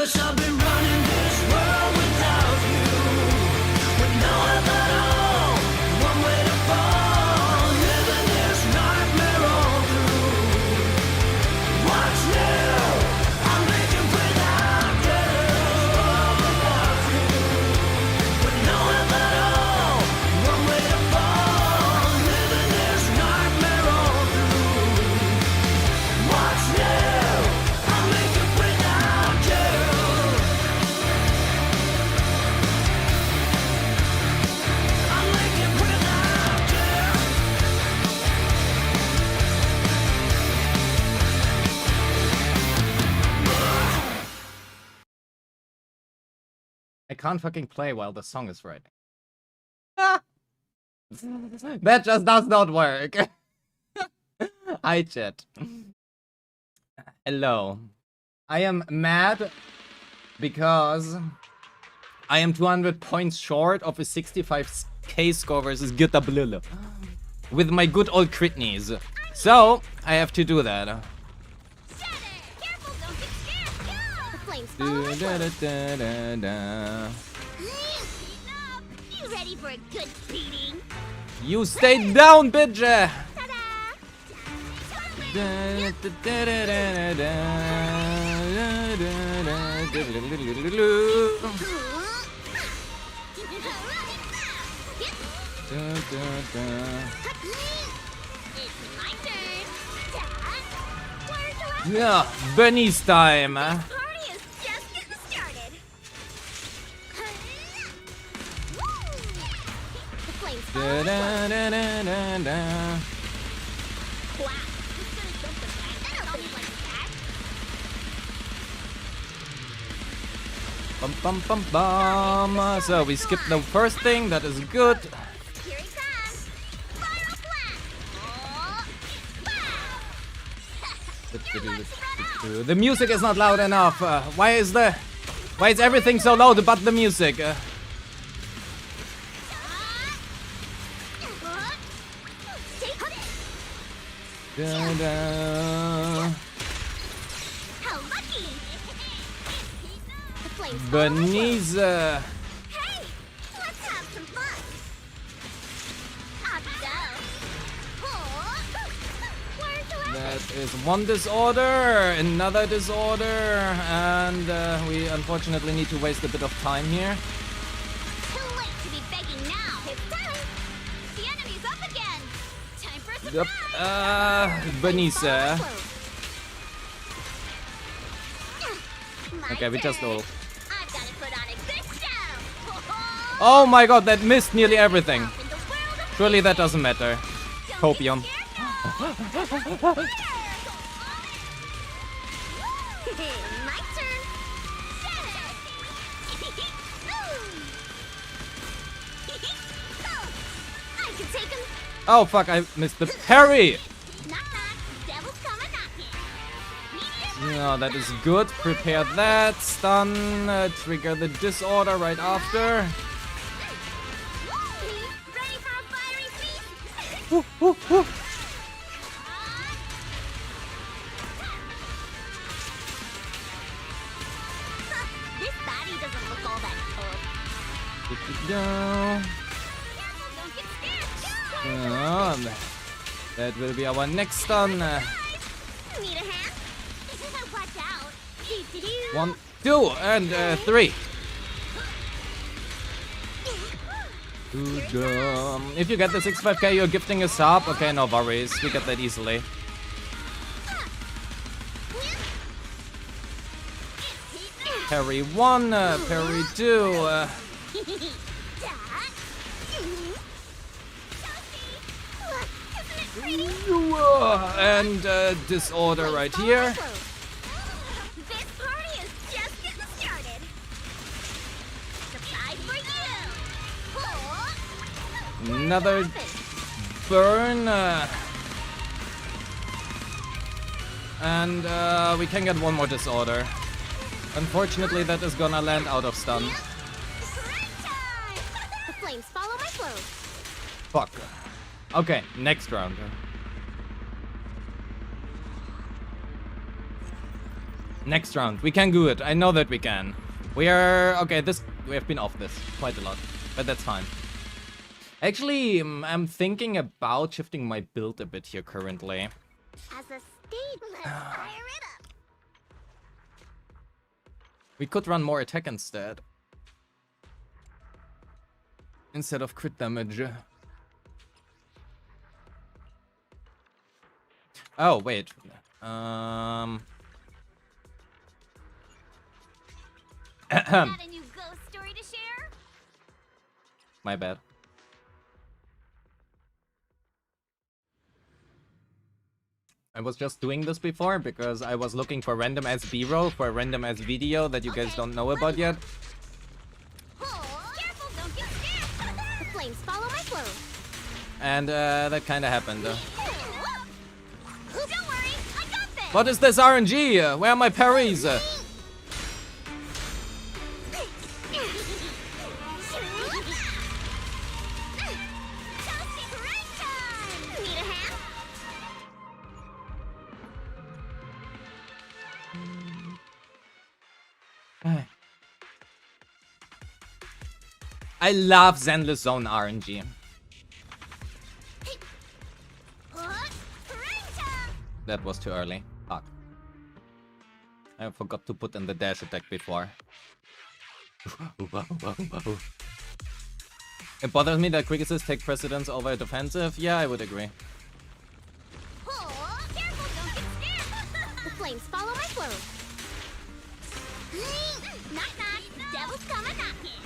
wish I'd been running this world without you. With no help at all, one way to fall, living this nightmare all through. What's new? I'm making without you. Without you. With no help at all, one way to fall, living this nightmare all through. What's new? I'm making without you. I'm making without you. I can't fucking play while the song is writing. That just does not work. Hi, chat. Hello. I am mad because I am 200 points short of a 65k score versus Gitta Blille with my good old Critneys. So, I have to do that. Careful, don't get scared. Go! The flames Da, follow my da, clothes. da, da, da. Enough! You ready for a good beating? You stay down, bitch! Ta-da! Da, da, da, da, da, da, da, da, da, da, da, It's my turn. Dad, where's the rest? yeah, Bunny's time. Party is just getting started. Woo! The flames follow Da, my da, clothes. da, da, da, da. Wow, who's gonna jump the back? I don't need like that. Bum, bum, bum, bum. So we skipped the first thing, that is good. Here it comes. Spiral blast. Oh, wow. The music is not loud enough. Why is everything so loud but the music? Da, da. How lucky! The flames follow my clothes. Bunny's. Hey, let's have some fun. Off you go. Oh, where's the rest? That is one disorder, another disorder, and we unfortunately need to waste a bit of time here. Too late to be begging now. It's time. The enemy's up again. Time for a Yep. surprise. Bunny's. Follow my clothes. My Okay, we just turn. all. I've got to put on a good show. Oh my god, that missed nearly everything. Off in the world of Surely that doesn't matter. Don't Copium. get scared now. My turn. I can take him. Oh fuck, I missed the parry. Knock knock. Devil's coming knocking. No, that is good. Prepare that. Stun. Trigger the disorder right after. Ready for a fiery feast? Woo, woo, woo. This baddie doesn't look all that tough. Down. Careful, don't get scared. Go! That will be our next stun. Need a hand? Watch out. Doo-doo-doo. 1, 2, and 3. If you get the 65k, you're gifting a sub. Okay, no worries. We get that easily. Parry 1, parry 2. And disorder right here. This party is just getting started. Surprise for you. Another burn. And we can get one more disorder. Unfortunately, that is gonna land out of stun. Great time. The flames follow my clothes. Fuck. Okay, next round. Next round. We can do it. I know that we can. We are... Okay, we have been off this quite a lot. But that's fine. Actually, I'm thinking about shifting my build a bit here currently. As a state, let's fire it up. We could run more attack instead. Instead of crit damage. Oh, wait. Got a new ghost story to share? My bad. I was just doing this before because I was looking for random ass B-roll for a random ass video that you guys don't know about yet. Oh, careful, don't get scared. The flames follow my flow. And that kinda happened. Don't worry, I got this. What is this RNG? Where are my parries? Toasty break time. Need a hand? I love Zenless Zone RNG. That was too early. Fuck. I forgot to put in the dash attack before. It bothers me that quick assist take precedence over defensive. Yeah, I would agree. Oh, careful, don't get scared. The flames follow my flow. Knock knock, devil's coming knocking.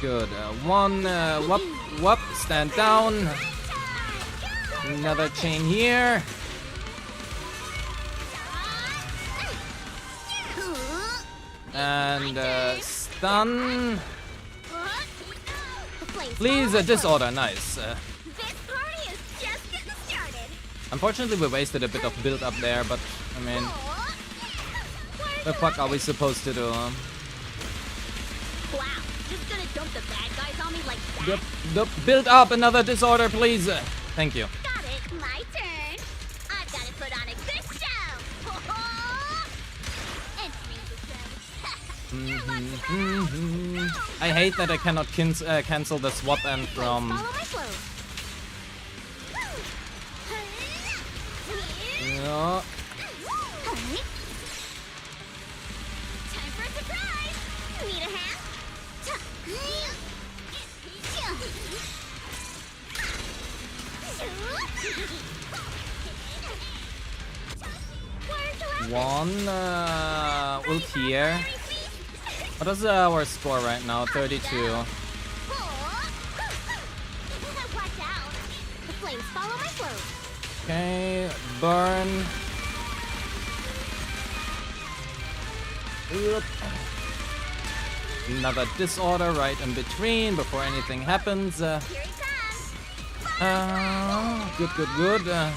Good. One, whoop, stand down. Another chain here. And, stun. Please, disorder, nice. This party is just getting started. Unfortunately, we wasted a bit of build up there, but, I mean, the fuck are we supposed to do? Wow, just gonna dump the bad guys on me like that? Build up another disorder, please. Thank you. Got it, my turn. I've got to put on a good show. Entering the show. I hate that I cannot cancel the swap end from... Follow my flow. Yeah. Time for a surprise. Need a hand? One ult here. What is our score right now? 32. Watch out. The flames follow my flow. Okay, burn. Oop. Another disorder right in between before anything happens. Here he comes. Good, good, good. Ta-da!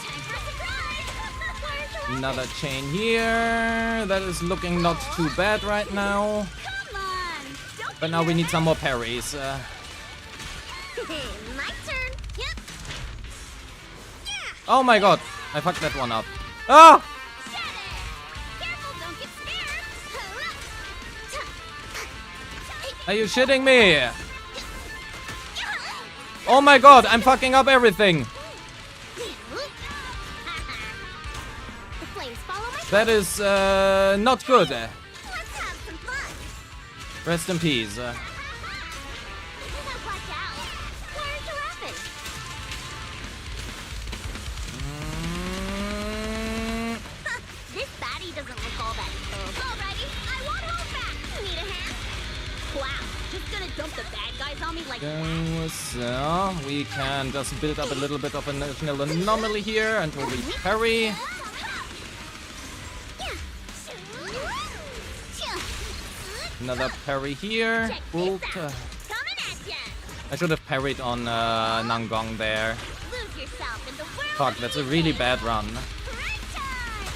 Time for a surprise. Another chain here. That is looking not too bad right now. Come on. Don't But now we need some more parries. My turn. Yep. Oh my god, I fucked that one up. Ah! Careful, don't get scared. Are you shitting me? Oh my god, I'm fucking up everything. The flames follow my That is not good. Let's have some fun. Rest in peace. Watch out. Where's your weapon? This baddie doesn't look all that cool. Alrighty, I won't hold back. Need a hand? Wow, just gonna dump the bad guys on me like that. So we can just build up a little bit of an additional anomaly here until we parry. Another parry here. Check Ult. this out. Coming at ya. I should have parried on Nangong there. Lose yourself in the world. Fuck, that's a really bad run. Break time.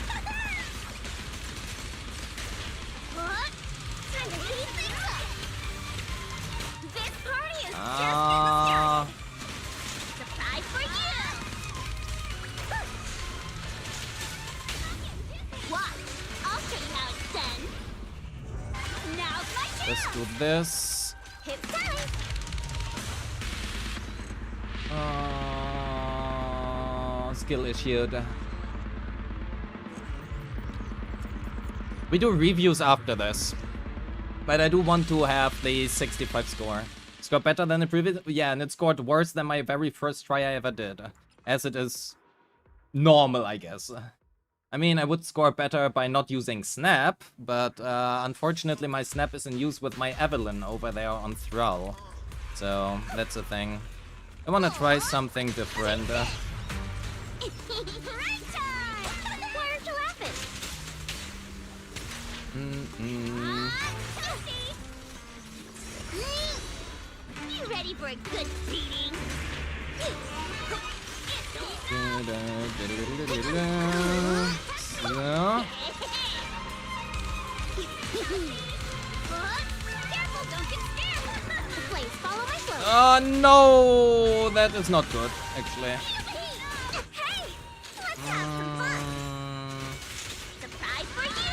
Let's do this. Hip time. Skill issued. We do reviews after this. But I do want to have the 65 score. Scored better than the previous... Yeah, and it scored worse than my very first try I ever did. As it is normal, I guess. I mean, I would score better by not using Snap, but unfortunately my Snap is in use with my Evelyn over there on Thrall. So, that's the thing. I wanna try something different. Break time. Why aren't you laughing? You ready for a good beating? So. Careful, don't get scared. The flames follow my flow. Oh no, that is not good, actually. Hey, let's have some fun. Surprise for you.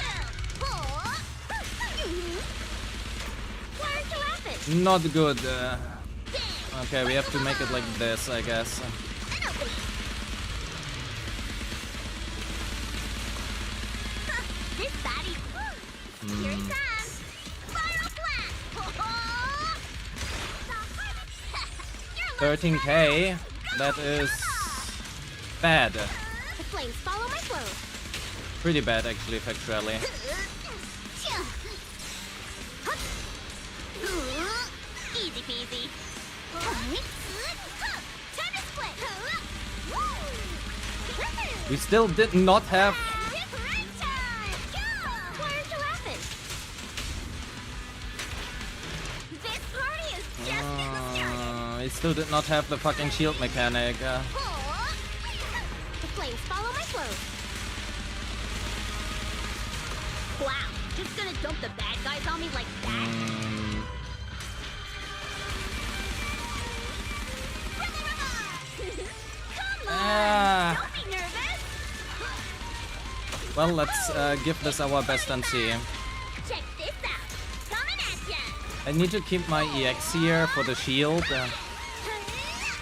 Why aren't you laughing? Not good. Okay, we have to make it like this, I guess. This baddie. Here it comes. Fire blast. 13k. That is bad. The flames follow my flow. Pretty bad, actually, factually. Easy peasy. Time to split. We still did not have... Break time. Why aren't you laughing? This party is just getting started. We still did not have the fucking shield mechanic. The flames follow my flow. Wow, just gonna dump the bad guys on me like that? Come on, don't be nervous. Well, let's give this our best and see. Check this out. Coming at ya. I need to keep my EX here for the shield.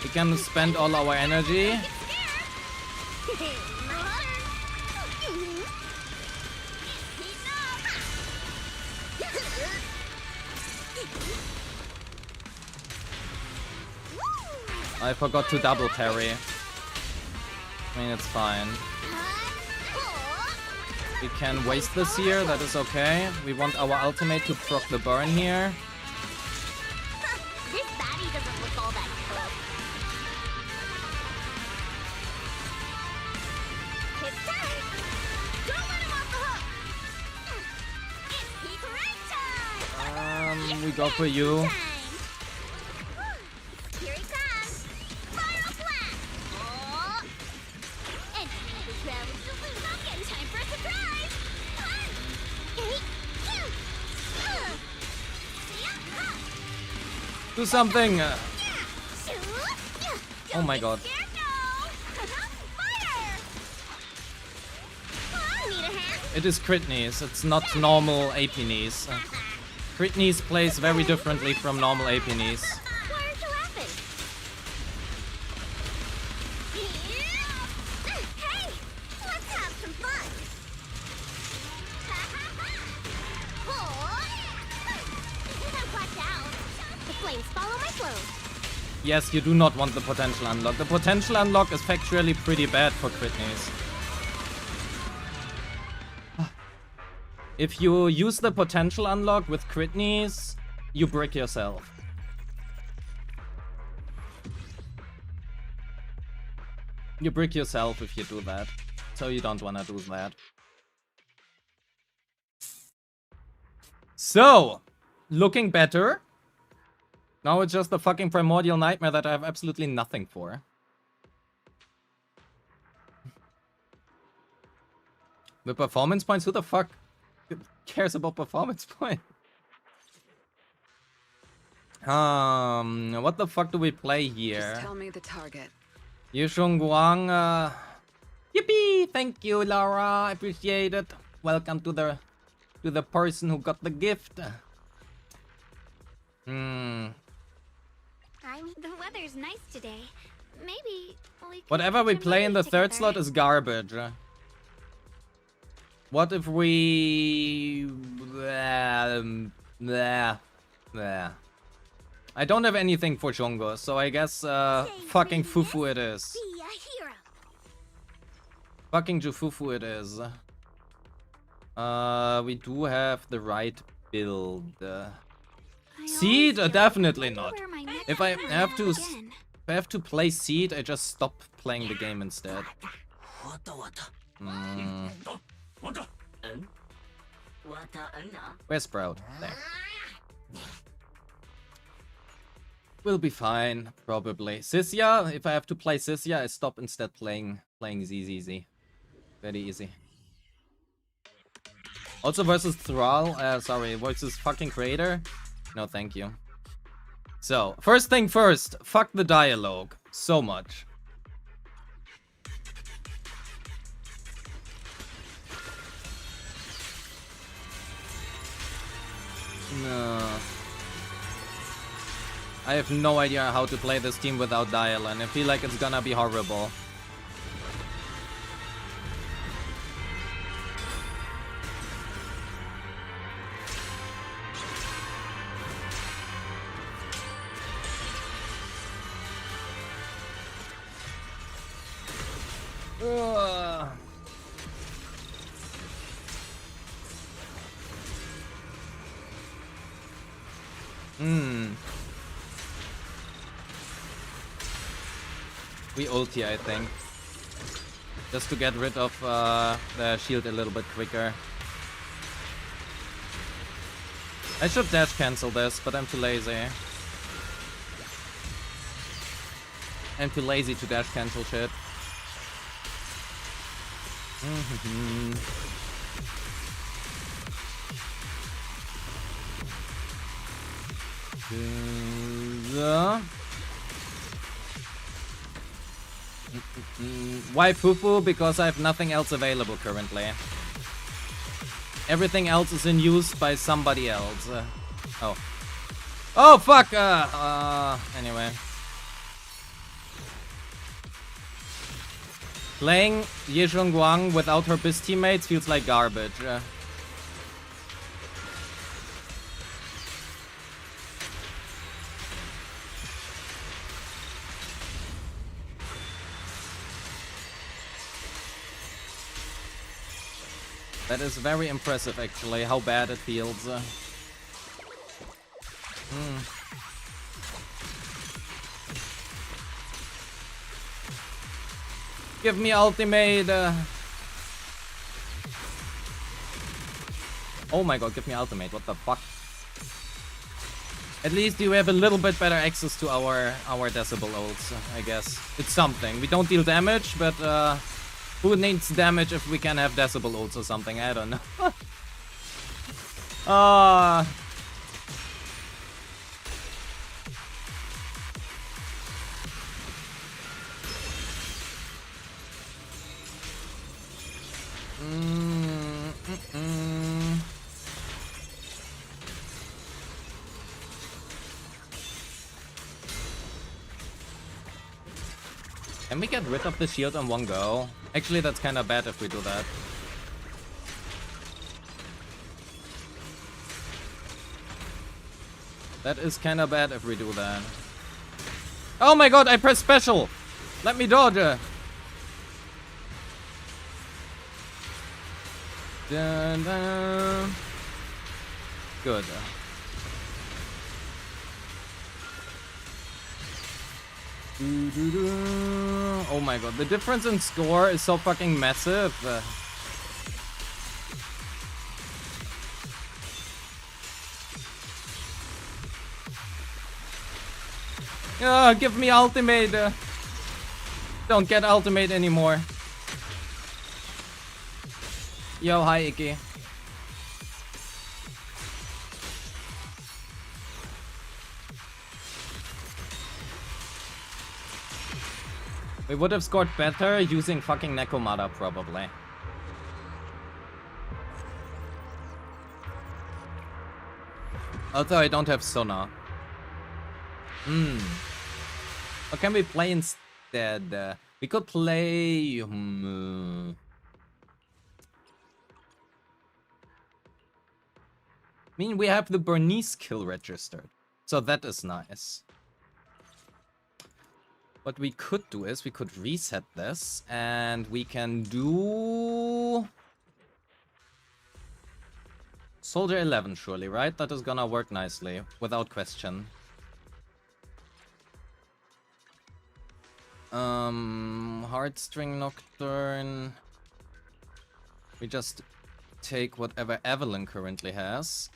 We can spend all our energy. I forgot to double parry. I mean, it's fine. We can waste this here, that is okay. We want our ultimate to proc the burn here. This baddie doesn't look all that cool. It's time. Don't let him off the hook. It's peak right time. We go for you. Time. Here he comes. Fire blast. Oh. Entering the relatively not time for a surprise. Do something! Oh my god. It is crit knees, it's not normal AP knees. Crit knees plays very differently from normal AP knees. Why aren't you laughing? Hey, let's have some fun. Watch out. The flames follow my flow. Yes, you do not want the potential unlock. The potential unlock is factually pretty bad for crit knees. If you use the potential unlock with crit knees, you brick yourself. You brick yourself if you do that. So you don't wanna do that. So, looking better. Now it's just the fucking primordial nightmare that I have absolutely nothing for. The performance points? Who the fuck cares about performance points? What the fuck do we play here? Just tell me the target. Yusheng Guang, yippee! Thank you, Laura. I appreciate it. Welcome to the person who got the gift. Hmm. I mean, the weather's nice today. Maybe we could Whatever we watch a play in the movie third together. slot is garbage. What if we... Blah. I don't have anything for Jongo, so I guess fucking Fufu it is. Be a hero. Fucking Jufufu it is. We do have the right build. Seed? Definitely not. If I have to... If I have to play Seed, I just stop playing the game instead. Hmm. Where's Sprout? There. We'll be fine, probably. Sisya, if I have to play Sisya, I stop instead playing ZZZ. Very easy. Also versus Thrall, sorry, versus fucking Creator? No, thank you. So, first thing first, fuck the dialogue. So much. No. I have no idea how to play this team without dial, and I feel like it's gonna be horrible. Ugh. We ulti, I think. Just to get rid of the shield a little bit quicker. I should dash cancel this, but I'm too lazy. I'm too lazy to dash cancel shit. Why Fufu? Because I have nothing else available currently. Everything else is in use by somebody else. Oh. Oh, fuck! Anyway. Playing Ye Zhongguang without her BIS teammates feels like garbage. That is very impressive, actually, how bad it feels. Give me ultimate. Oh my god, give me ultimate. What the fuck? At least you have a little bit better access to our decibel ults, I guess. It's something. We don't deal damage, but who needs damage if we can have decibel ults or something? I don't know. Can we get rid of the shield in one go? Actually, that's kind of bad if we do that. That is kind of bad if we do that. Oh my god, I pressed special! Let me dodge! Dun, dun. Good. Oh my god, the difference in score is so fucking massive. Give me ultimate. Don't get ultimate anymore. Yo, hi Iki. We would have scored better using fucking Nekomata, probably. Also, I don't have Sona. What can we play instead? We could play... I mean, we have the Bernice kill registered, so that is nice. What we could do is we could reset this, and we can do... Soldier 11, surely, right? That is gonna work nicely, without question. Heartstring Nocturne. We just take whatever Evelyn currently has.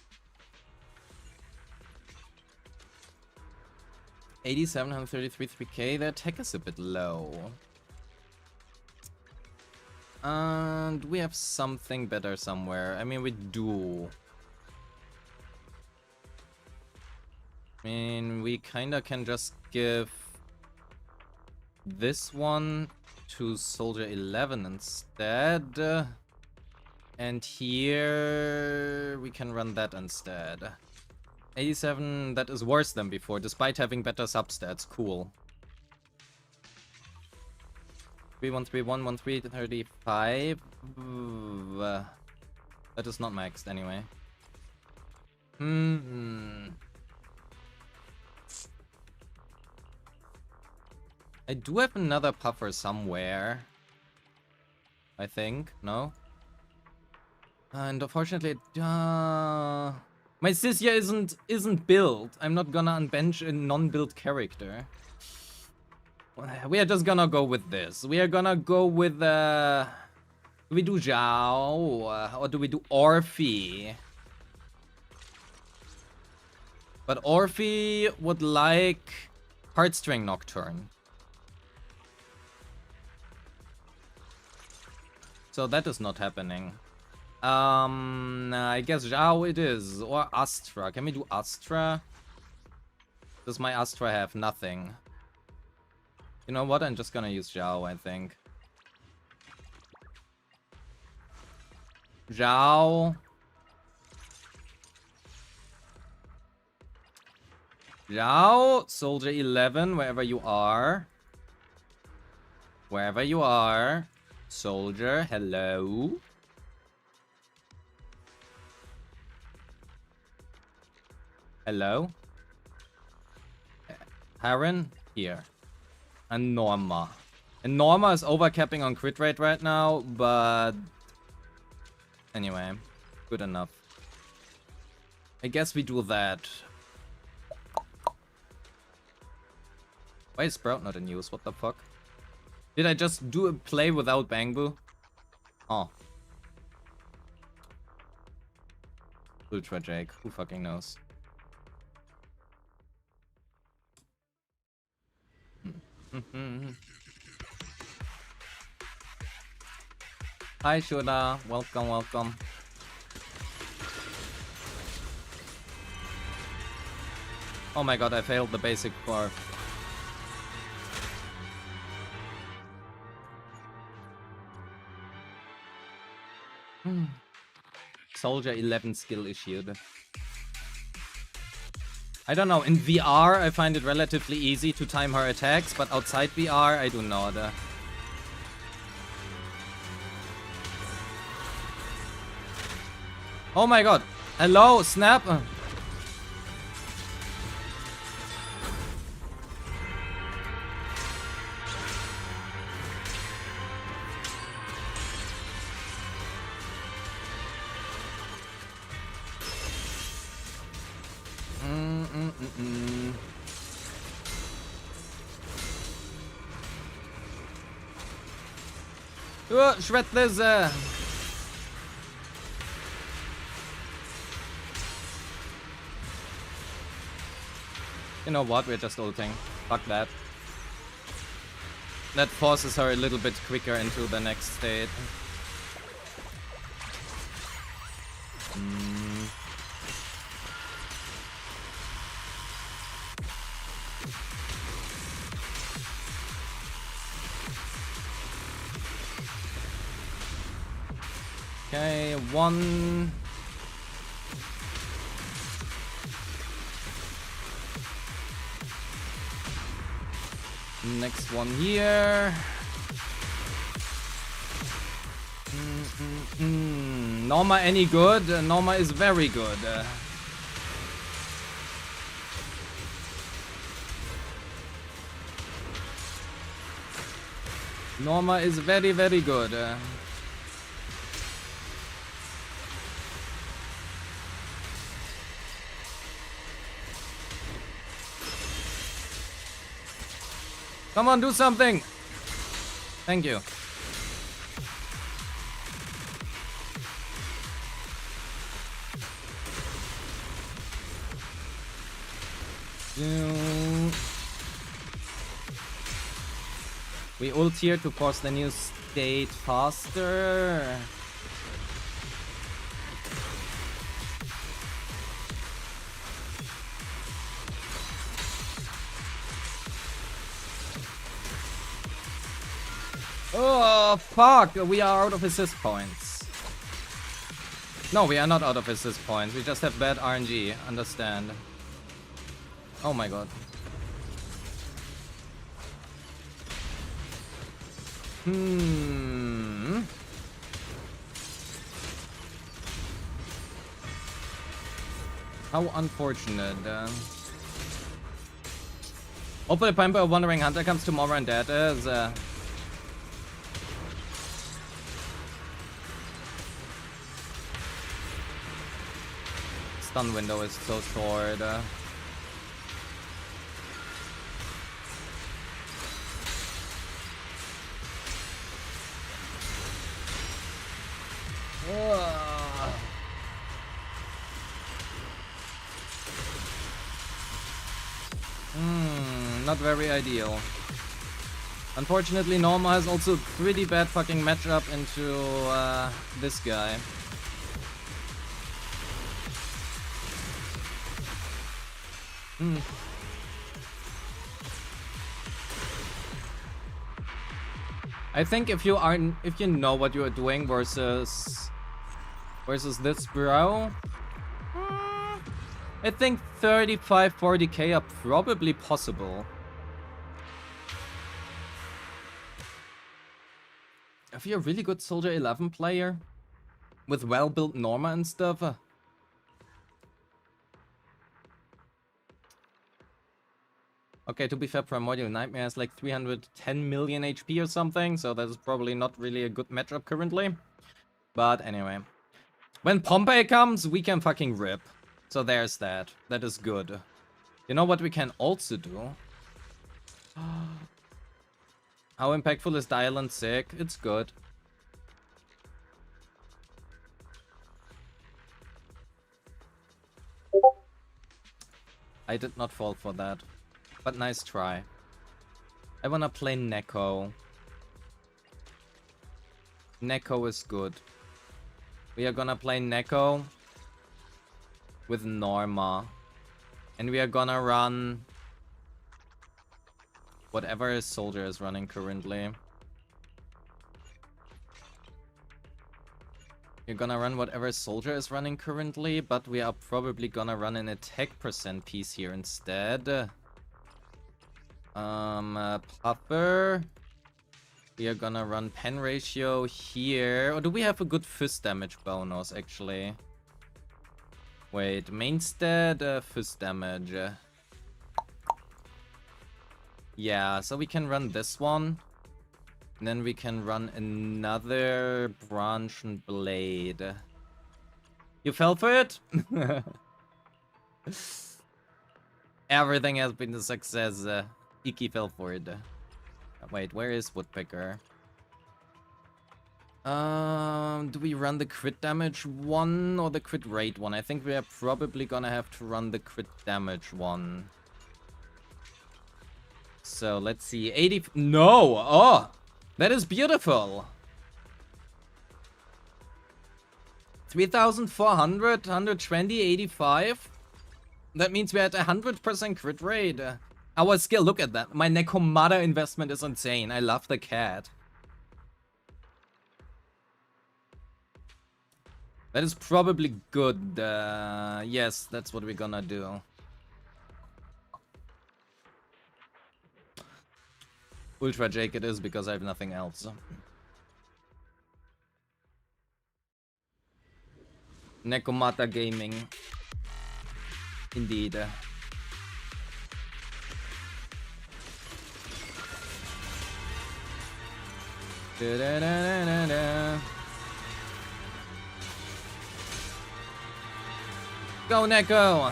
8733 3k, the attack is a bit low. And we have something better somewhere. I mean, we do. I mean, we kinda can just give this one to Soldier 11 instead. And here we can run that instead. 87, that is worse than before, despite having better substats. Cool. 3131, 1335. That is not maxed anyway. I do have another puffer somewhere. I think. No? And unfortunately, my Sisya isn't built. I'm not gonna unbench a non-built character. We are just gonna go with this. We are gonna go with do we do Zhao or do we do Orphe? But Orphe would like Heartstring Nocturne. So that is not happening. I guess Zhao it is, or Astra. Can we do Astra? Does my Astra have nothing? You know what? I'm just gonna use Zhao, I think. Zhao. Zhao, Soldier 11, wherever you are. Wherever you are. Soldier, hello. Hello. Harren, here. And Norma. And Norma is overcapping on crit rate right now, but... Anyway, good enough. I guess we do that. Why is Sprout not in use? What the fuck? Did I just do a play without Bangbu? Oh. Ultra Jake. Who fucking knows? Hi Shuda, welcome, welcome. Oh my god, I failed the basic bar. Soldier 11 skill issued. I don't know, in VR I find it relatively easy to time her attacks, but outside VR I do not. Oh my god! Hello, Snap! Shred this! You know what? We're just ulting. Fuck that. That forces her a little bit quicker into the next state. Okay, one. next one here. Norma any good? Norma is very good. Norma is very, very good. Come on, do something. Thank you. We ult here to force the new state faster. Oh, fuck! We are out of assist points. No, we are not out of assist points. We just have bad RNG. Understand. Oh my god. How unfortunate. Hopefully, Piper Wandering Hunter comes tomorrow, and that is. Stun window is so short. Not very ideal. Unfortunately, Norma has also pretty bad fucking matchup into this guy. I think if you know what you are doing versus this bro, I think 35-40k are probably possible. If you're a really good Soldier 11 player with well-built Norma and stuff. Okay, to be fair, Primordial Nightmare has like 310 million HP or something, so that is probably not really a good matchup currently. But anyway. When Pompey comes, we can fucking rip. So there's that. That is good. You know what we can also do? How impactful is Dial Sick? It's good. I did not fall for that. But nice try. I wanna play Neko. Neko is good. We are gonna play Neko with Norma. And we are gonna run whatever his soldier is running currently. You're gonna run whatever soldier is running currently, but we are probably gonna run an attack percent piece here instead. Puffer. We are gonna run pen ratio here. Or do we have a good fist damage bonus actually? Wait, main stat, fist damage. Yeah, so we can run this one. And then we can run another branch and blade. You fell for it? Everything has been a success. Iki fell for it. Wait, where is Woodpecker? Do we run the crit damage one or the crit rate one? I think we are probably gonna have to run the crit damage one. So let's see. 80. No! Oh! That is beautiful! 3,400, 120, 85. That means we're at 100% crit rate. Our skill, look at that. My Nekomata investment is insane. I love the cat. That is probably good. Yes, that's what we're gonna do. Ultra Jake it is because I have nothing else. Nekomata Gaming. Indeed. Da-da-da-da-da-da. Go, Neko!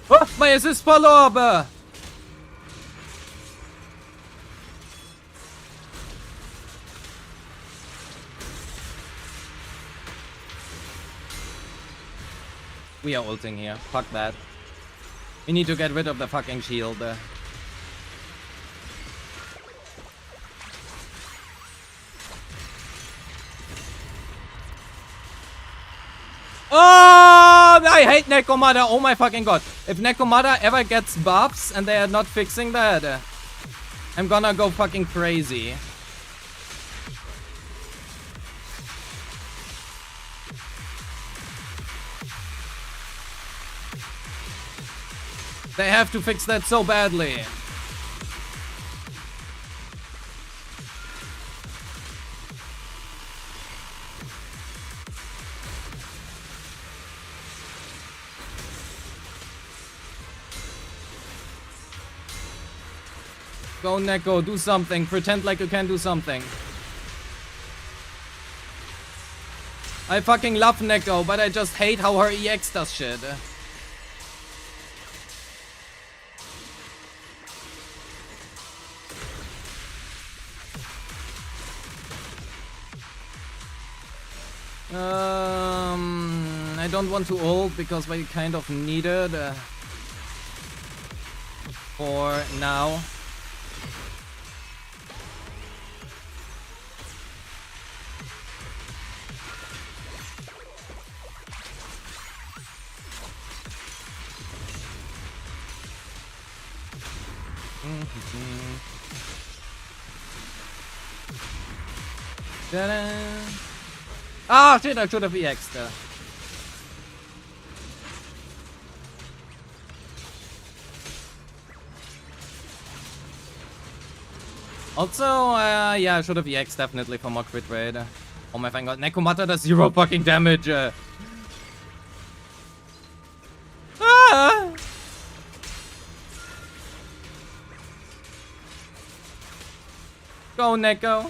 Oh, my assist follow-up! We are ulting here. Fuck that. We need to get rid of the fucking shield. Oh, I hate Nekomata. Oh my fucking god. If Nekomata ever gets buffs and they are not fixing that, I'm gonna go fucking crazy. They have to fix that so badly. Go, Neko, do something. Pretend like you can do something. I fucking love Neko, but I just hate how her EX does shit. I don't want to ult because we kind of need it for now. Ta-da. Ah, shit, I should have EX'd there. Also, yeah, I should have EX'd definitely for more crit rate. Oh my fucking god, Nekomata does 0 fucking damage. Ah! Go, Neko.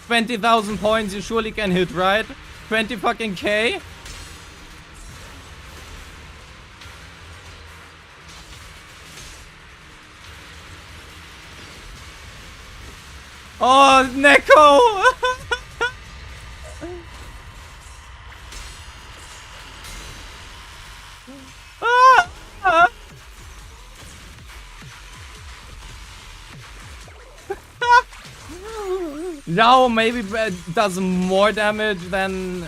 20,000 points, you surely can hit, right? 20 fucking K? Oh, Neko! Ah! Ah! Zhao maybe does more damage than...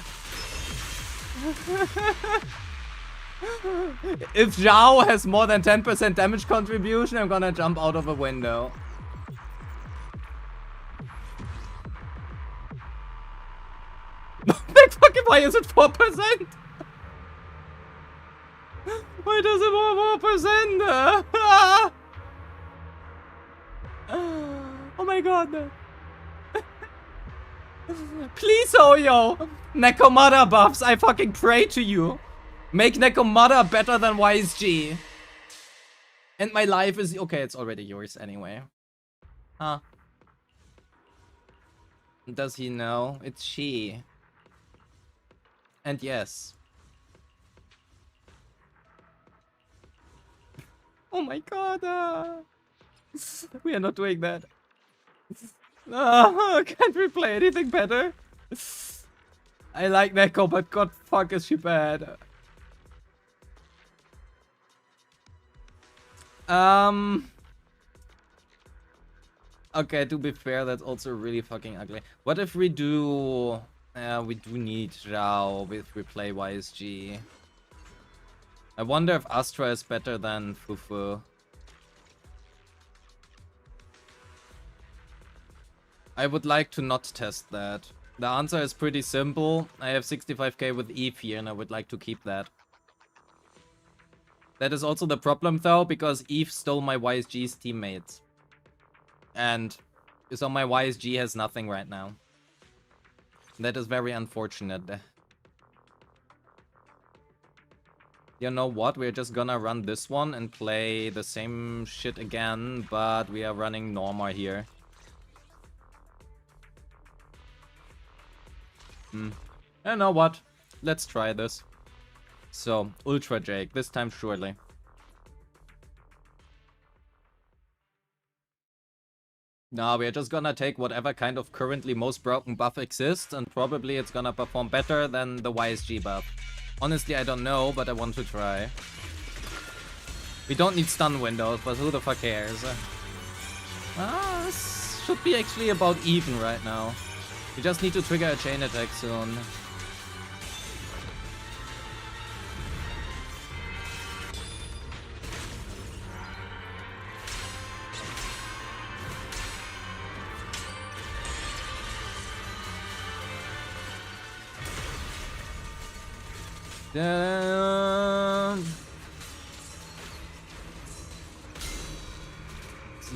If Zhao has more than 10% damage contribution, I'm gonna jump out of a window. Like fucking, why is it 4%? Why does it more 4%? Oh my god. Please, Oyo! Nekomata buffs, I fucking pray to you. Make Nekomata better than YSG. And my life is... Okay, it's already yours anyway. Huh. Does he know? It's she. And yes. Oh my god. We are not doing that. Can't we play anything better? I like Neko, but god fuck is she bad. Okay, to be fair, that's also really fucking ugly. What if we do... we do need Zhao if we play YSG. I wonder if Astra is better than Fufu. I would like to not test that. The answer is pretty simple. I have 65k with Eve here and I would like to keep that. That is also the problem though, because Eve stole my YSG's teammates. And so my YSG has nothing right now. That is very unfortunate. You know what? We're just gonna run this one and play the same shit again, but we are running Norma here. You know what? Let's try this. So, Ultra Jake, this time surely. Now we're just gonna take whatever kind of currently most broken buff exists, and probably it's gonna perform better than the YSG buff. Honestly, I don't know, but I want to try. We don't need stun windows, but who the fuck cares? This should be actually about even right now. We just need to trigger a chain attack soon.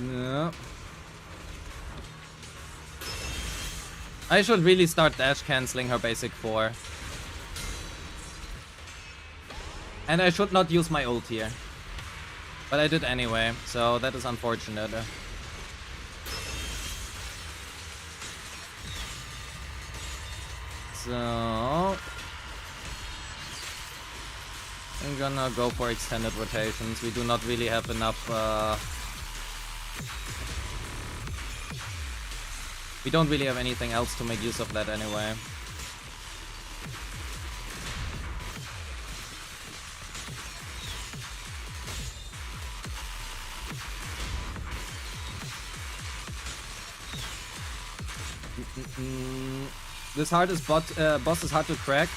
No. I should really start dash canceling her basic 4. And I should not use my ult here. But I did anyway, so that is unfortunate. So I'm gonna go for extended rotations. We do not really have enough we don't really have anything else to make use of that anyway. This boss is hard to crack.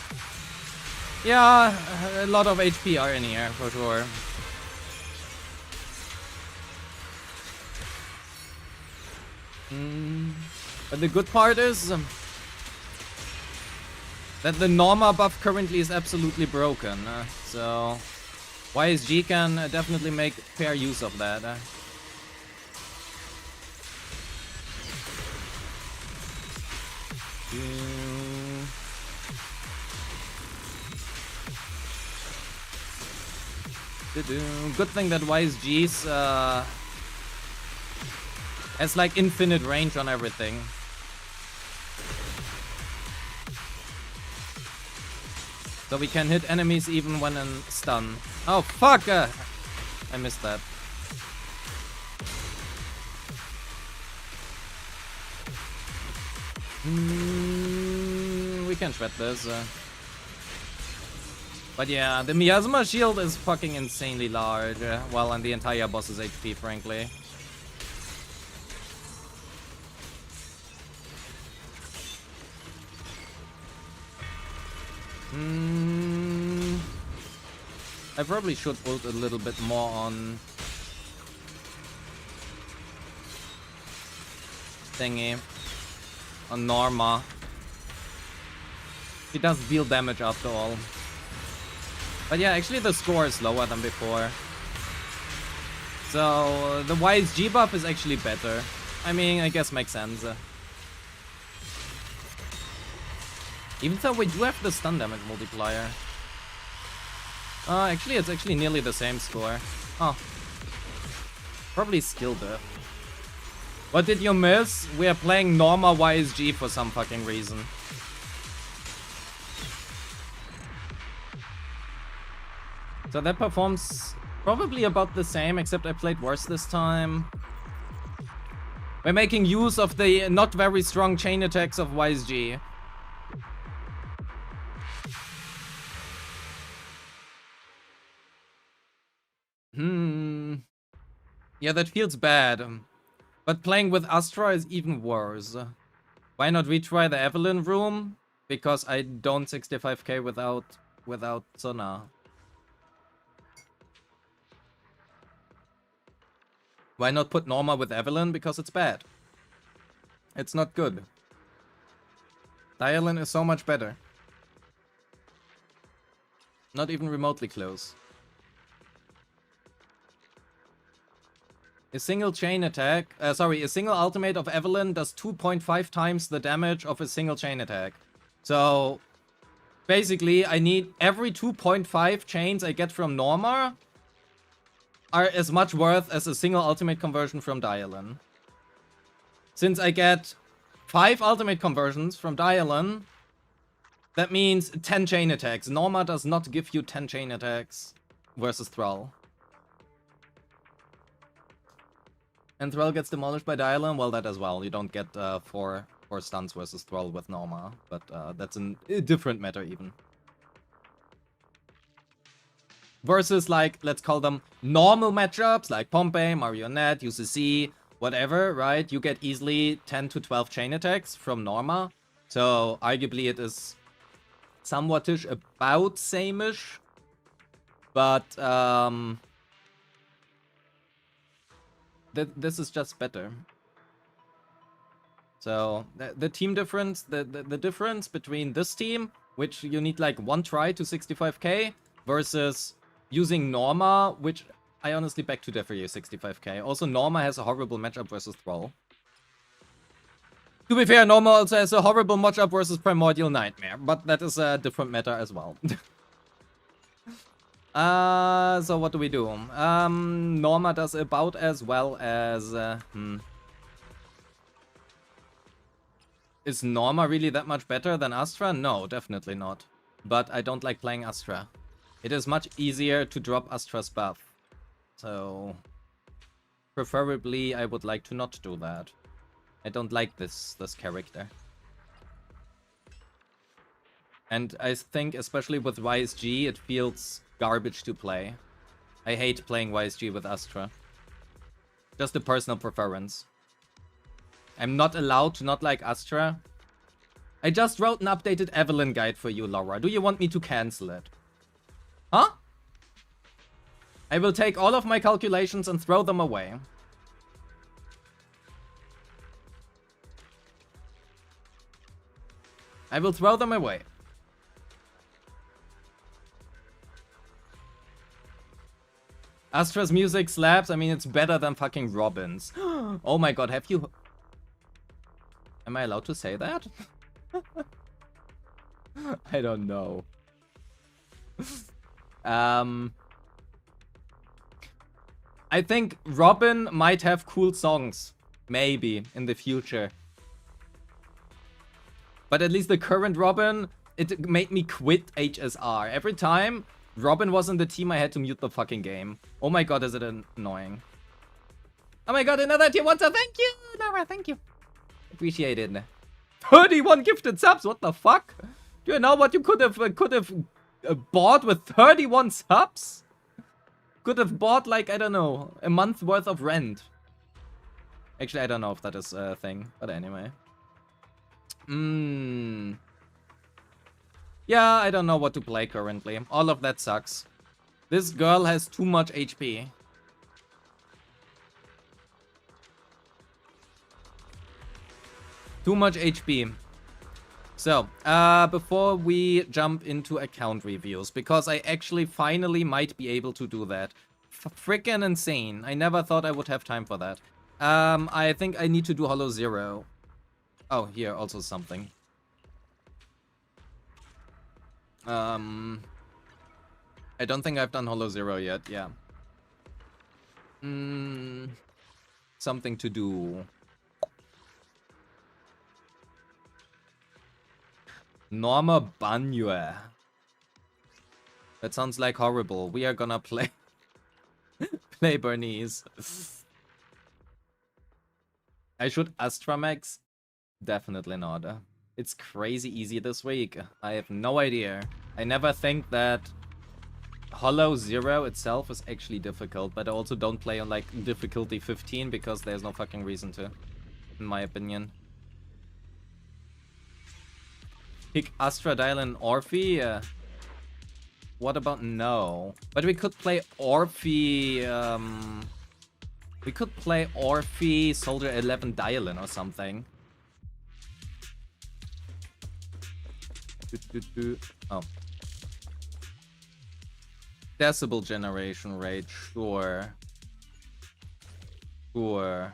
Yeah, a lot of HP are in here for sure. But the good part is that the Norma buff currently is absolutely broken. So YSG can definitely make fair use of that. Good thing that YSG's has like infinite range on everything. So we can hit enemies even when in stun. Oh fuck! I missed that. We can shred this. But yeah, the Miasma shield is fucking insanely large. Well, and the entire boss's HP, frankly. I probably should ult a little bit more on thingy, on Norma. She does deal damage after all. But yeah, actually the score is lower than before. So the YSG buff is actually better. I mean, I guess makes sense. Even though we do have the stun damage multiplier. Actually, it's actually nearly the same score. Oh. Probably skill death. What did you miss? We are playing Norma YSG for some fucking reason. So that performs probably about the same, except I played worse this time. We're making use of the not very strong chain attacks of YSG. Yeah, that feels bad. But playing with Astra is even worse. Why not retry the Evelyn room? Because I don't 65k without Sona. Why not put Norma with Evelyn? Because it's bad. It's not good. Dialyn is so much better. Not even remotely close. A single chain attack, a single ultimate of Evelyn does 2.5 times the damage of a single chain attack. So, basically, I need every 2.5 chains I get from Norma are as much worth as a single ultimate conversion from Dialyn. Since I get 5 ultimate conversions from Dialyn, that means 10 chain attacks. Norma does not give you 10 chain attacks versus Thrall. And Thrall gets demolished by Dialyn? Well, that as well. You don't get 4 stuns versus Thrall with Norma. But that's a different matter even. Versus, like, let's call them normal matchups, like Pompey, Marionette, UCC, whatever, right? You get easily 10 to 12 chain attacks from Norma. So, arguably it is somewhat-ish, about same-ish. But, this is just better. So, the team difference, the difference between this team, which you need like 1 try to 65k, versus using Norma, which I honestly beg to differ you 65k. Also, Norma has a horrible matchup versus Thrall. To be fair, Norma also has a horrible matchup versus Primordial Nightmare, but that is a different matter as well. So what do we do? Norma does about as well as... Is Norma really that much better than Astra? No, definitely not. But I don't like playing Astra. It is much easier to drop Astra's buff. So... Preferably, I would like to not do that. I don't like this character. And I think, especially with YSG, it feels garbage to play. I hate playing YSG with Astra. Just a personal preference. I'm not allowed to not like Astra. I just wrote an updated Evelyn guide for you, Laura. Do you want me to cancel it? Huh? I will take all of my calculations and throw them away. I will throw them away. Astra's music slaps. I mean, it's better than fucking Robin's. Oh my god, have you... Am I allowed to say that? I don't know. I think Robin might have cool songs. Maybe, in the future. But at least the current Robin, it made me quit HSR. Every time Robin was in the team, I had to mute the fucking game. Oh my god, is it annoying. Oh my god, another tier 1, so thank you, Laura, thank you. Appreciate it. 31 gifted subs, what the fuck? Do you know what you could have bought with 31 subs? Could have bought, like, I don't know, a month worth of rent. Actually, I don't know if that is a thing, but anyway. Yeah, I don't know what to play currently. All of that sucks. This girl has too much HP. Too much HP. So, before we jump into account reviews, because I actually finally might be able to do that. Freaking insane. I never thought I would have time for that. I think I need to do Hollow Zero. Oh, here, also something. I don't think I've done Hollow Zero yet, yeah. Something to do. Norma Banue. That sounds like horrible. We are gonna play... play Bernice. I should Astramax? Definitely not. It's crazy easy this week. I have no idea. I never think that Hollow Zero itself is actually difficult, but I also don't play on like difficulty 15 because there's no fucking reason to, in my opinion. Pick Astra, Dialyn, Orphe? What about no? But we could play Orphe We could play Orphe, Soldier 11, Dialin or something. Oh. Decibel generation rate, sure. Sure.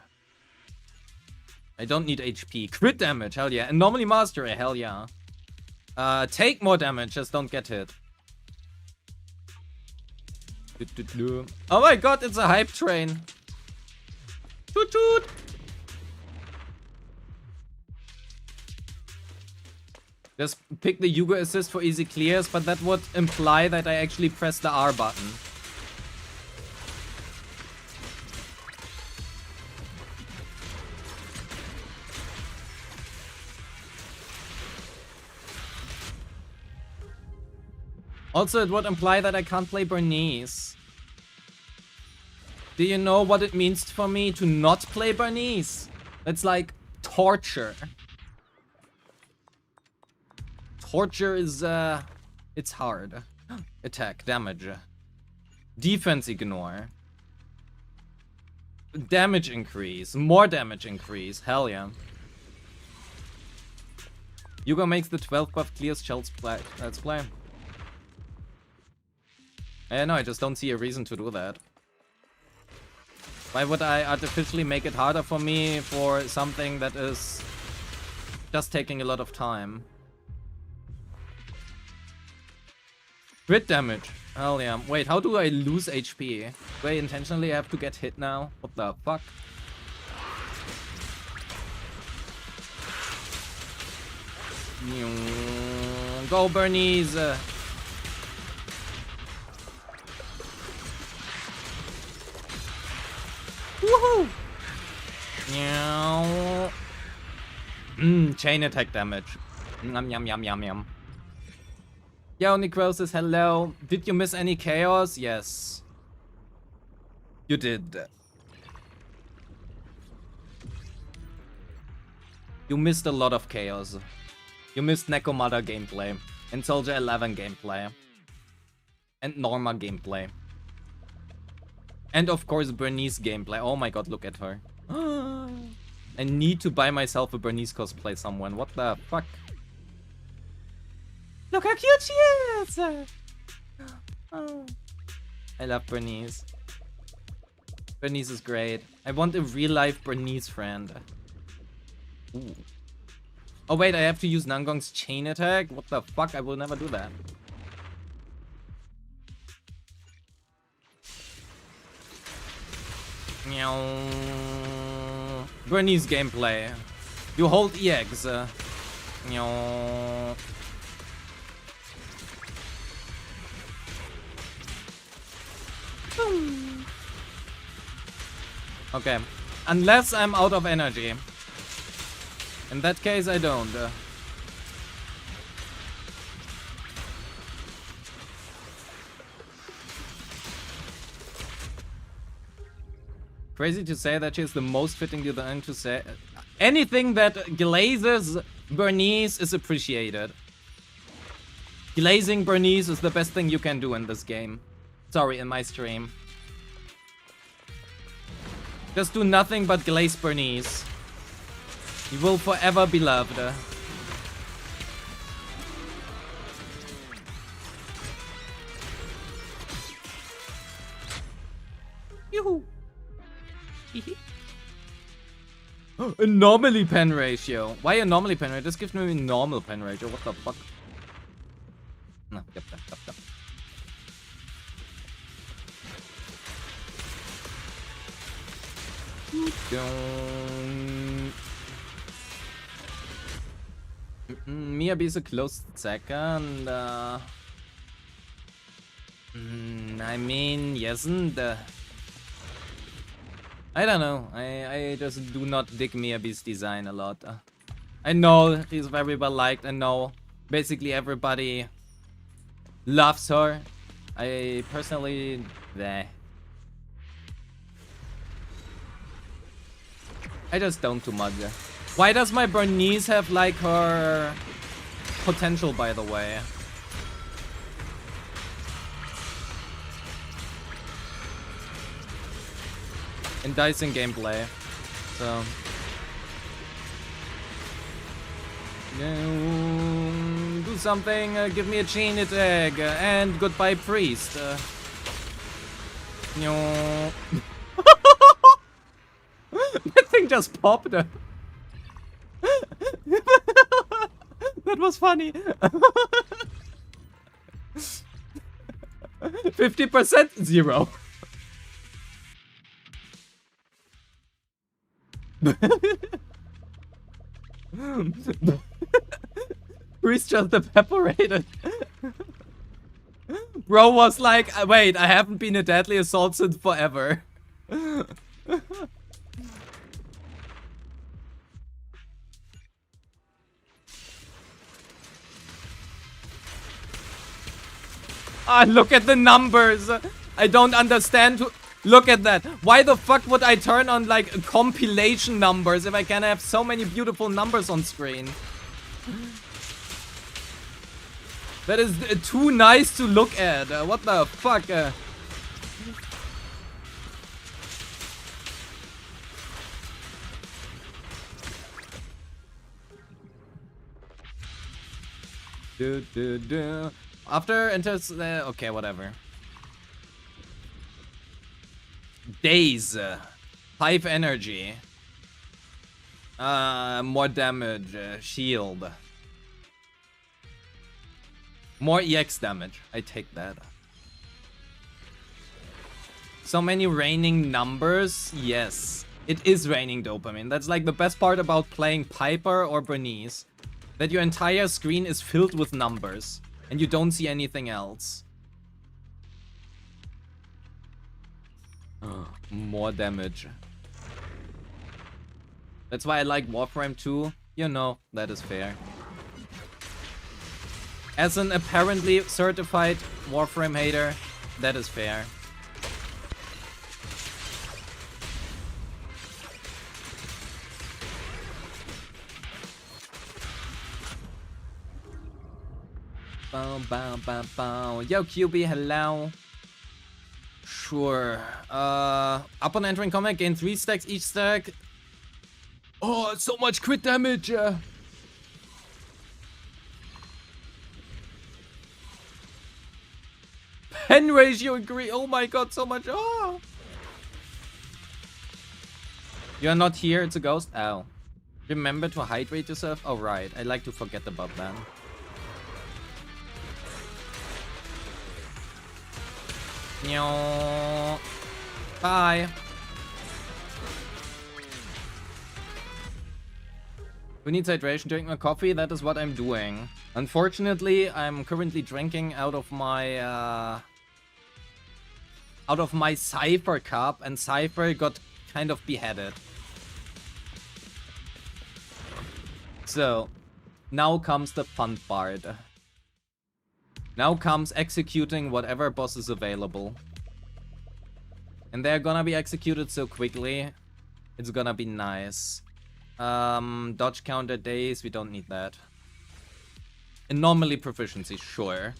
I don't need HP. Crit damage, hell yeah. Anomaly Mastery, hell yeah. Take more damage, just don't get hit. Oh my god, it's a hype train. Toot toot. Just pick the Yugo assist for easy clears, but that would imply that I actually press the R button. Also, it would imply that I can't play Bernice. Do you know what it means for me to not play Bernice? It's like torture. Torture is, it's hard. Attack, damage. Defense ignore. Damage increase. More damage increase. Hell yeah. Yugo makes the 12 buff clears Shell's play. Let's play. No, I just don't see a reason to do that. Why would I artificially make it harder for me for something that is just taking a lot of time? Crit damage. Hell yeah. Wait, how do I lose HP? Do I intentionally have to get hit now? What the fuck? Go Bernice! Woohoo! Chain attack damage. Yum yum yum yum yum. Yo, Necrosis, hello. Did you miss any chaos? Yes. You did. You missed a lot of chaos. You missed Nekomata gameplay. And Soldier 11 gameplay. And Norma gameplay. And of course Bernice gameplay. Oh my god, look at her. I need to buy myself a Bernice cosplay someone. What the fuck? Look how cute she is! Oh. I love Bernice. Bernice is great. I want a real-life Bernice friend. Ooh. Oh wait, I have to use Nangong's chain attack? What the fuck? I will never do that. Bernice gameplay. You hold EX. Okay. Unless I'm out of energy. In that case, I don't. Crazy to say that she's the most fitting design to say. Anything that glazes Bernice is appreciated. Glazing Bernice is the best thing you can do in this game. Sorry, in my stream. Just do nothing but glaze Bernice. You will forever be loved. Yoo-hoo! Anomaly pen ratio. Why anomaly pen ratio? Just give me a normal pen ratio. What the fuck? No, yep. Miyabi is a close second. I mean, isn't. I don't know. I just do not dig Miyabi's design a lot. I know he's very well liked. I know basically everybody loves her. I personally, I just don't too much. Why does my Bernice have like her potential, by the way? in Dyson gameplay. So do something, give me a chain attack, and goodbye priest. No. That thing just popped. That was funny. 50%? 0. Priest just evaporated. Bro was like, wait, I haven't been a deadly assault since forever. Ah, look at the numbers. I don't understand. Look at that. Why the fuck would I turn on like compilation numbers if I can have so many beautiful numbers on screen? That is too nice to look at. What the fuck? After enters okay, whatever. Days. 5 energy. More damage. Shield. More EX damage. I take that. So many raining numbers. Yes. It is raining dopamine. That's like the best part about playing Piper or Bernice. That your entire screen is filled with numbers. And you don't see anything else. More damage. That's why I like Warframe 2. You know, that is fair. As an apparently certified Warframe hater, that is fair. Bow, bow, bow, bow. Yo, QB, hello. Sure. Upon entering combat, gain 3 stacks each stack. Oh, so much crit damage. Pen ratio agree. Oh my god, so much. Oh. You're not here, it's a ghost. Oh. Remember to hydrate yourself. Oh, right. I like to forget about that. Bye. Who needs hydration? Drink my coffee. That is what I'm doing. Unfortunately, I'm currently drinking out of my Cypher cup, and Cypher got kind of beheaded. So, now comes the fun part. Now comes executing whatever boss is available. And they're gonna be executed so quickly. It's gonna be nice. Dodge counter days, we don't need that. Anomaly proficiency, sure.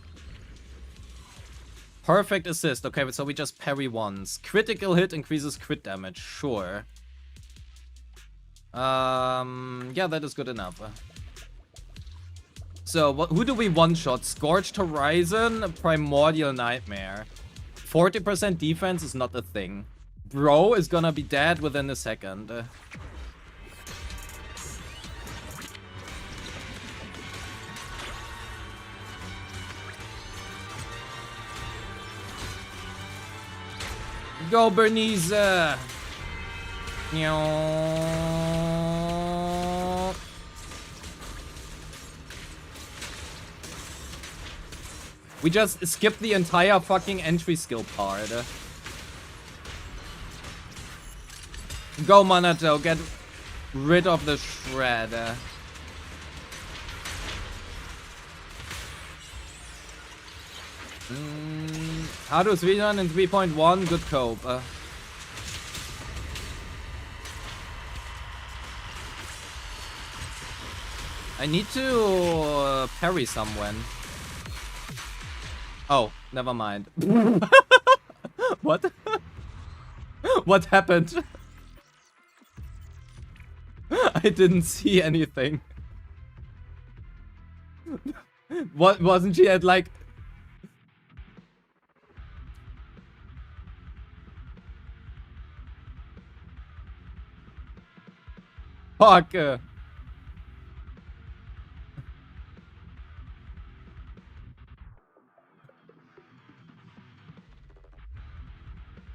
Perfect assist, okay, so we just parry once. Critical hit increases crit damage, sure. Yeah, that is good enough. So, who do we one-shot? Scorched Horizon, Primordial Nightmare. 40% defense is not a thing. Bro is gonna be dead within a second. Go, Bernice! We just skipped the entire fucking entry skill part. Go, Manato, get rid of the shred. How to speedrun in 3.1? Good cope. I need to parry someone. Oh, never mind. What? What happened? I didn't see anything. What, wasn't she at like... Fuck.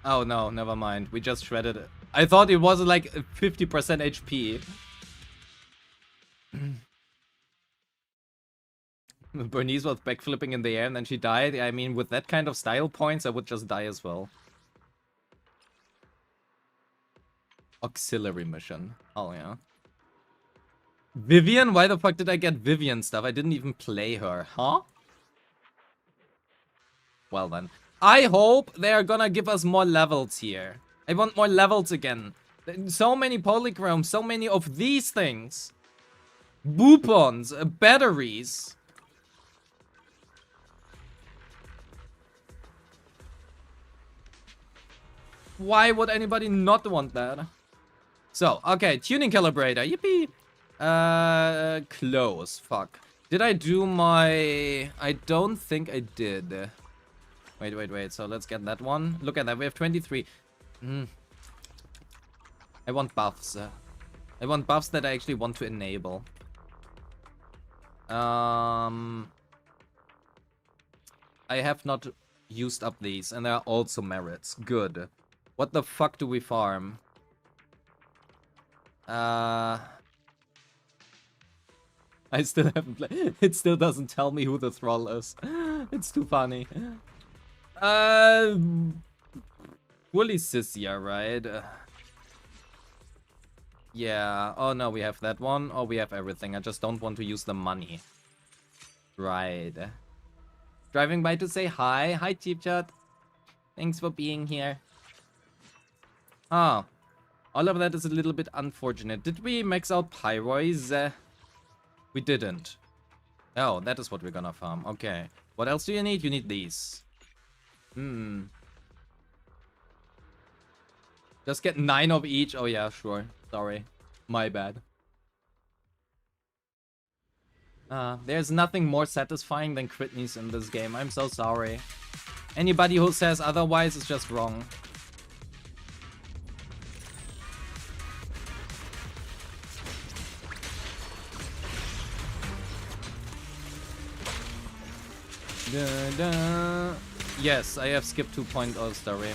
Oh no, never mind. We just shredded it. I thought it was like 50% HP. Bernice was backflipping in the air and then she died. I mean, with that kind of style points, I would just die as well. Auxiliary mission. Oh yeah. Vivian? Why the fuck did I get Vivian stuff? I didn't even play her. Huh? Well then. I hope they are gonna give us more levels here. I want more levels again. So many polychromes, so many of these things. Boopons, batteries. Why would anybody not want that? So, okay, tuning calibrator. Yippee. Close. Fuck. Did I do my... I don't think I did. Wait. So let's get that one. Look at that. We have 23. I want buffs. I want buffs that I actually want to enable. I have not used up these. And there are also merits. Good. What the fuck do we farm? I still haven't played. It still doesn't tell me who the thrall is. It's too funny. Woolly Sissia, right? Yeah. Oh no, we have that one. Oh, we have everything. I just don't want to use the money. Right. Driving by to say hi. Hi, Cheap Chat. Thanks for being here. Oh. All of that is a little bit unfortunate. Did we max out Pyroids? We didn't. Oh, that is what we're gonna farm. Okay. What else do you need? You need these. Just get 9 of each. Oh yeah, sure. Sorry. My bad. There's nothing more satisfying than Critneys in this game. I'm so sorry. Anybody who says otherwise is just wrong. Yes, I have skipped 2.0 story.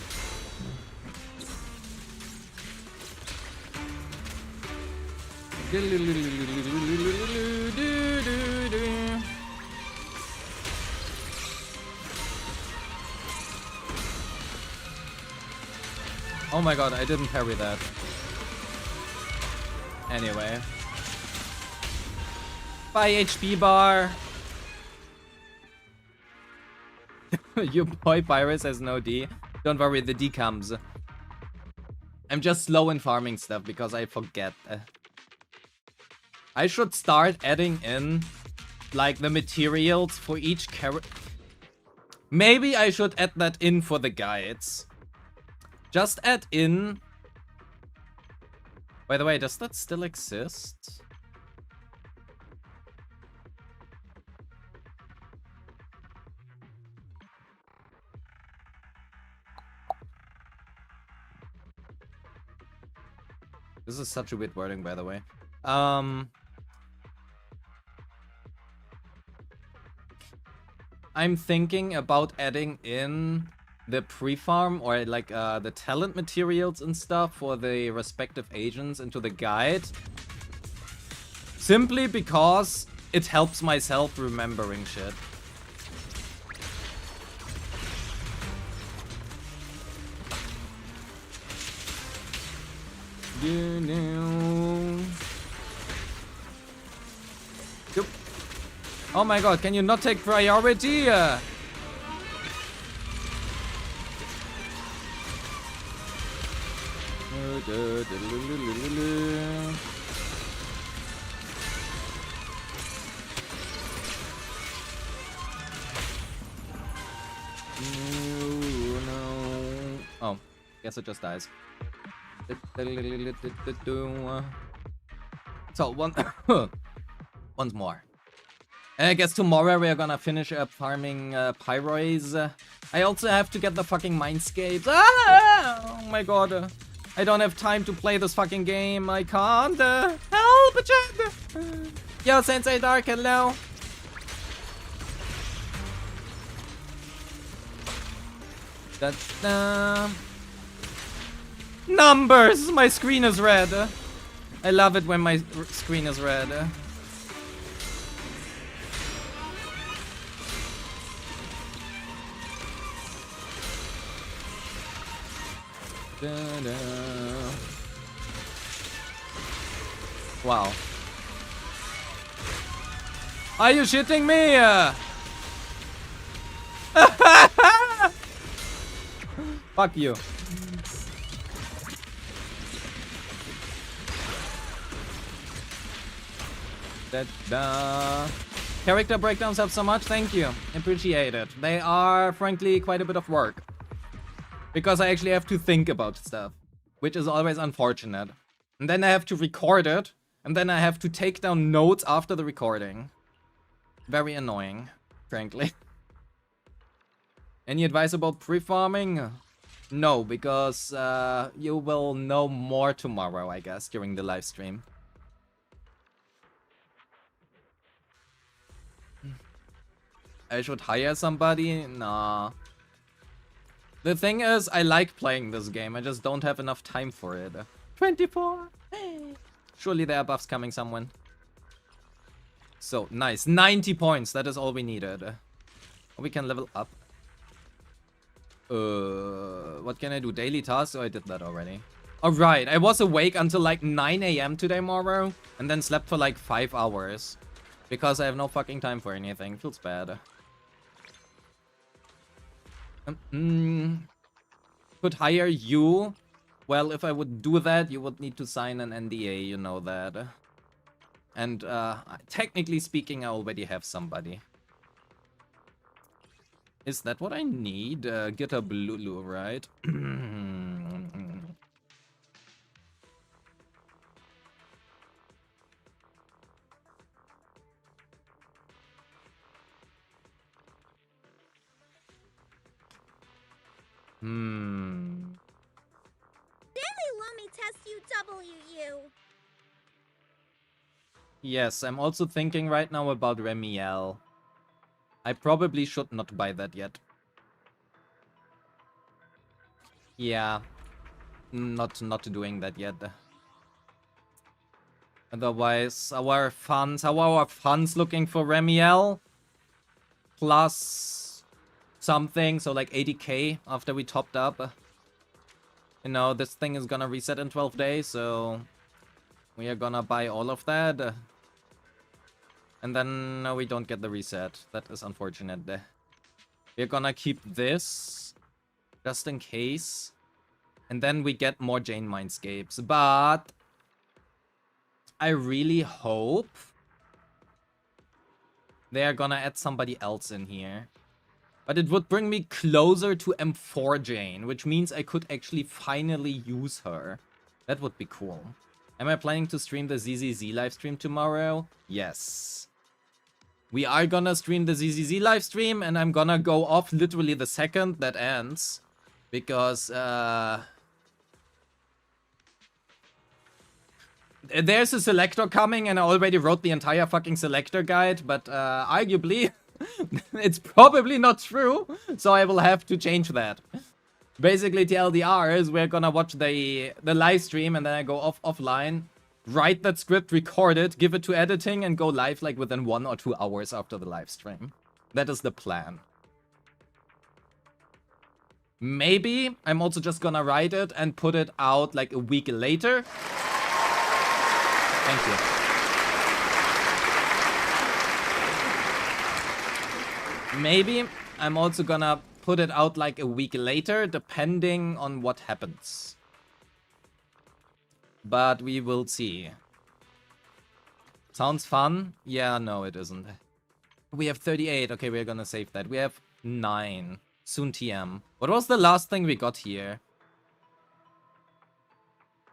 Oh my god, I didn't parry that. Anyway. Bye, HP bar. Your boy Pyrus has no D. Don't worry, the D comes. I'm just slow in farming stuff because I forget. I should start adding in, like, the materials for each character. Maybe I should add that in for the guides. Just add in... By the way, does that still exist? This is such a weird wording, by the way. I'm thinking about adding in the pre-farm or like the talent materials and stuff for the respective agents into the guide. Simply because it helps myself remembering shit. Yep. Oh my god, can you not take priority? No. Oh, guess it just dies. So, once more. I guess tomorrow we are gonna finish up farming pyroids. I also have to get the fucking mindscapes. Ah! Oh my god. I don't have time to play this fucking game. I can't. Help, chat. Yo, Sensei Dark, hello. That's numbers. My screen is red. I love it when my screen is red. Wow. Are you shitting me? Fuck you. Character breakdowns help so much. Thank you. Appreciate it. They are, frankly, quite a bit of work. Because I actually have to think about stuff. Which is always unfortunate. And then I have to record it. And then I have to take down notes after the recording. Very annoying, frankly. Any advice about pre-farming? No, because you will know more tomorrow, I guess, during the live stream. I should hire somebody? Nah. The thing is, I like playing this game. I just don't have enough time for it. 24! Surely there are buffs coming someone. So, nice. 90 points. That is all we needed. We can level up. What can I do? Daily tasks? Oh, I did that already. Alright, I was awake until like 9 AM today tomorrow. And then slept for like 5 hours. Because I have no fucking time for anything. Feels bad. Could hire you. Well, if I would do that, you would need to sign an NDA, you know that. And technically speaking, I already have somebody. Is that what I need? Get a Blulu, right? Let me test you, WU. Yes, I'm also thinking right now about Remiel. I probably should not buy that yet. Yeah. Not doing that yet. Otherwise, how are our funds looking for Remiel? Plus something, so like 80k after we topped up. You know, this thing is gonna reset in 12 days, so we are gonna buy all of that. And then we don't get the reset. That is unfortunate. We're gonna keep this just in case. And then we get more Jane Mindscapes. But I really hope they are gonna add somebody else in here. But it would bring me closer to M4 Jane, which means I could actually finally use her. That would be cool. Am I planning to stream the ZZZ livestream tomorrow? Yes. We are gonna stream the ZZZ livestream, and I'm gonna go off literally the second that ends. Because, there's a selector coming, and I already wrote the entire fucking selector guide, but, arguably, it's probably not true, so I will have to change that. Basically, TLDR is we're gonna watch the live stream, and then I go offline, write that script, record it, give it to editing, and go live like within 1 or 2 hours after the live stream. That is the plan. Maybe I'm also just gonna write it and put it out like a week later. Thank you. Maybe I'm also gonna put it out like a week later, depending on what happens. But we will see. Sounds fun? Yeah, no, it isn't. We have 38. Okay, we're gonna save that. We have 9. Soon TM. What was the last thing we got here?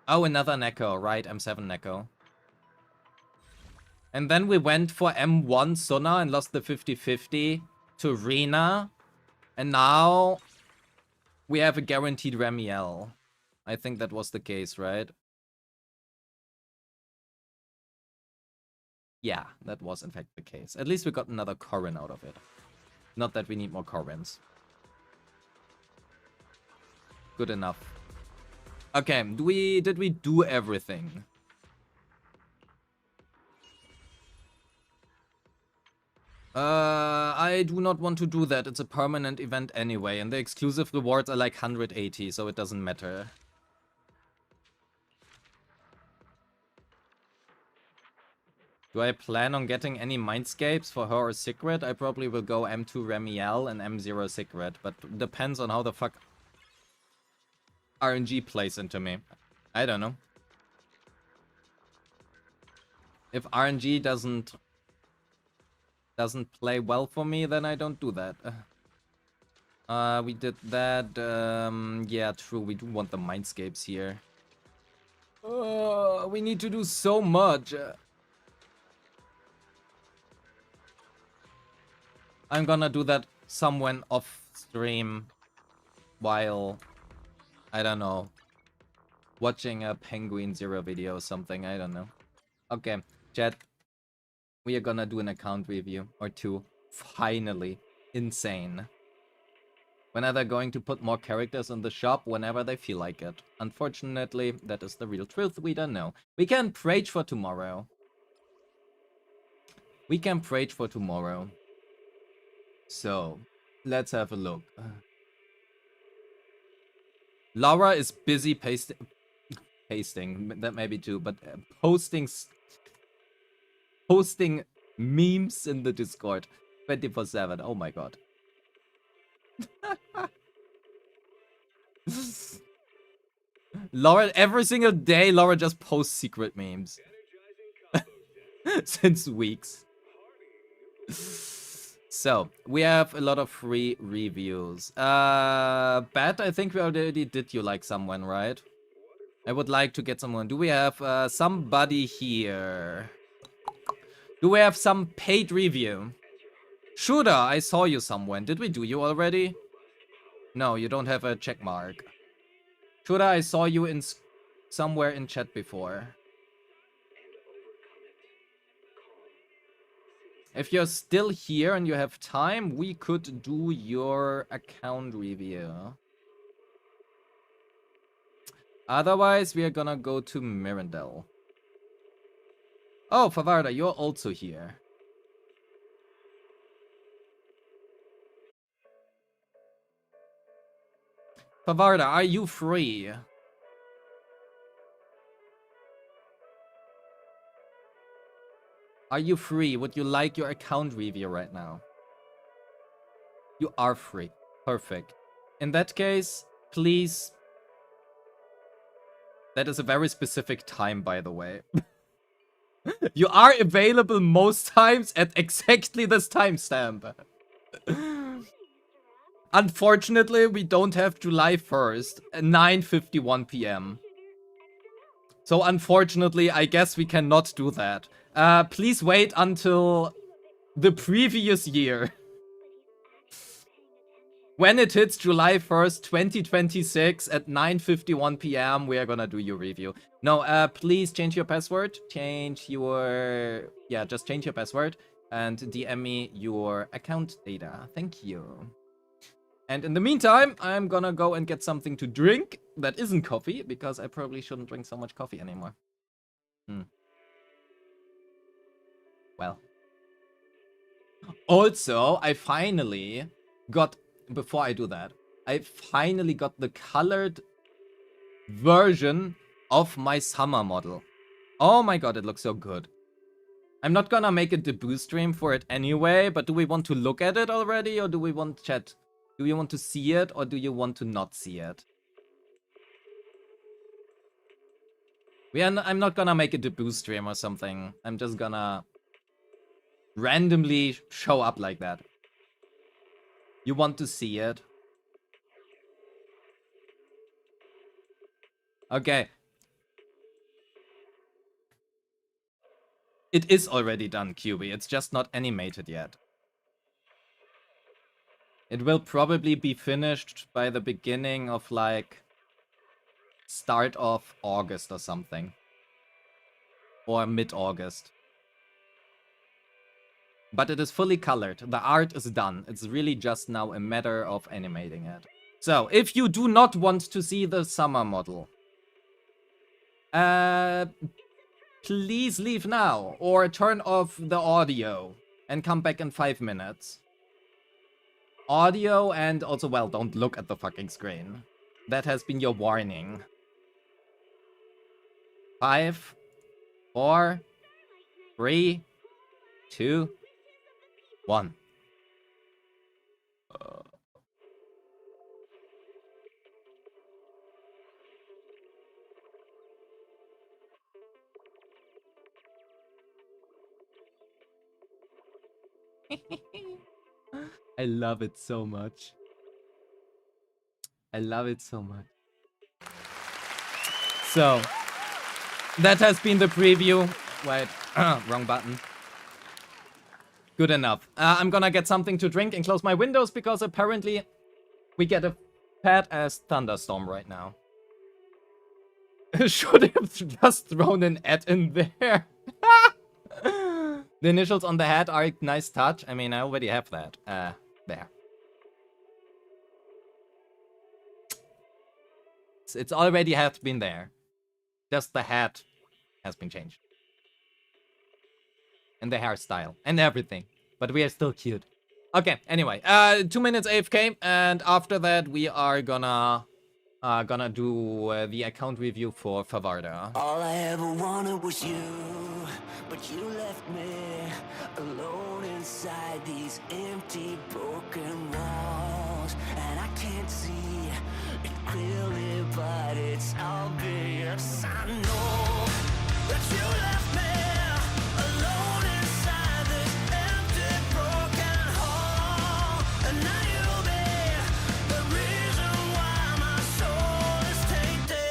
Oh, another Neko. Right, M7 Neko. And then we went for M1 Sona and lost the 50-50 to Rena. And now we have a guaranteed Remiel. I think that was the case, right? Yeah, that was in fact the case. At least we got another Corrin out of it. Not that we need more Corrins. Good enough. Okay, did we do everything? I do not want to do that. It's a permanent event anyway, and the exclusive rewards are like 180, so it doesn't matter. Do I plan on getting any Mindscapes for her or Secret? I probably will go M2 Remiel and M0 Secret, but depends on how the fuck RNG plays into me. I don't know. If RNG doesn't play well for me, then I don't do that. We did that. Yeah, true. We do want the Mindscapes here. We need to do so much. I'm gonna do that somewhere off stream while, I don't know, watching a Penguin Zero video or something. I don't know. Okay, chat. We are gonna do an account review or two. Finally. Insane. When are they going to put more characters in the shop? Whenever they feel like it. Unfortunately, that is the real truth. We don't know. We can prage for tomorrow. We can prage for tomorrow. So, let's have a look. Laura is busy pasting, that may be too, but posting memes in the Discord 24/7. Oh my god. Laura, every single day, Laura just posts secret memes. Since weeks. So, we have a lot of free reviews. Bat, I think we already did you like someone, right? I would like to get someone. Do we have somebody here? Do we have some paid review? Shooter, I saw you somewhere. Did we do you already? No, you don't have a check mark. Shooter, I saw you in somewhere in chat before. If you're still here and you have time, we could do your account review. Otherwise, we are gonna go to Mirandel. Oh, Favarda, you're also here. Favarda, are you free? Are you free? Would you like your account review right now? You are free. Perfect. In that case, please. That is a very specific time, by the way. You are available most times at exactly this timestamp. Unfortunately, we don't have July 1st at 9:51 p.m. So unfortunately, I guess we cannot do that. Please wait until the previous year. When it hits July 1st, 2026 at 9:51 p.m., we are gonna do your review. No, please change your password. Change your... Yeah, just change your password. And DM me your account data. Thank you. And in the meantime, I'm gonna go and get something to drink that isn't coffee, because I probably shouldn't drink so much coffee anymore. Well. Also, I finally got... Before I do that, I finally got the colored version of my summer model. Oh my god, it looks so good. I'm not gonna make a debut stream for it anyway, but do we want to look at it already, or do we want chat? Do you want to see it, or do you want to not see it? I'm not gonna make a debut stream or something. I'm just gonna randomly show up like that. You want to see it? Okay. It is already done, QB. It's just not animated yet. It will probably be finished by the beginning of, like, start of August or something. Or mid-August. But it is fully colored. The art is done. It's really just now a matter of animating it. So, if you do not want to see the summer model, please leave now. Or turn off the audio and come back in 5 minutes. Audio and also, well, don't look at the fucking screen. That has been your warning. 5, 4, 3, 2, 1. I love it so much. I love it so much. So, that has been the preview. Wait, wrong button. Good enough. I'm gonna get something to drink and close my windows because apparently we get a fat-ass thunderstorm right now. Should have just thrown an ad in there. The initials on the hat are a nice touch. I mean, I already have that. There. It's already has been there. Just the hat has been changed. And the hairstyle. And everything. But we are still cute. Okay, anyway. 2 minutes AFK. And after that, we are gonna do the account review for Favarda. All I ever wanted was you, but you left me alone inside these empty, broken walls. And I can't see it clearly, but it's obvious. I know that you left me alone inside this empty, broken hall. And now you'll be the reason why my soul is tainted.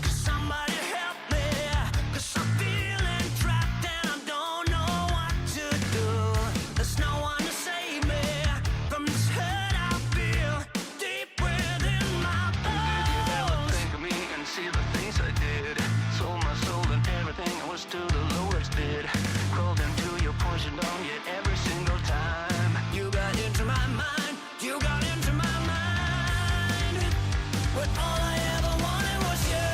Somebody help me, 'cause I'm feeling trapped and I don't know what to do. There's no one to save me from this hurt I feel deep within my bones. Did you ever think of me and see the things I did? Sold my soul and everything, I was to the lowest bid. Crawled into your poison dome, yet every single time you got into my mind, you got into my mind. But all I ever wanted was you,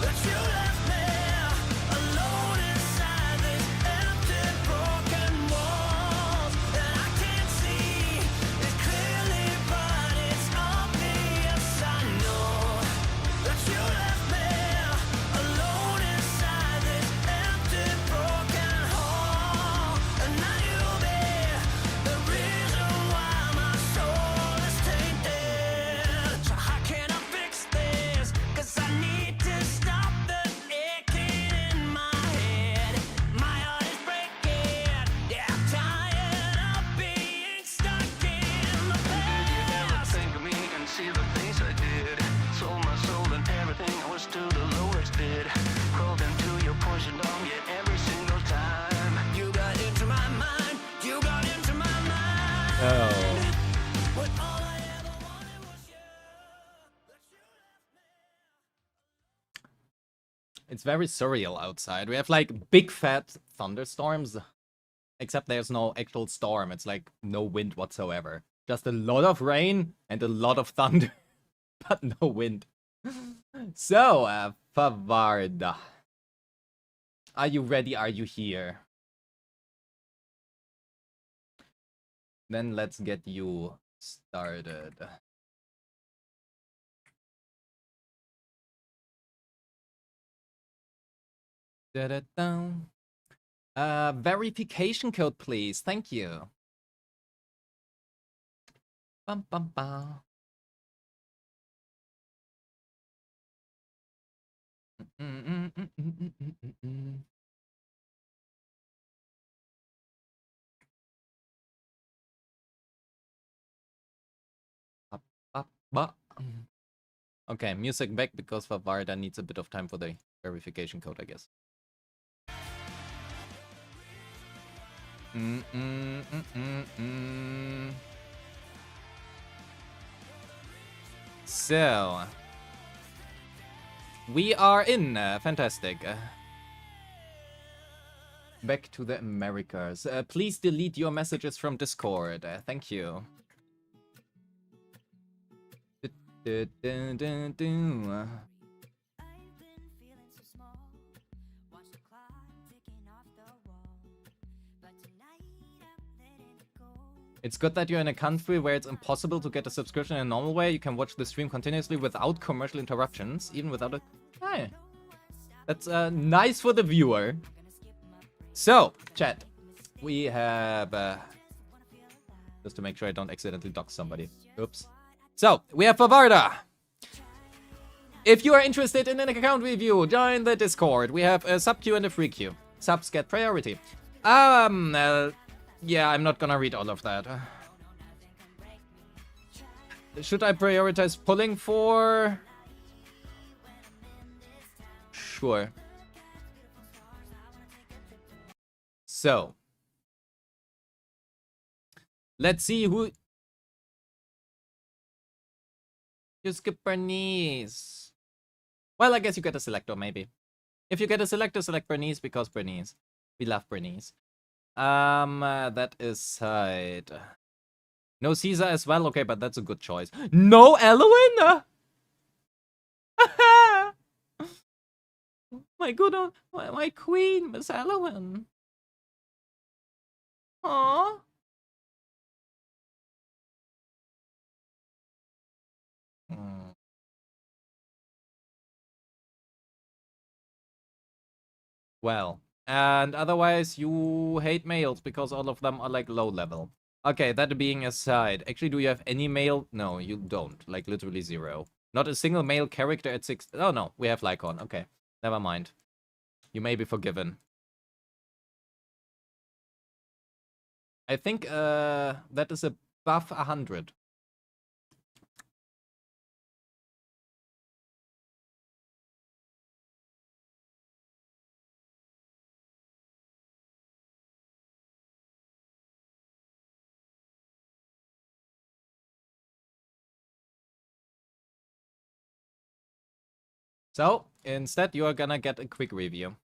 but you left me alone inside these empty, broken walls. And I can't see it clearly, but it's obvious. I know that you left me alone inside this empty, broken hall. And now you'll be the reason why my soul is tainted. So how can I fix this? 'Cause I need to stop the aching in my head. My heart is breaking. Yeah, I'm tired of being stuck in the past. Did you ever think of me and see the things I did? Sold my soul and everything, I was to the lowest bid. Crawled into your poison dome, yet every single time you got into my mind, you got into my mind. Oh. But all I ever wanted was you, but you left me. It's very surreal outside. We have like big fat thunderstorms. Except there's no actual storm. It's like no wind whatsoever. Just a lot of rain and a lot of thunder. But no wind. So, Favarda. Are you ready? Are you here? Then let's get you started. Da-da-da. Verification code, please. Thank you. Bum, bum, bum. But okay, music back because Varda needs a bit of time for the verification code, I guess. So we are in fantastic. Back to the Americas. Please delete your messages from Discord. Thank you. It's good that you're in a country where it's impossible to get a subscription in a normal way. You can watch the stream continuously without commercial interruptions, even without a... Hey, that's nice for the viewer. So, chat, we have... just to make sure I don't accidentally dox somebody. Oops. So, we have Favarda. If you are interested in an account review, join the Discord. We have a sub queue and a free queue. Subs get priority. Yeah, I'm not gonna read all of that. Should I prioritize pulling for? Sure. So. Let's see who... You skip Bernice. Well, I guess you get a selector, maybe. If you get a selector, select Bernice because Bernice. We love Bernice. That is side. No Caesar as well. Okay, but that's a good choice. No Eloin? My good, my queen, Miss Eloin. Aww. Well, and otherwise you hate males because all of them are like low level. Okay, that being aside, actually, do you have any male? No, you don't. Like literally zero. Not a single male character at 6. Oh no, we have Lycon. Okay, never mind. You may be forgiven. I think that is above 100. So, instead, you are gonna get a quick review.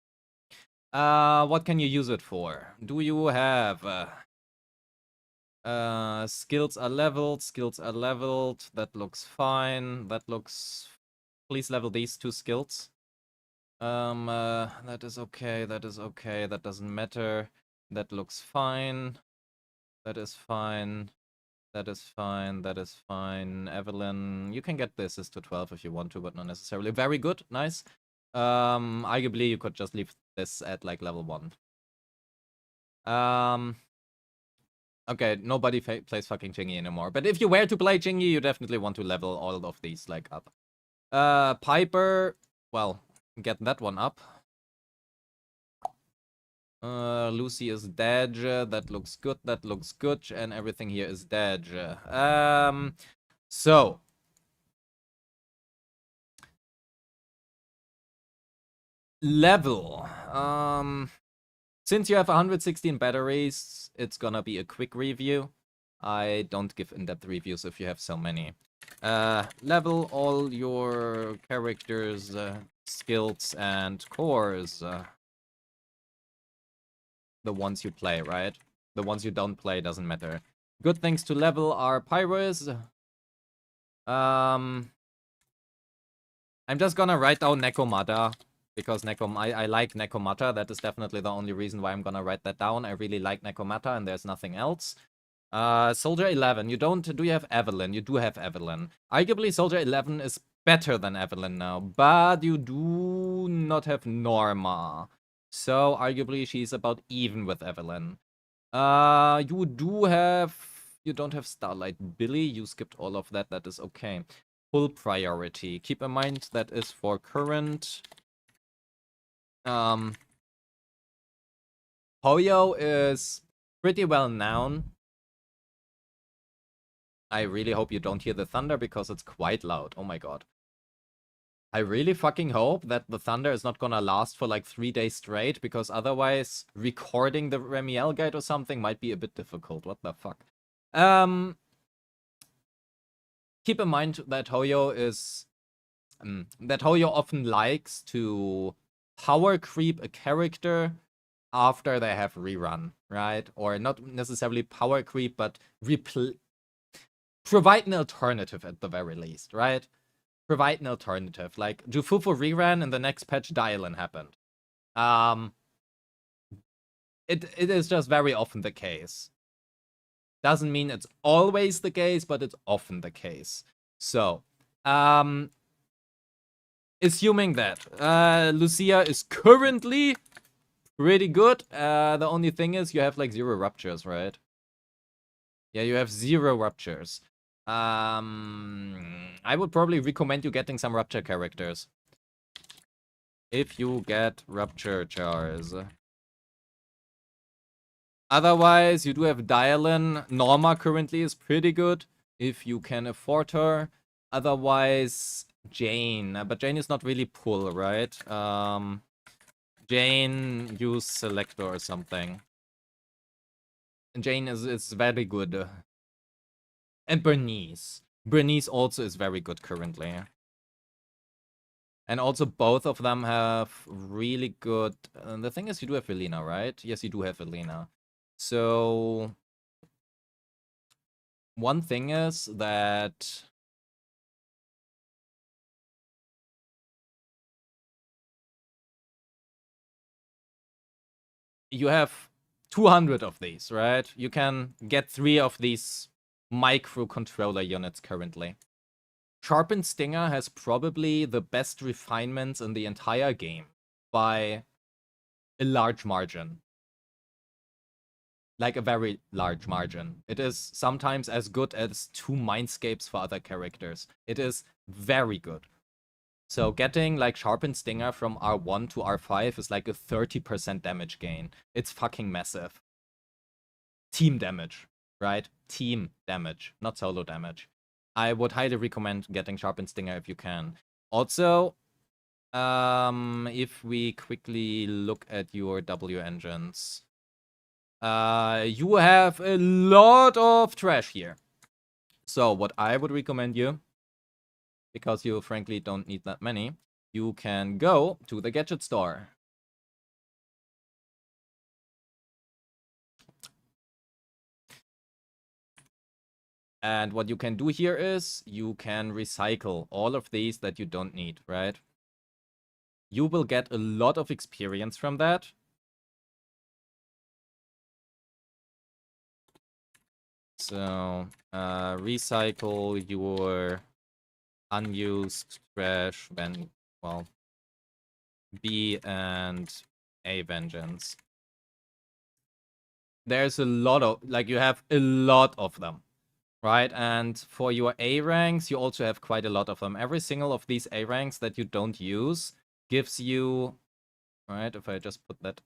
What can you use it for? Do you have... skills are leveled, that looks fine, that looks... Please level these 2 skills. That is okay, that doesn't matter. That looks fine. That is fine. That is fine. Evelyn, you can get the assist to 12 if you want to, but not necessarily. Very good, nice. Arguably, you could just leave this at, like, level 1. Okay, nobody plays fucking Chingy anymore. But if you were to play Chingy, you definitely want to level all of these, like, up. Piper, well, get that one up. Lucy is dead. That looks good. And everything here is dead. So. Level. Since you have 116 batteries, it's gonna be a quick review. I don't give in-depth reviews if you have so many. Level all your characters, skills, and cores. The ones you play, right? The ones you don't play doesn't matter. Good things to level are Pyrus. I'm just gonna write down Nekomata. Because I like Nekomata. That is definitely the only reason why I'm gonna write that down. I really like Nekomata and there's nothing else. Soldier 11. Do you have Evelyn? You do have Evelyn. Arguably, Soldier 11 is better than Evelyn now. But you do not have Norma. So, arguably, she's about even with Evelyn. You don't have Starlight Billy. You skipped all of that. That is okay. Full priority. Keep in mind that is for current. Hoyo is pretty well known. I really hope you don't hear the thunder because it's quite loud. Oh my god. I really fucking hope that the thunder is not gonna last for like 3 days straight, because otherwise recording the Remiel guide or something might be a bit difficult. What the fuck? Keep in mind that Hoyo is... that Hoyo often likes to power creep a character after they have rerun, right? Or not necessarily power creep, but provide an alternative at the very least, right? Provide an alternative. Like, Jufufu reran and the next patch Dialin happened. It is just very often the case. Doesn't mean it's always the case, but it's often the case. So, assuming that Lucia is currently pretty good, the only thing is you have like 0 ruptures, right? Yeah, you have 0 ruptures. I would probably recommend you getting some rupture characters. If you get rupture jars. Otherwise, you do have Dialin. Norma currently is pretty good, if you can afford her. Otherwise, Jane. But Jane is not really pull, right? Jane, use Selector or something. Jane is very good. And Bernice. Bernice also is very good currently. And also both of them have really good... the thing is, you do have Elena, right? Yes, you do have Elena. So... one thing is that... you have 200 of these, right? You can get 3 of these microcontroller units currently. Sharpened Stinger has probably the best refinements in the entire game by a large margin. Like a very large margin. It is sometimes as good as 2 Mindscapes for other characters. It is very good. So getting like Sharpened Stinger from R1 to R5 is like a 30% damage gain. It's fucking massive. Team damage, right? Team damage, not solo damage. I would highly recommend getting Sharpened Stinger if you can. Also, if we quickly look at your W engines, you have a lot of trash here. So what I would recommend you, because you frankly don't need that many, you can go to the gadget store. And what you can do here is you can recycle all of these that you don't need, right? You will get a lot of experience from that. So, recycle your unused trash when, well, B and A vengeance. There's a lot of, like, you have a lot of them, right? And for your A ranks, you also have quite a lot of them. Every single of these A ranks that you don't use gives you, right? If I just put that,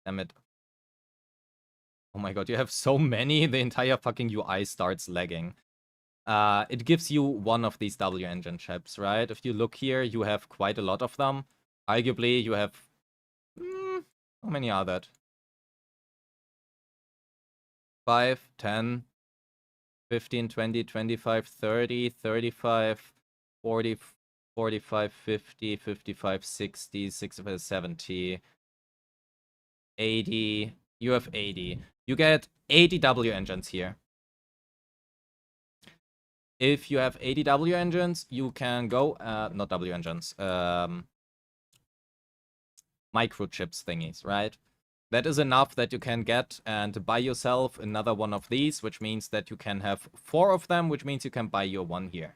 damn it. Oh my god, you have so many, the entire fucking UI starts lagging. It gives you one of these W engine chips, right? If you look here, you have quite a lot of them. Arguably, you have... how many are that? 5, 10, 15, 20, 25, 30, 35, 40, 45, 50, 55, 60, 65, 70, 80. You have 80. You get 80 W engines here. If you have 80 W engines, you can go... not W engines. Microchips thingies, right? That is enough that you can get and buy yourself another one of these, which means that you can have 4 of them, which means you can buy your one here.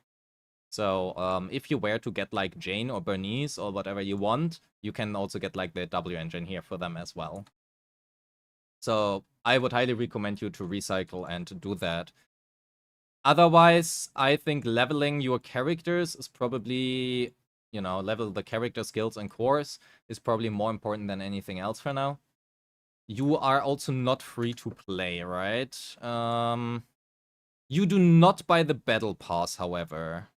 So, if you were to get like Jane or Bernice or whatever you want, you can also get like the W engine here for them as well. So, I would highly recommend you to recycle and to do that. Otherwise, I think leveling your characters is probably, you know, level the character skills and cores is probably more important than anything else for now. You are also not free to play, right? You do not buy the battle pass, however.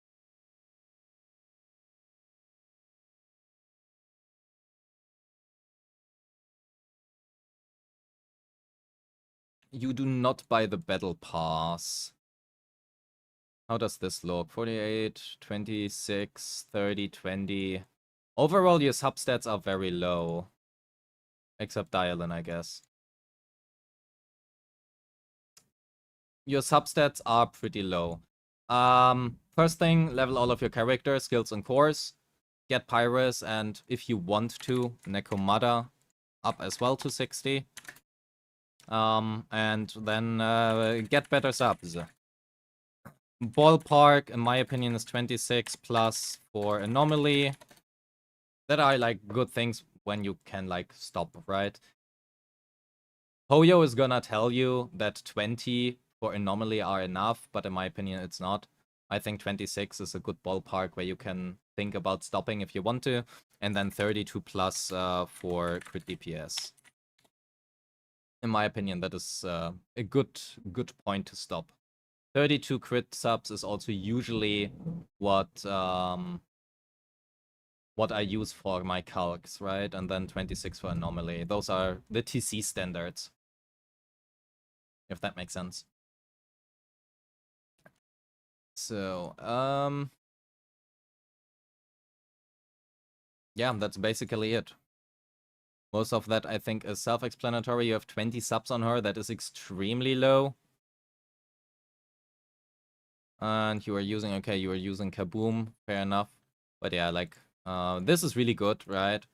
You do not buy the battle pass. How does this look? 48, 26, 30, 20. Overall, your substats are very low. Except Dialin, I guess. Your substats are pretty low. First thing, level all of your characters, skills, and cores. Get Pyrus, and if you want to, Nekomata up as well to 60. And then get better subs. Ballpark, in my opinion, is 26 plus for Anomaly. That are, like, good things when you can, like, stop, right? Hoyo is gonna tell you that 20 for Anomaly are enough, but in my opinion, it's not. I think 26 is a good ballpark where you can think about stopping if you want to, and then 32 plus for crit DPS. In my opinion, that is a good point to stop. 32 crit subs is also usually what I use for my calcs, right? And then 26 for Anomaly. Those are the TC standards. If that makes sense. So, yeah, that's basically it. Most of that, I think, is self-explanatory. You have 20 subs on her. That is extremely low. And you are using, okay, you are using Kaboom. Fair enough. But yeah, like, this is really good, right?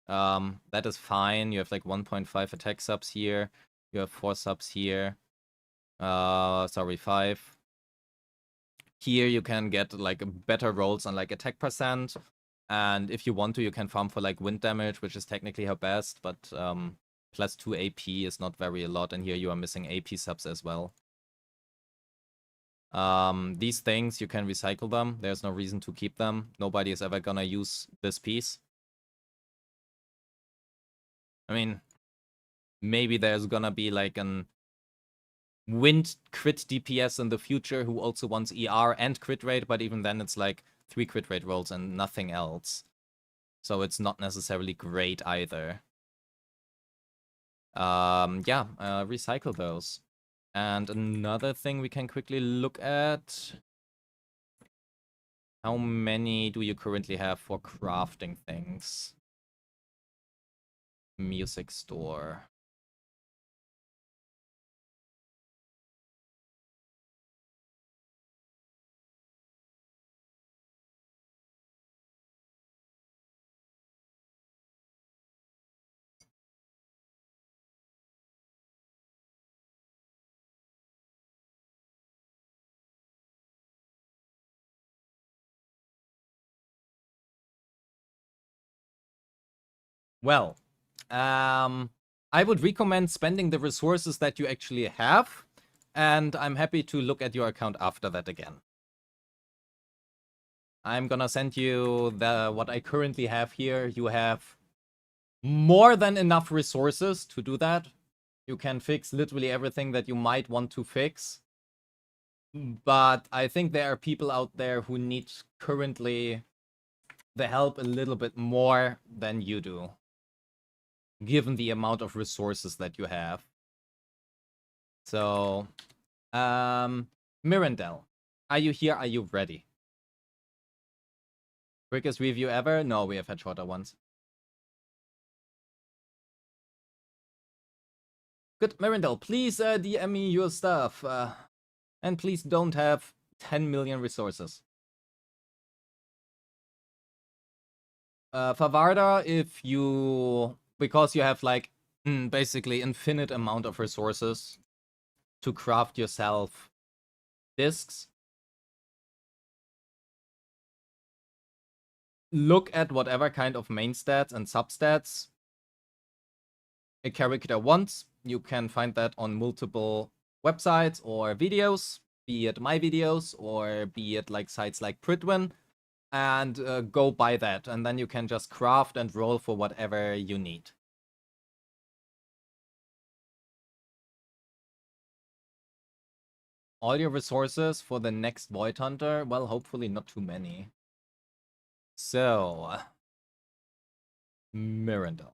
That is fine. You have like 1.5 attack subs here. You have 4 subs here. Sorry, 5. Here you can get like better rolls on like attack percent. And if you want to, you can farm for like wind damage, which is technically her best, but plus 2 AP is not very a lot, and here you are missing AP subs as well. These things, you can recycle them. There's no reason to keep them. Nobody is ever gonna use this piece. I mean, maybe there's gonna be like an wind crit DPS in the future who also wants ER and crit rate, but even then it's like 3 crit rate rolls and nothing else. So it's not necessarily great either. Yeah, recycle those. And another thing we can quickly look at. How many do you currently have for crafting things? Music store. Well, I would recommend spending the resources that you actually have, and I'm happy to look at your account after that again. I'm gonna send you what I currently have here. You have more than enough resources to do that. You can fix literally everything that you might want to fix. But I think there are people out there who need currently the help a little bit more than you do, given the amount of resources that you have. So, Mirandel, are you here? Are you ready? Quickest review ever? No, we have had shorter ones. Good, Mirandel, please DM me your stuff. And please don't have 10 million resources. Favarda, if you... Because you have, like, basically infinite amount of resources to craft yourself discs. Look at whatever kind of main stats and substats a character wants. You can find that on multiple websites or videos, be it my videos or be it like sites like Pridwin, and go buy that. And then you can just craft and roll for whatever you need. All your resources for the next Void Hunter? Well, hopefully not too many. So, Mirandel.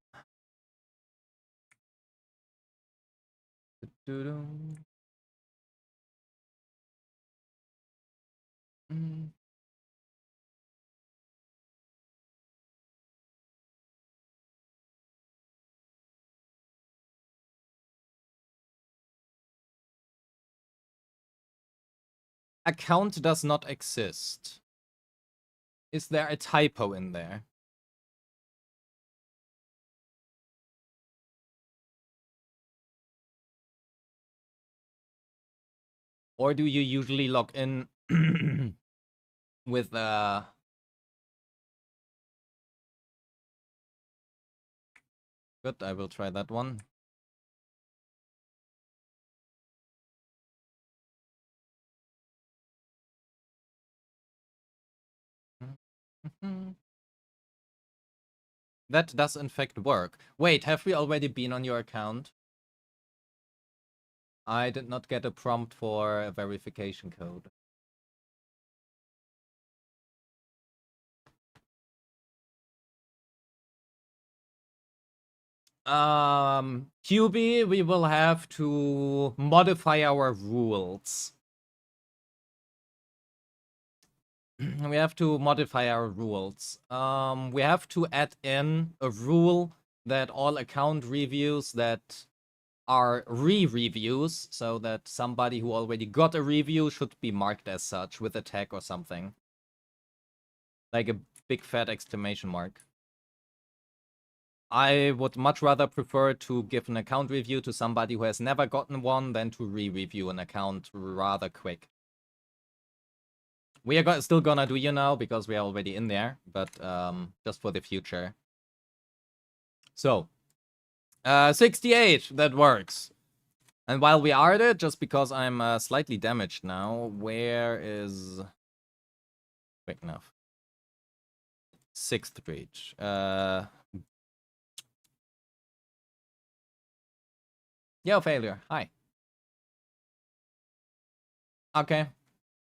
Account does not exist. Is there a typo in there? Or do you usually log in with Good, I will try that one. That does in fact work. Wait, have we already been on your account? I did not get a prompt for a verification code. QB, we will have to modify our rules. We have to modify our rules. We have to add in a rule that all account reviews that are re-reviews, so that somebody who already got a review should be marked as such with a tag or something. Like a big fat exclamation mark. I would much rather prefer to give an account review to somebody who has never gotten one than to re-review an account rather quick. We are still gonna do you now because we are already in there, but just for the future. So, 68, that works. And while we are at it, just because I'm slightly damaged now, where is... Quick enough. 6th breach. Yo, failure. Hi. Okay.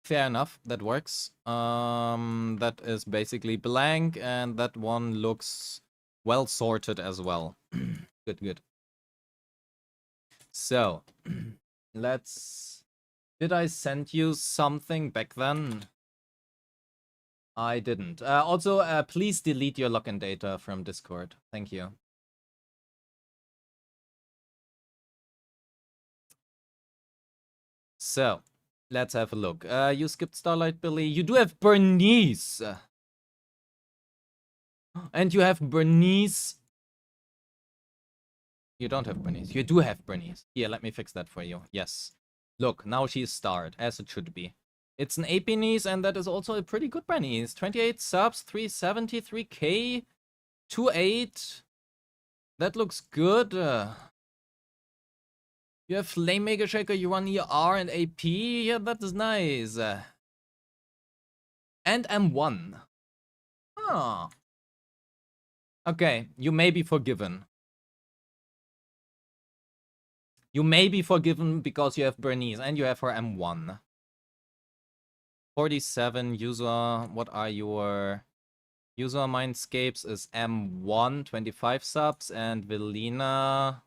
Fair enough. That works. That is basically blank, and that one looks well sorted as well. Good, good. So, let's... Did I send you something back then? I didn't. Also, please delete your login data from Discord. Thank you. So, let's have a look. You skipped Starlight Billy. You do have Bernice. And you have Bernice. You don't have Bernice. You do have Bernice. Here, let me fix that for you. Yes. Look, now she's starred, as it should be. It's an AP Bernice, and that is also a pretty good Bernice. 28 subs, 373k, 28. That looks good. You have Flame Maker Shaker, you run ER and AP. Yeah, that is nice. And M1. Ah. Okay, you may be forgiven. You may be forgiven because you have Bernice and you have her M1. 47 user. What are your user Mindscapes is M1, 25 subs, and Velina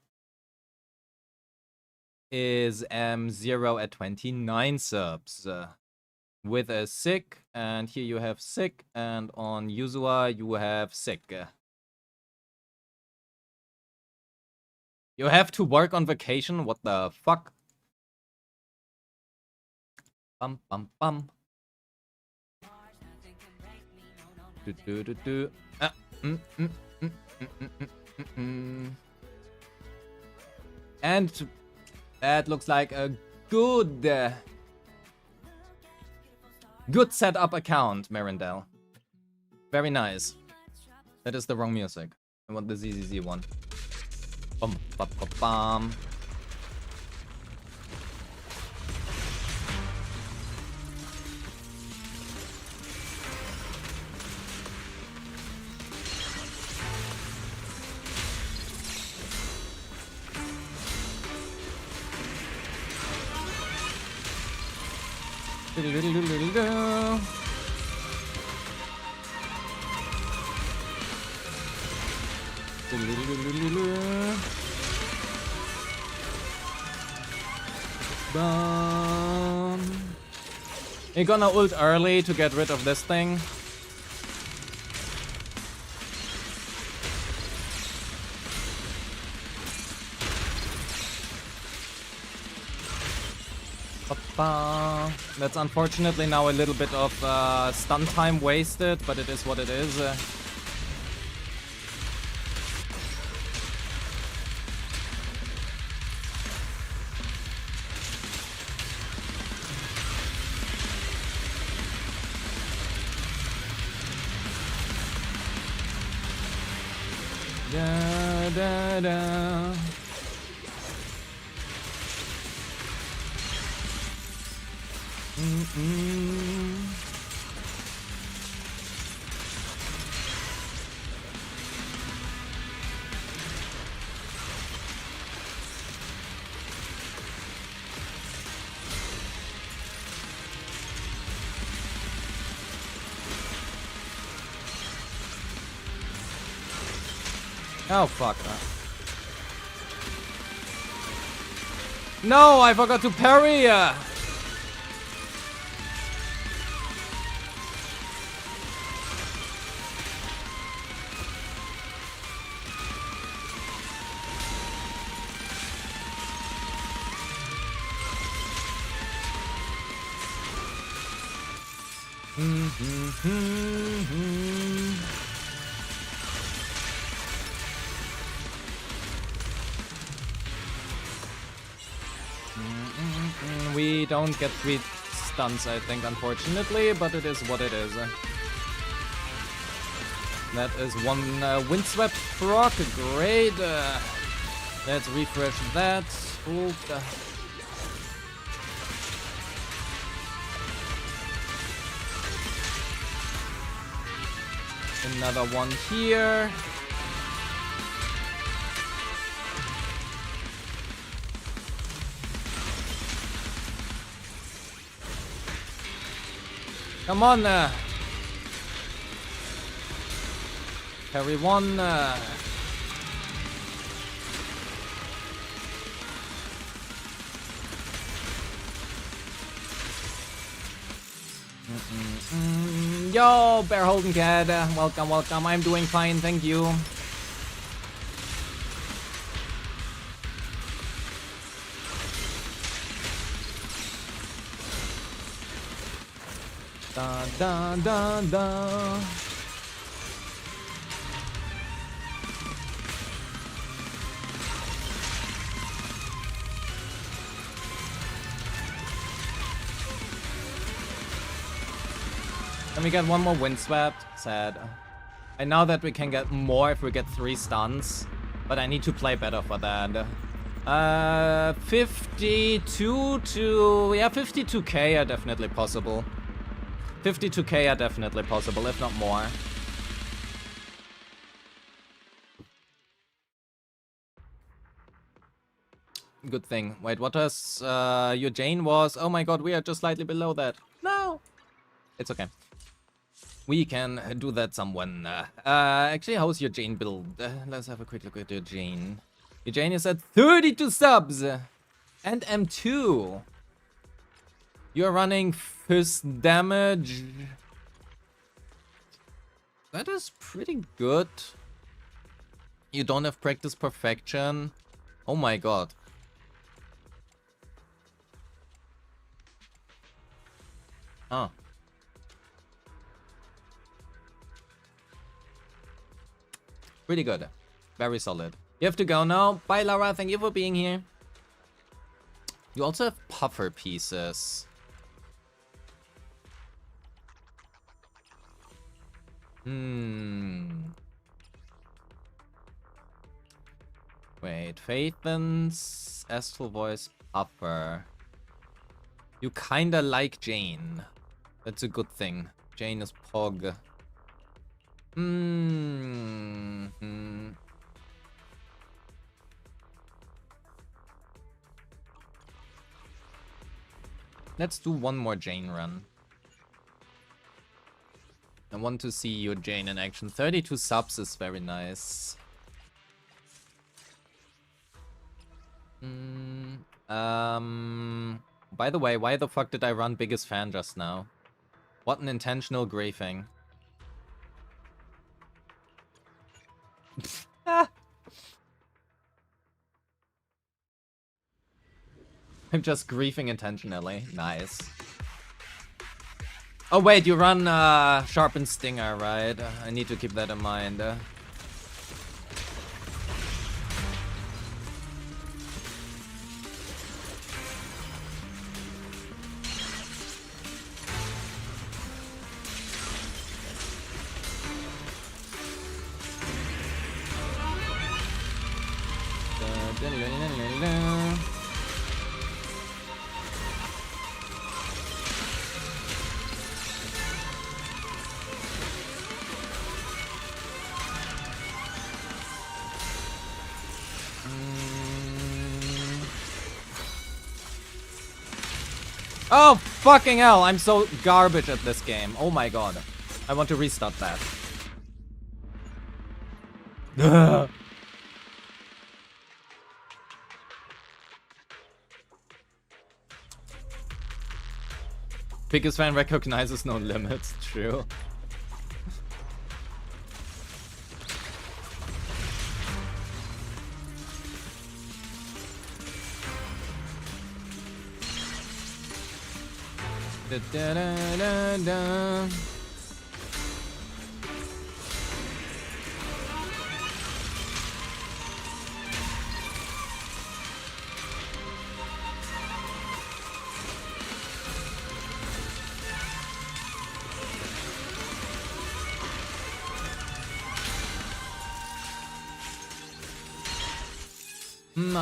is M0 at 29 subs. With a sick, and here you have sick, and on Yuzua you have sick. You have to work on vacation? What the fuck? Bum bum bum. Do do do do. And that looks like a good setup account, Mirandel. Very nice. That is the wrong music. I want the ZZZ one. Bum bum bum bum. You're gonna ult early to get rid of this thing. That's unfortunately now a little bit of stun time wasted, but it is what it is. Da, da, da. Oh, fuck. No, I forgot to parry. We don't get 3 stuns, I think, unfortunately, but it is what it is. That is one windswept proc, great. Let's refresh that. Ooh, another one here. Come on, carry one. Yo, Bear Holden Cat, welcome, welcome. I'm doing fine, thank you. Da da da da. Let me get one more windswept. Sad. I know that we can get more if we get 3 stuns, but I need to play better for that. 52 to... yeah, 52k are definitely possible. 52k are definitely possible, if not more. Good thing. Wait, what does your Jane was? Oh my god, we are just slightly below that. No! It's okay. We can do that someone. Actually, how's your Jane build? Let's have a quick look at your Jane. Your Jane is at 32 subs! And M2. You're running fist damage. That is pretty good. You don't have practice perfection. Oh my god. Oh. Pretty good. Very solid. You have to go now. Bye, Laura. Thank you for being here. You also have puffer pieces. Wait, Phaethon's Astral Voice Puffer. You kinda like Jane. That's a good thing. Jane is Pog. Let's do one more Jane run. I want to see your Jane in action. 32 subs is very nice. By the way, why the fuck did I run biggest fan just now? What an intentional griefing. I'm just griefing intentionally. Nice. Oh wait, you run Sharpened Stinger, right? I need to keep that in mind. Oh, fucking hell, I'm so garbage at this game. Oh my god. I want to restart that. Biggest fan recognizes no limits, true. Da, da, da, da, da.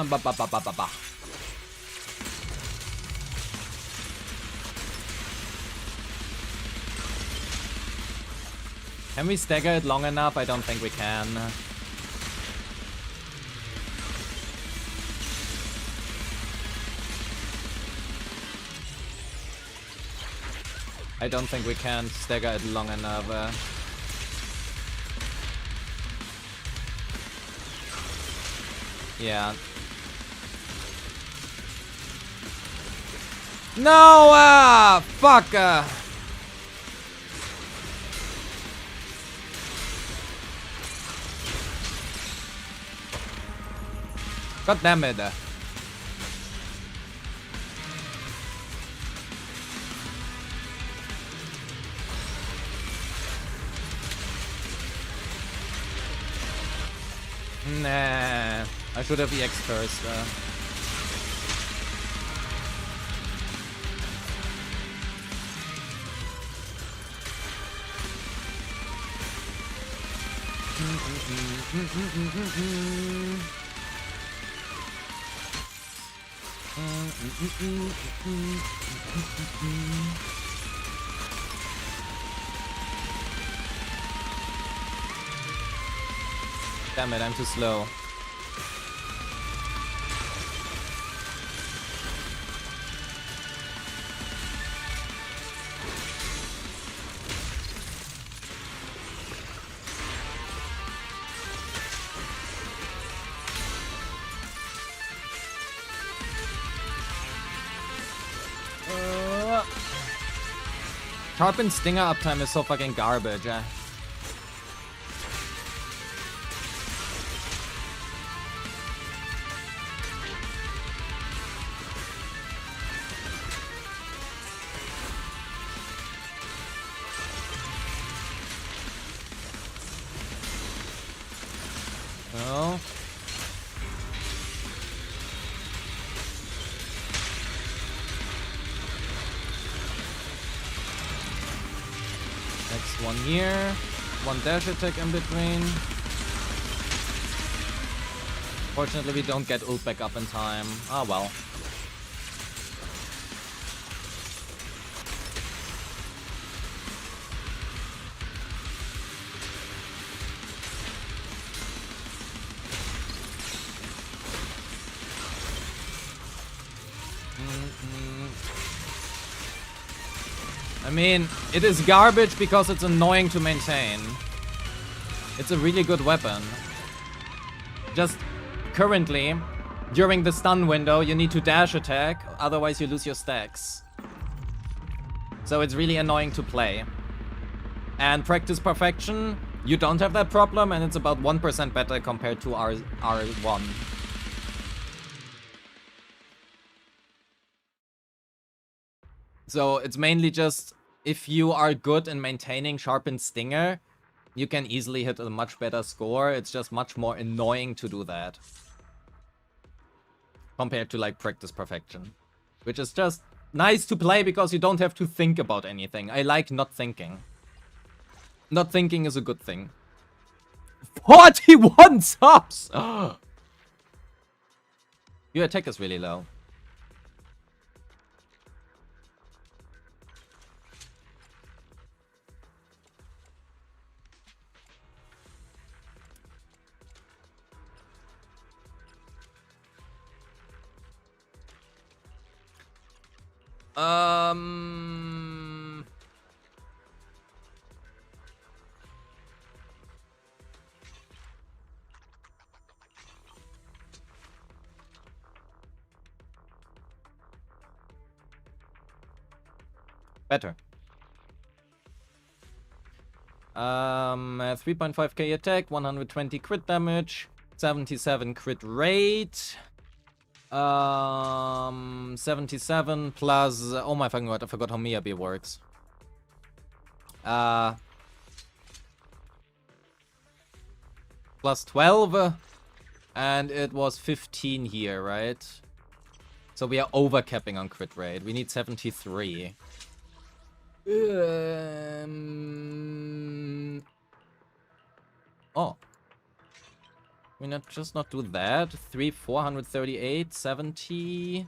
Ba, ba, ba, ba, ba, ba. Can we stagger it long enough? I don't think we can. I don't think we can stagger it long enough. Yeah. No! Fuck! God damn it. Nah. I should have EX first. Damn it, I'm too slow. Sharpened Stinger uptime is so fucking garbage. Oh. Next one here. One dash attack in between. Fortunately, we don't get ult back up in time. Ah, well. I mean, it is garbage because it's annoying to maintain. It's a really good weapon. Just currently, during the stun window, you need to dash attack, otherwise you lose your stacks. So it's really annoying to play. And practice perfection, you don't have that problem, and it's about 1% better compared to R1. So it's mainly just, if you are good in maintaining Sharpened Stinger, you can easily hit a much better score. It's just much more annoying to do that. Compared to like Practice Perfection. Which is just nice to play because you don't have to think about anything. I like not thinking. Not thinking is a good thing. 41 subs! Your attack is really low. Better. 3.5k attack, 120 crit damage, 77 crit rate. 77 plus, oh my fucking god, I forgot how Miyabi works. Plus 12, and it was 15 here, right? So we are overcapping on crit rate. We need 73. Oh. We not just not do that. 438, 70.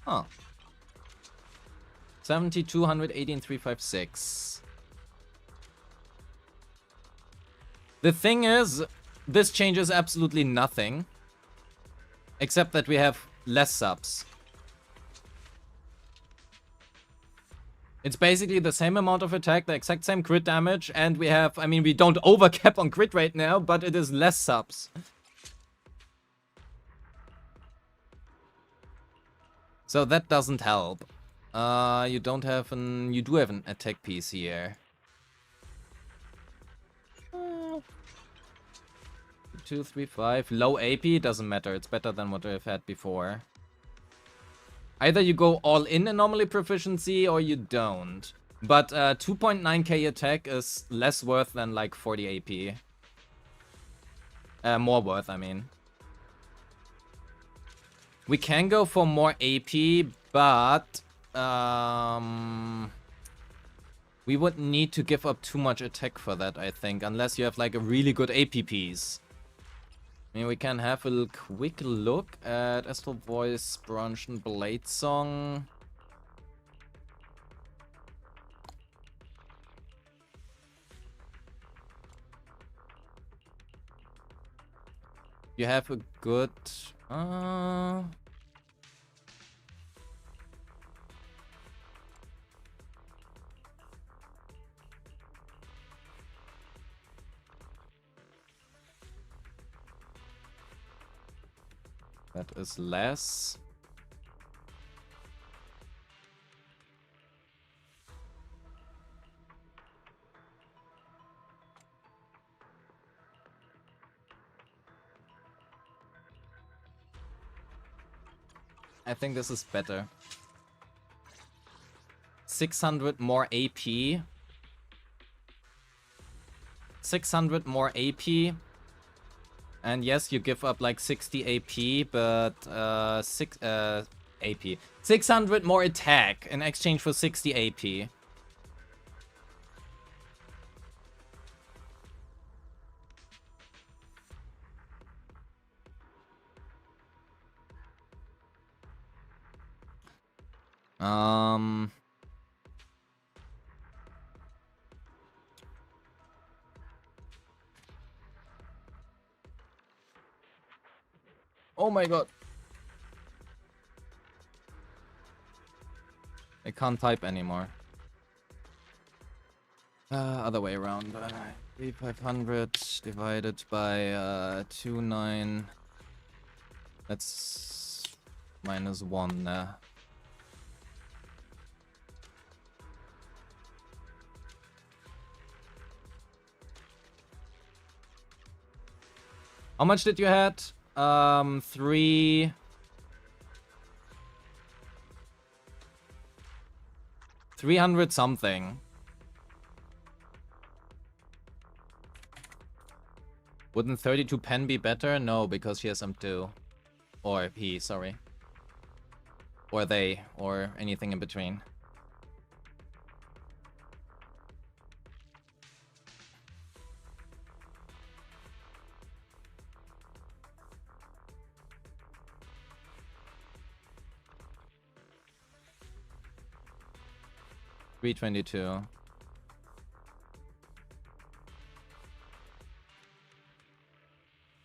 Huh. 70, 218, 356. The thing is, this changes absolutely nothing. Except that we have less subs. It's basically the same amount of attack, the exact same crit damage, and we have, I mean, we don't overcap on crit rate now, but it is less subs. So that doesn't help. You don't have an, you do have an attack piece here. 2, 3, 5. Low AP doesn't matter. It's better than what we've had before. Either you go all in anomaly proficiency or you don't. But 2.9k attack is less worth than like 40 AP. More worth, I mean. We can go for more AP, but we would need to give up too much attack for that, I think, unless you have like a really good AP piece. I mean, we can have a quick look at Astral Voice, Branch, and Blade Song. You have a good... That is less. I think this is better. 600 more AP. 600 more AP. And yes, you give up like 60 AP, but 600 more attack in exchange for 60 AP. Oh my god. can't type anymore. Other way around. 3500 divided by 29. That's -1. How much did you had? 300 something. Wouldn't 32 pen be better? No, because she has M2. Or he, sorry. Or they, or anything in between. $322.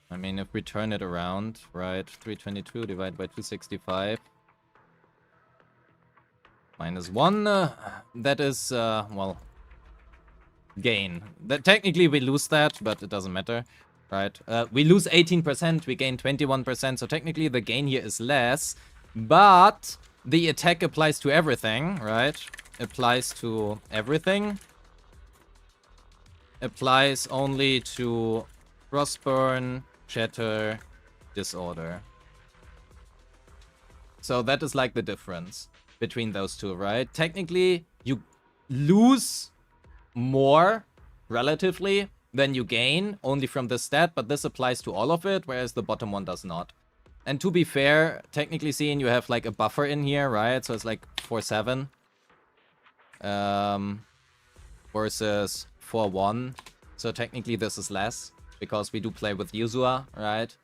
I mean, if we turn it around, right? 322 divided by 265. -1. That is, well, gain. That technically we lose that, but it doesn't matter, right? We lose 18%, we gain 21%, so technically the gain here is less, but the attack applies to everything, right? Applies to everything. Applies only to Frostburn, Shatter, Disorder. So that is like the difference between those two, right? Technically, you lose more, relatively, than you gain, only from this stat, but this applies to all of it, whereas the bottom one does not. And to be fair, technically seeing, you have like a buffer in here, right? So it's like 4-7. Versus 4-1. So technically this is less, because we do play with Yuzua, right?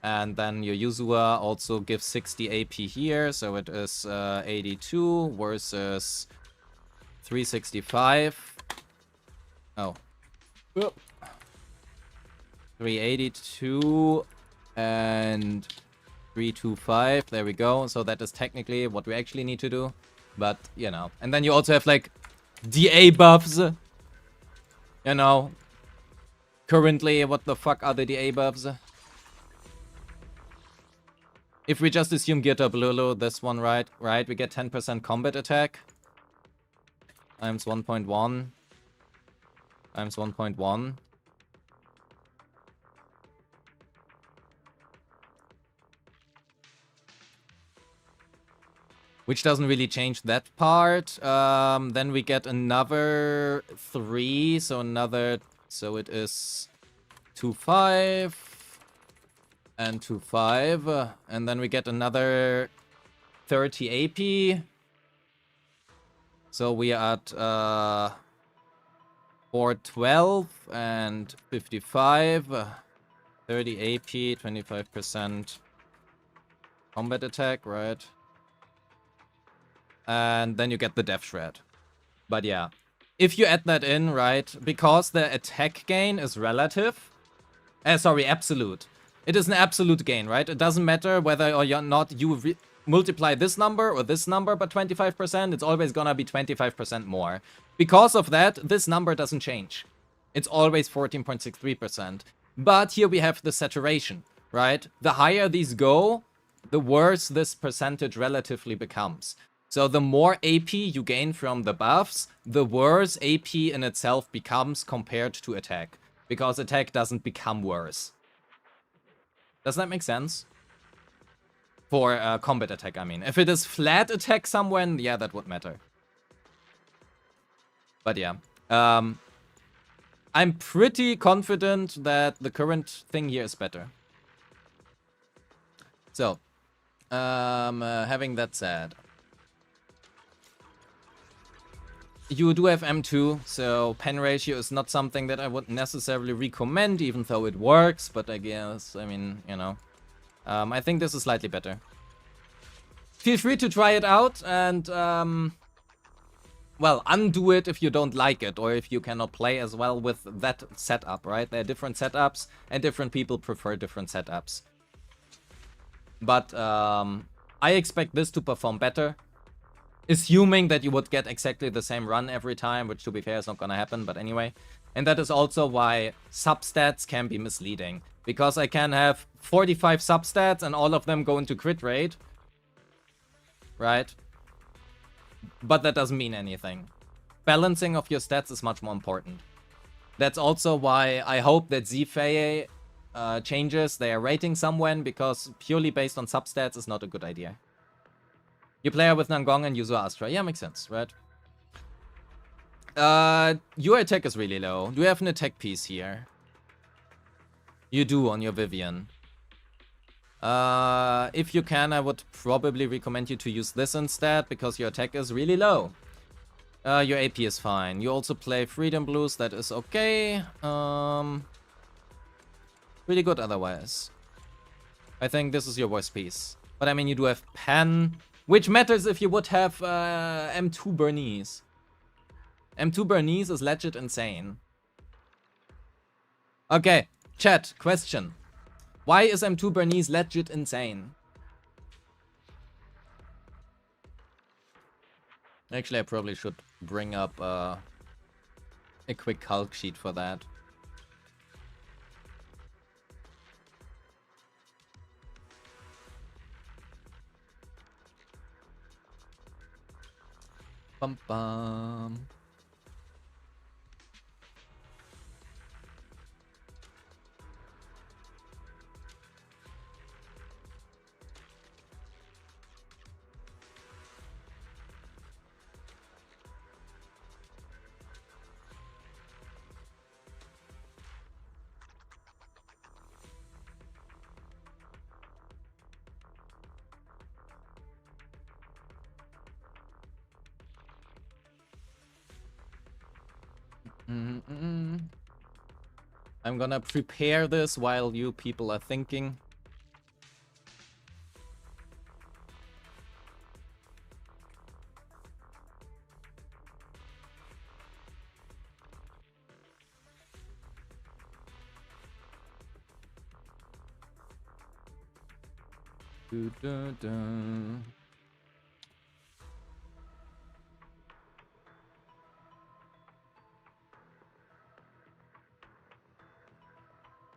And then your Yuzua also gives 60 AP here, so it is 82 versus 365. Oh. 382 and 325. There we go. So that is technically what we actually need to do. But, you know. And then you also have, like, DA buffs. You know. Currently, what the fuck are the DA buffs? If we just assume Gear Lulu, this one, right? Right, we get 10% combat attack. Times 1.1. Times 1.1. Which doesn't really change that part. Then we get another 3. So another... So it is 2-5. And 2-5. And then we get another 30 AP. So we are at 412 and 55. 30 AP, 25% combat attack, right? And then you get the Death Shred. But yeah, if you add that in, right, because the attack gain is relative, sorry, absolute. It is an absolute gain, right? It doesn't matter whether or not you multiply this number or this number by 25%, it's always gonna be 25% more. Because of that, this number doesn't change. It's always 14.63%. But here we have the saturation, right? The higher these go, the worse this percentage relatively becomes. So the more AP you gain from the buffs, the worse AP in itself becomes compared to attack. Because attack doesn't become worse. Does that make sense? For combat attack, I mean. If it is flat attack somewhere, yeah, that would matter. But yeah. I'm pretty confident that the current thing here is better. So, having that said. You do have M2, so pen ratio is not something that I would necessarily recommend, even though it works, but I guess, I mean, you know. I think this is slightly better. Feel free to try it out and, well, undo it if you don't like it, or if you cannot play as well with that setup, right? There are different setups, and different people prefer different setups. But, I expect this to perform better. assuming that you would get exactly the same run every time, which to be fair is not gonna happen, but anyway. And that is also why substats can be misleading. Because I can have 45 substats and all of them go into crit rate. Right? But that doesn't mean anything. Balancing of your stats is much more important. That's also why I hope that Zfei changes their rating somewhere, because purely based on substats is not a good idea. You play with Nangong and Yuzu Astra. Yeah, makes sense, right? Your attack is really low. Do you have an attack piece here? You do on your Vivian. If you can, I would probably recommend you to use this instead, because your attack is really low. Your AP is fine. You also play Freedom Blues, that is okay. Really good otherwise. I think this is your worst piece. But I mean, you do have Pen, which matters if you would have M2 Bernice. M2 Bernice is legit insane. Okay, chat, question. Why is M2 Bernice legit insane? Actually, I probably should bring up a quick calc sheet for that. Bum bum. I'm gonna prepare this while you people are thinking.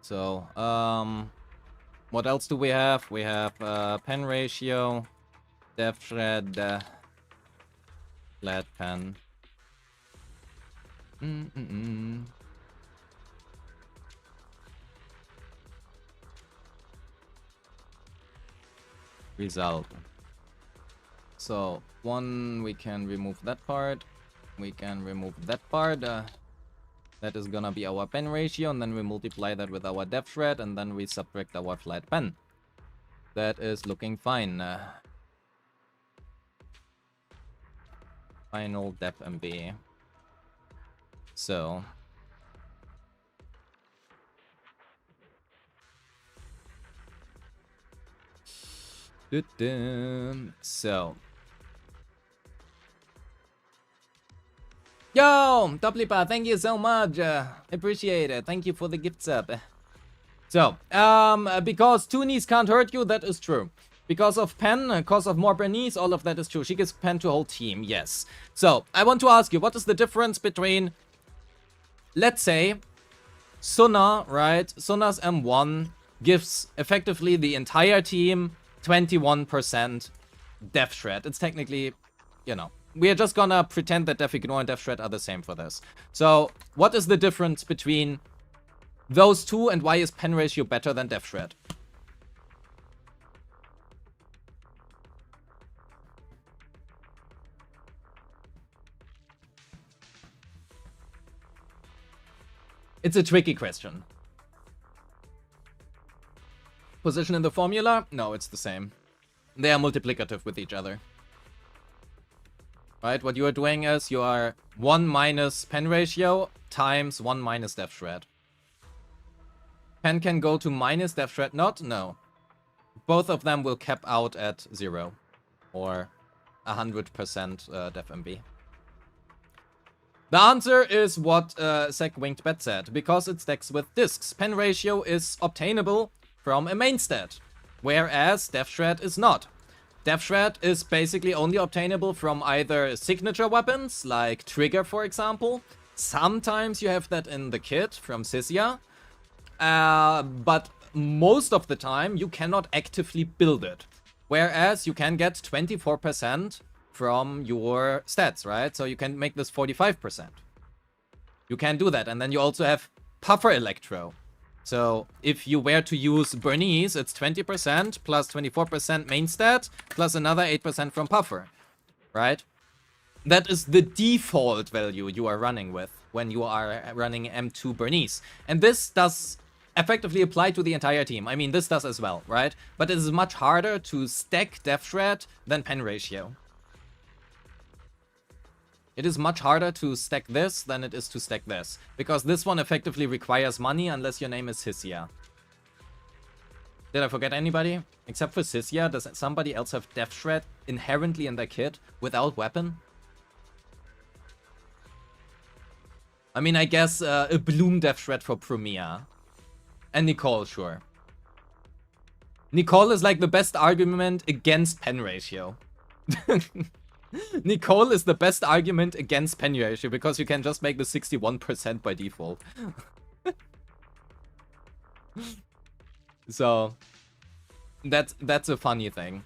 So, what else do we have? We have pen ratio, def shred, flat pen. Result. So, one, we can remove that part. We can remove that part. That is gonna be our pen ratio, and then we multiply that with our depth shred, and then we subtract our flat pen. That is looking fine. Final depth MB. So. So. Yo, Toplipa, thank you so much. Appreciate it. Thank you for the gift sub. So, because two knees can't hurt you, that is true. Because of Pen, because of more Bernice, all of that is true. She gives Pen to a whole team, yes. So, I want to ask you, what is the difference between, let's say, Suna, right? Suna's M1 gives effectively the entire team 21% Def Shred. It's technically, you know, we are just gonna pretend that Def Ignore and Def Shred are the same for this. So, what is the difference between those two, and why is pen ratio better than Def Shred? It's a tricky question. Position in the formula? No, it's the same. They are multiplicative with each other. Right, what you are doing is you are 1 minus pen ratio times 1 minus def shred. Pen can go to minus def shred not? No. Both of them will cap out at 0. Or 100% def MB. The answer is what Sec Winged Bet said. Because it stacks with discs. Pen ratio is obtainable from a main stat. Whereas def shred is not. Death Shred is basically only obtainable from either signature weapons, like Trigger, for example. Sometimes you have that in the kit from Sisia. But most of the time, you cannot actively build it. Whereas you can get 24% from your stats, right? So you can make this 45%. You can do that. And then you also have Puffer Electro. So if you were to use Bernice, it's 20% plus 24% main stat plus another 8% from Puffer, right? That is the default value you are running with when you are running M2 Bernice. And this does effectively apply to the entire team. I mean, this does as well, right? But it is much harder to stack Death Shred than pen ratio. It is much harder to stack this than it is to stack this. Because this one effectively requires money unless your name is Sisia. Did I forget anybody? Except for Sisia, does somebody else have Death Shred inherently in their kit without weapon? I mean, I guess a Bloom Death Shred for Premier. And Nicole, sure. Nicole is like the best argument against pen ratio. Nicole is the best argument against pen ratio because you can just make the 61% by default. So that's a funny thing.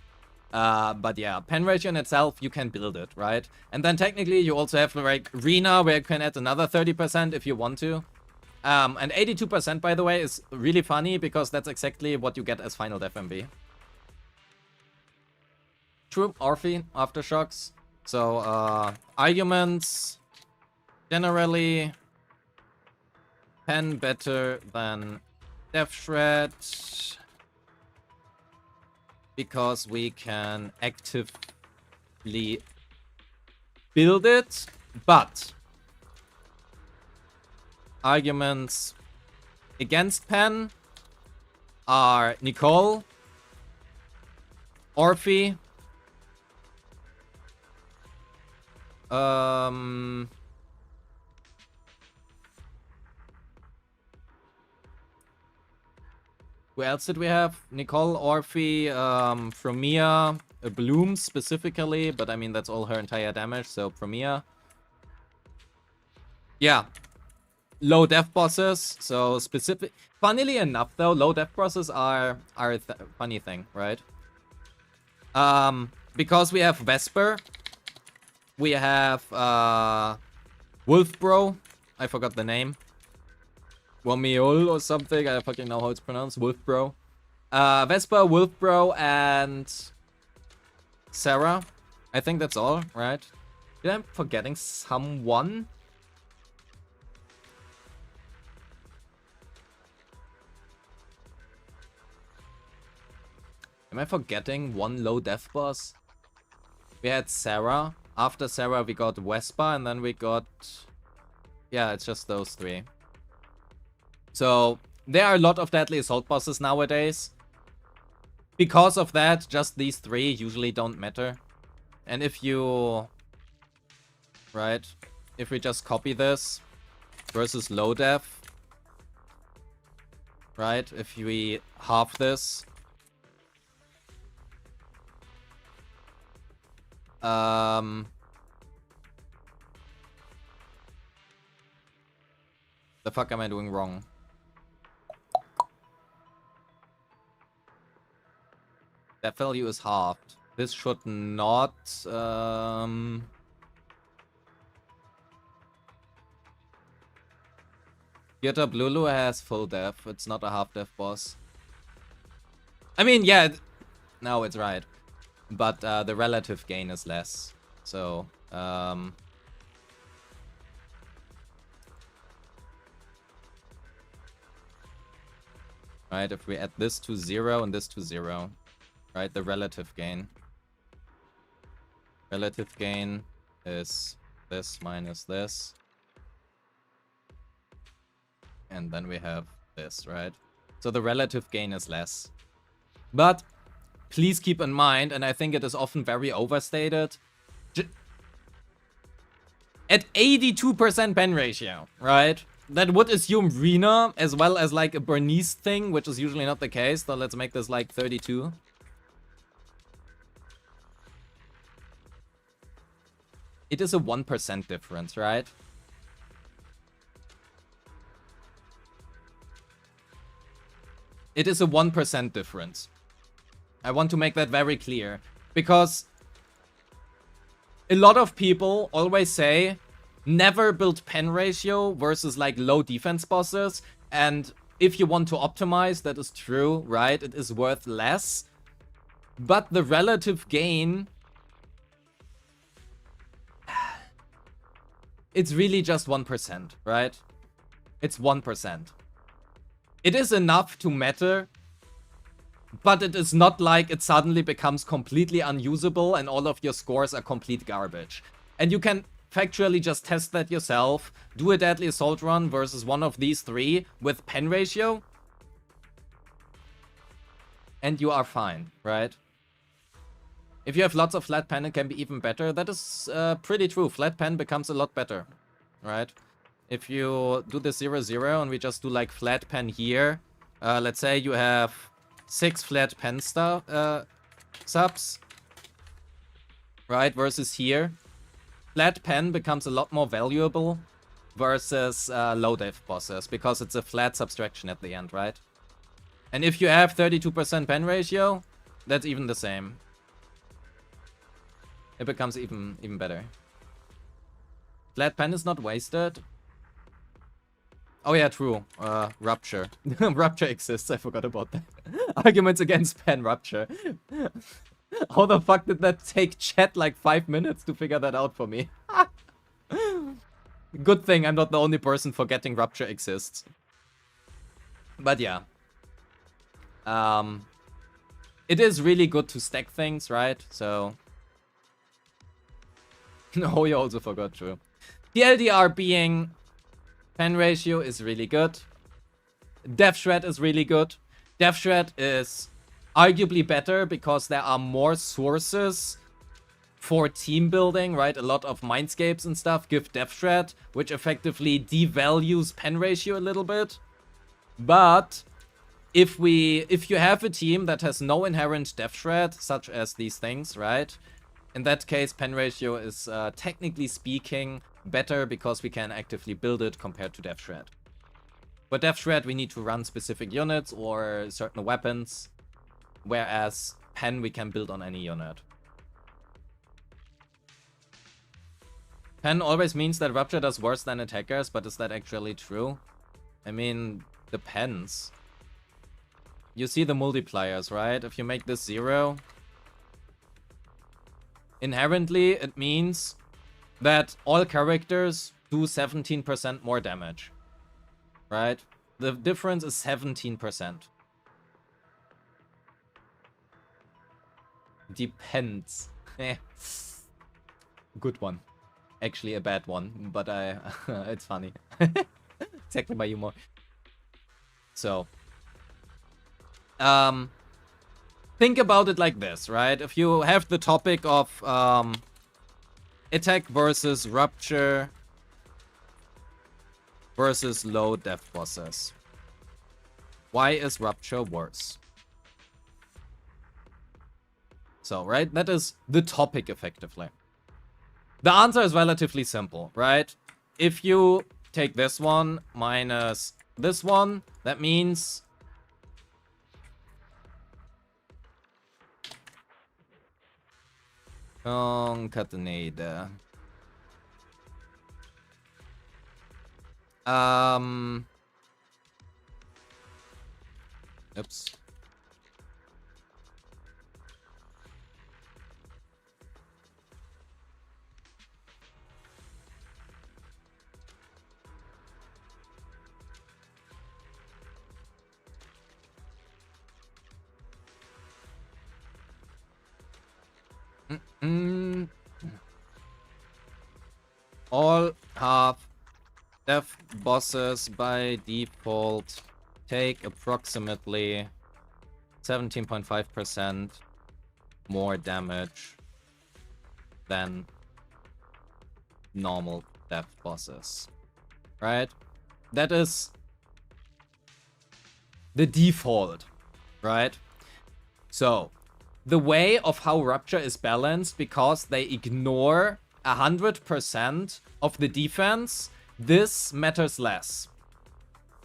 But yeah, pen ratio in itself, you can build it, right? And then technically you also have like Rena where you can add another 30% if you want to. And 82% by the way is really funny because that's exactly what you get as final def MB. True, Orphe, Aftershocks. So, arguments, generally, pen better than Death Shred, because we can actively build it, but arguments against pen are Nicole, Orphe, who else did we have? Nicole, Orphe, Fromia, Bloom specifically, but I mean that's all her entire damage, so Fromia. Yeah. Low def bosses, so specific. Funnily enough though, low def bosses are a funny thing, right? Because we have Vesper. We have Wolfbro. I forgot the name. Womiol or something. I don't fucking know how it's pronounced. Wolfbro. Vesper, Wolfbro, and Sarah. I think that's all, right? Did I forgetting someone? Am I forgetting one low def boss? We had Sarah. After Sarah, we got Vespa, and then we got... Yeah, it's just those three. So, there are a lot of deadly assault bosses nowadays. Because of that, just these three usually don't matter. And if you... Right? If we just copy this versus low def... Right? If we half this... The fuck am I doing wrong? That value is halved. This should not... Yota Blulu has full def. It's not a half def boss. I mean, yeah. No, it's right. But the relative gain is less. So, right, if we add this to 0 and this to 0, right, the relative gain. Relative gain is this minus this. And then we have this, right? So the relative gain is less. But please keep in mind, and I think it is often very overstated, at 82% pen ratio, right? That would assume Rena as well as like a Bernice thing, which is usually not the case. So let's make this like 32. It is a 1% difference, right? It is a 1% difference. I want to make that very clear. Because a lot of people always say, never build pen ratio versus like low defense bosses. And if you want to optimize, that is true, right? It is worth less. But the relative gain, it's really just 1%, right? It's 1%. It is enough to matter, but it is not like it suddenly becomes completely unusable and all of your scores are complete garbage. And you can factually just test that yourself, do a deadly assault run versus one of these three with pen ratio, and you are fine, right? If you have lots of flat pen, it can be even better. That is pretty true. Flat pen becomes a lot better, right? If you do the 0-0 and we just do like flat pen here, let's say you have 6 flat pen subs, right? Versus here, flat pen becomes a lot more valuable versus low def bosses because it's a flat subtraction at the end, right? And if you have 32% pen ratio, that's even the same. It becomes even better. Flat pen is not wasted. Oh yeah, true. Rupture. Rupture exists, I forgot about that. Arguments against pen rupture. How the fuck did that take chat like 5 minutes to figure that out for me? Good thing I'm not the only person forgetting rupture exists. But yeah. It is really good to stack things, right? So... No, you also forgot, true. The LDR being... pen ratio is really good. Death Shred is really good. Death Shred is arguably better because there are more sources for team building, right? A lot of mindscapes and stuff give Death Shred, which effectively devalues pen ratio a little bit. But if you have a team that has no inherent Death Shred, such as these things, right? In that case, pen ratio is technically speaking better because we can actively build it compared to Death Shred. For Death Shred, we need to run specific units or certain weapons, whereas pen we can build on any unit. Pen always means that Rupture does worse than attackers, but is that actually true? I mean, depends. You see the multipliers, right? If you make this 0, inherently it means that all characters do 17% more damage, right? The difference is 17%. Depends. Good one. Actually a bad one, but it's funny. Exactly my humor. So, think about it like this, right? If you have the topic of attack versus rupture versus low def bosses, why is rupture worse? So, right, that is the topic effectively. The answer is relatively simple, right? If you take this one minus this one, that means concatenate. Oops. All half def bosses by default take approximately 17.5% more damage than normal def bosses, right? That is the default, right? So the way of how Rupture is balanced, because they ignore 100% of the defense, this matters less.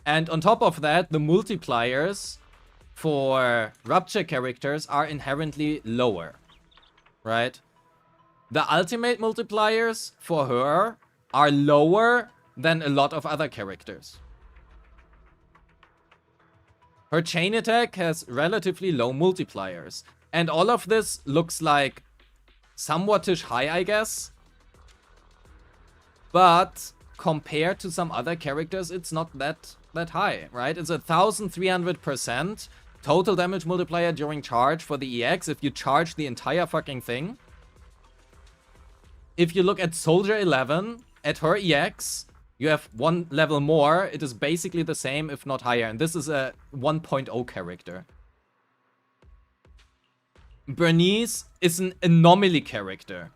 And on top of that, the multipliers for Rupture characters are inherently lower, right? The ultimate multipliers for her are lower than a lot of other characters. Her chain attack has relatively low multipliers. And all of this looks like somewhat-ish high, I guess. But compared to some other characters, it's not that high, right? It's 1,300% total damage multiplier during charge for the EX if you charge the entire fucking thing. If you look at Soldier 11, at her EX, you have one level more. It is basically the same, if not higher. And this is a 1.0 character. Bernice is an anomaly character.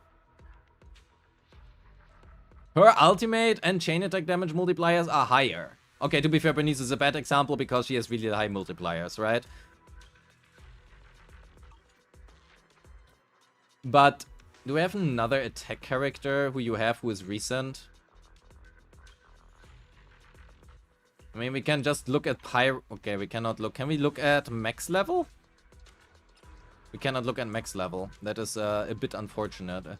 Her ultimate and chain attack damage multipliers are higher. Okay, to be fair, Bernice is a bad example because she has really high multipliers, right? But do we have another attack character who you have who is recent? I mean, we can just look at Pyro. Okay, we cannot look. Can we look at max level? We cannot look at max level. That is a bit unfortunate. I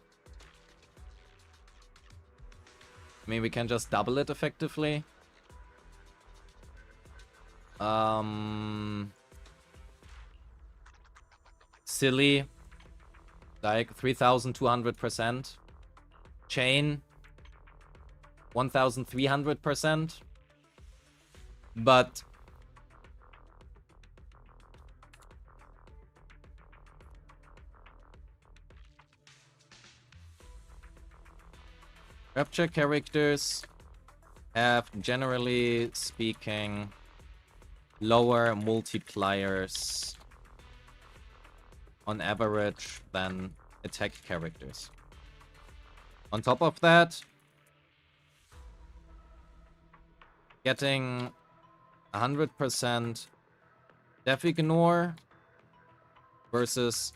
mean, we can just double it effectively. Silly. Like 3,200%. Chain. 1,300%. But Rapture characters have, generally speaking, lower multipliers on average than attack characters. On top of that, getting 100% Def Ignore versus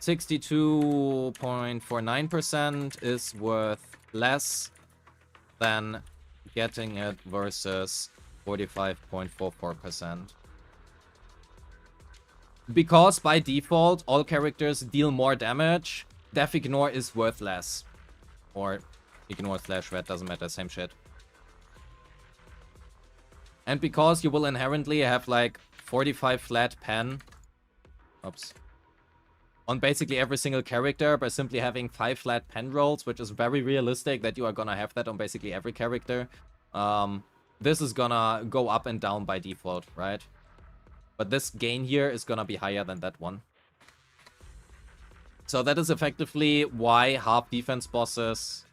62.49% is worth less than getting it versus 45.44%. Because by default, all characters deal more damage, Def Ignore is worth less. Or Ignore slash red, doesn't matter, same shit. And because you will inherently have like 45 flat pen, on basically every single character by simply having 5 flat pen rolls, which is very realistic that you are gonna have that on basically every character. This is gonna go up and down by default, right? But this gain here is gonna be higher than that one. So that is effectively why half defense bosses...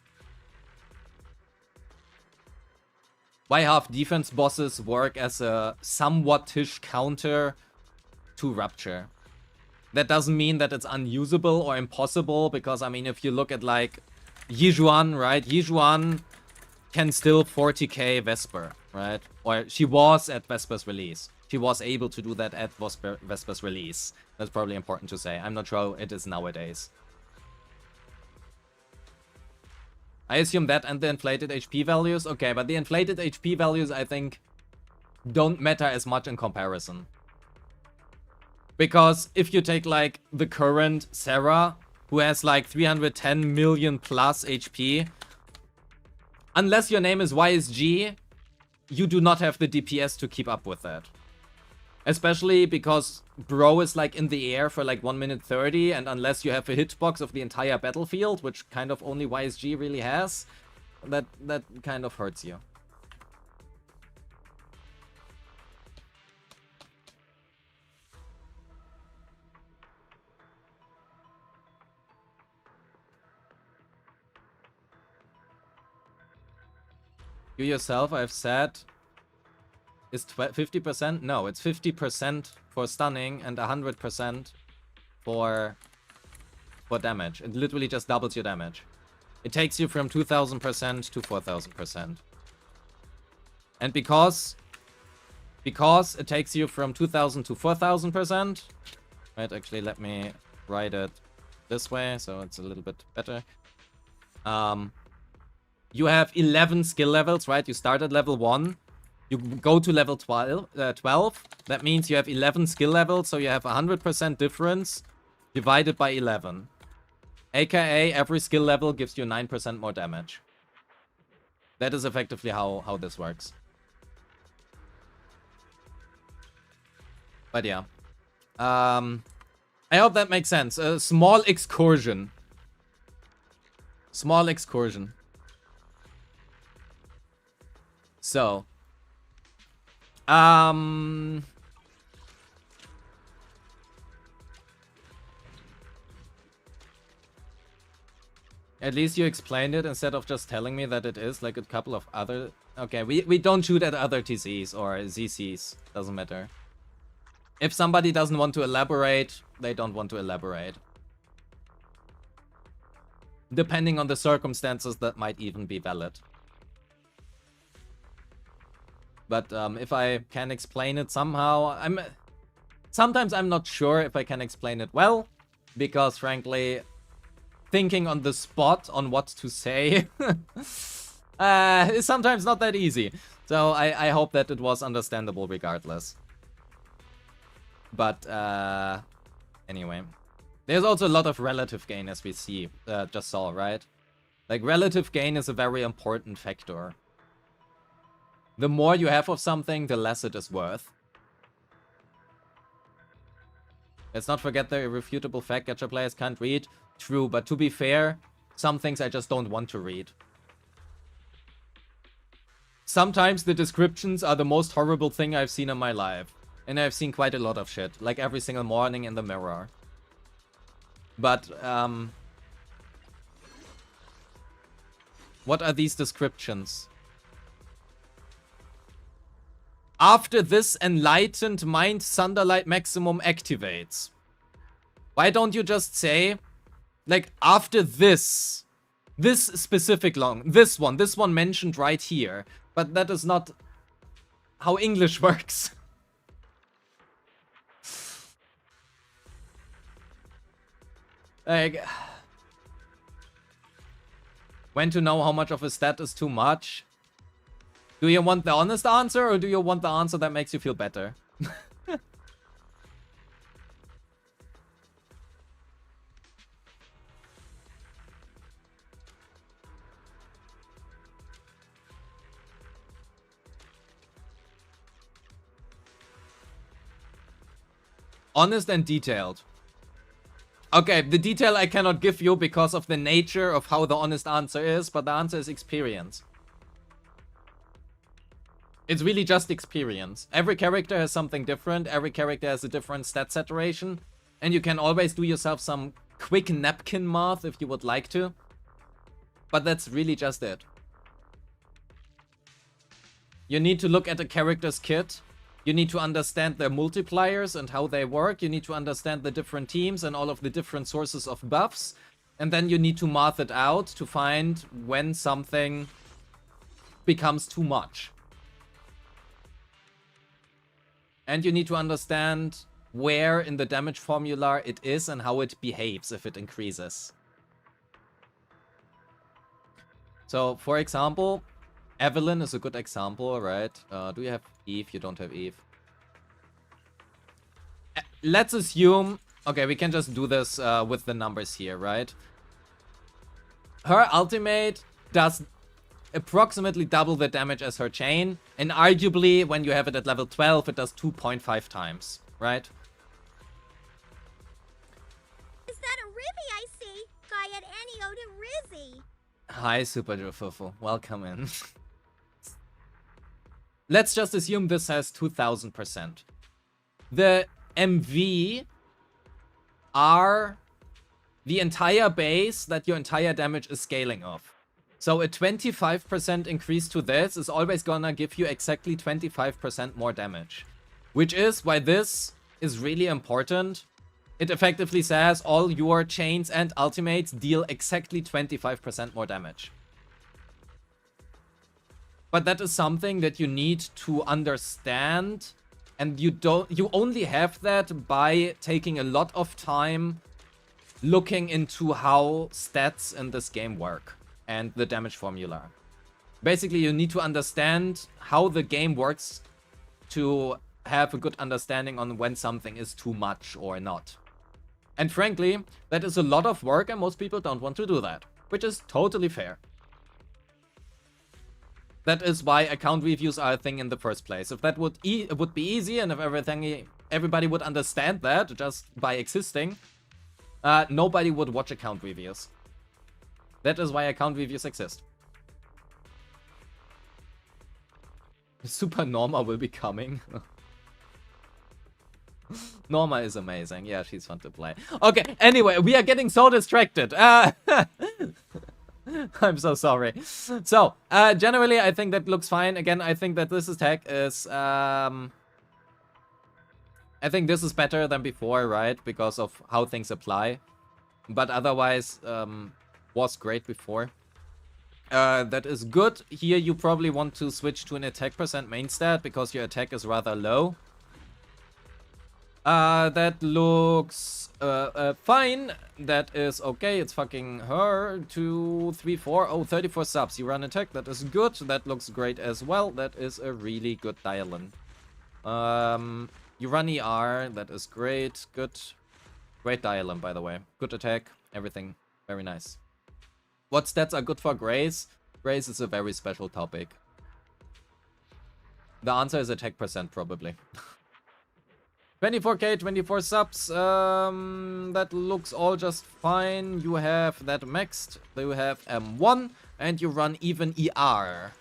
Why half defense bosses work as a somewhat-ish counter to Rupture. That doesn't mean that it's unusable or impossible, because, I mean, if you look at, like, Yijuan, right? Yijuan can still 40k Vesper, right? Or she was at Vesper's release. She was able to do that at Vesper's release. That's probably important to say. I'm not sure it is nowadays. I assume that and the inflated HP values. Okay, but the inflated HP values, I think, don't matter as much in comparison. Because if you take, like, the current Sarah, who has, like, 310 million plus HP, unless your name is YSG, you do not have the DPS to keep up with that. Especially because Bro is, like, in the air for, like, 1 minute 30, and unless you have a hitbox of the entire battlefield, which kind of only YSG really has, that kind of hurts you. You yourself, I've said, is 50%? No, it's 50% for stunning and 100% for damage. It literally just doubles your damage. It takes you from 2000% to 4000%. And because it takes you from 2000 to 4000%, right, actually let me write it this way so it's a little bit better. You have 11 skill levels, right? You start at level 1. You go to level 12. That means you have 11 skill levels, so you have 100% difference divided by 11. AKA, every skill level gives you 9% more damage. That is effectively how this works. But yeah. I hope that makes sense. A small excursion. Small excursion. So. At least you explained it instead of just telling me that it is like a couple of other... Okay, we don't shoot at other TCs or ZCs. Doesn't matter. If somebody doesn't want to elaborate, they don't want to elaborate. Depending on the circumstances, that might even be valid. But if I can explain it somehow, sometimes I'm not sure if I can explain it well, because frankly, thinking on the spot on what to say is sometimes not that easy. So I hope that it was understandable regardless. But anyway, there's also a lot of relative gain, as we just saw, right? Like, relative gain is a very important factor. The more you have of something, the less it is worth. Let's not forget the irrefutable fact gacha players can't read. True, but to be fair, some things I just don't want to read. Sometimes the descriptions are the most horrible thing I've seen in my life. And I've seen quite a lot of shit, like every single morning in the mirror. But, what are these descriptions? After this enlightened mind, Thunderlight Maximum activates. Why don't you just say, like, after this specific this one mentioned right here. But that is not how English works. Like, when to know how much of a stat is too much? Do you want the honest answer, or do you want the answer that makes you feel better? Honest and detailed. Okay, the detail I cannot give you because of the nature of how the honest answer is, but the answer is experience. It's really just experience. Every character has something different, every character has a different stat saturation, and you can always do yourself some quick napkin math if you would like to. But that's really just it. You need to look at a character's kit. You need to understand their multipliers and how they work. You need to understand the different teams and all of the different sources of buffs. And then you need to math it out to find when something becomes too much. And you need to understand where in the damage formula it is and how it behaves if it increases. So, for example, Evelyn is a good example, right? Do you have Eve? You don't have Eve. Let's assume... Okay, we can just do this with the numbers here, right? Her ultimate does approximately double the damage as her chain. And arguably, when you have it at level 12, it does 2.5 times, right? Is that a Ribby I see? Guy at Anio to Rizzy. Hi, Super Jofufu. Welcome in. Let's just assume this has 2000%. The MV are the entire base that your entire damage is scaling off. So a 25% increase to this is always gonna give you exactly 25% more damage. Which is why this is really important. It effectively says all your chains and ultimates deal exactly 25% more damage. But that is something that you need to understand, and you only have that by taking a lot of time looking into how stats in this game work. and the damage formula. Basically, you need to understand how the game works to have a good understanding on when something is too much or not. And frankly, that is a lot of work and most people don't want to do that, which is totally fair. That is why account reviews are a thing in the first place. If that would be easy and if everybody would understand that just by existing, nobody would watch account reviews. That is why account reviews exist. Super Norma will be coming. Norma is amazing. Yeah, she's fun to play. Okay, anyway, we are getting so distracted. I'm so sorry. So, generally, I think that looks fine. Again, I think that this attack is... I think this is better than before, right? Because of how things apply. But otherwise, was great before. That is good. Here, you probably want to switch to an attack % main stat because your attack is rather low. That looks fine. That is okay. It's fucking her. 2, 3, 4. Oh, 34 subs. You run attack. That is good. That looks great as well. That is a really good dial-in. You run ER. That is great. Good. Great dial-in, by the way. Good attack. Everything. Very nice. What stats are good for Grace? Grace is a very special topic. The answer is attack %, probably. 24k, 24 subs. That looks all just fine. You have that maxed. You have M1. And you run even ER.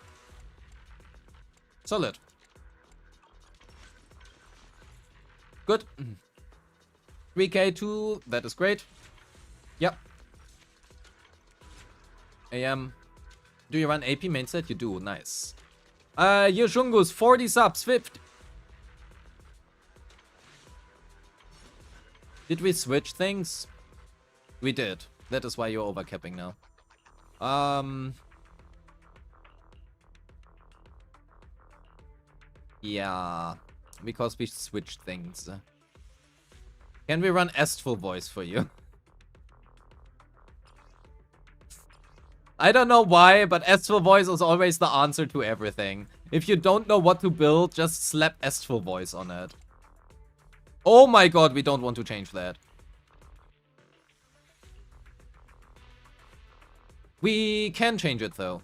Solid. Good. 3k, 2. That is great. Yep. AM. Do you run AP main set? You do. Nice. Yoshungus, 40 subs, 50. Did we switch things? We did. That is why you're overcapping now. Yeah. Because we switched things. Can we run Estful voice for you? I don't know why, but Estful voice is always the answer to everything. If you don't know what to build, just slap Estful voice on it. Oh my god, we don't want to change that. We can change it though.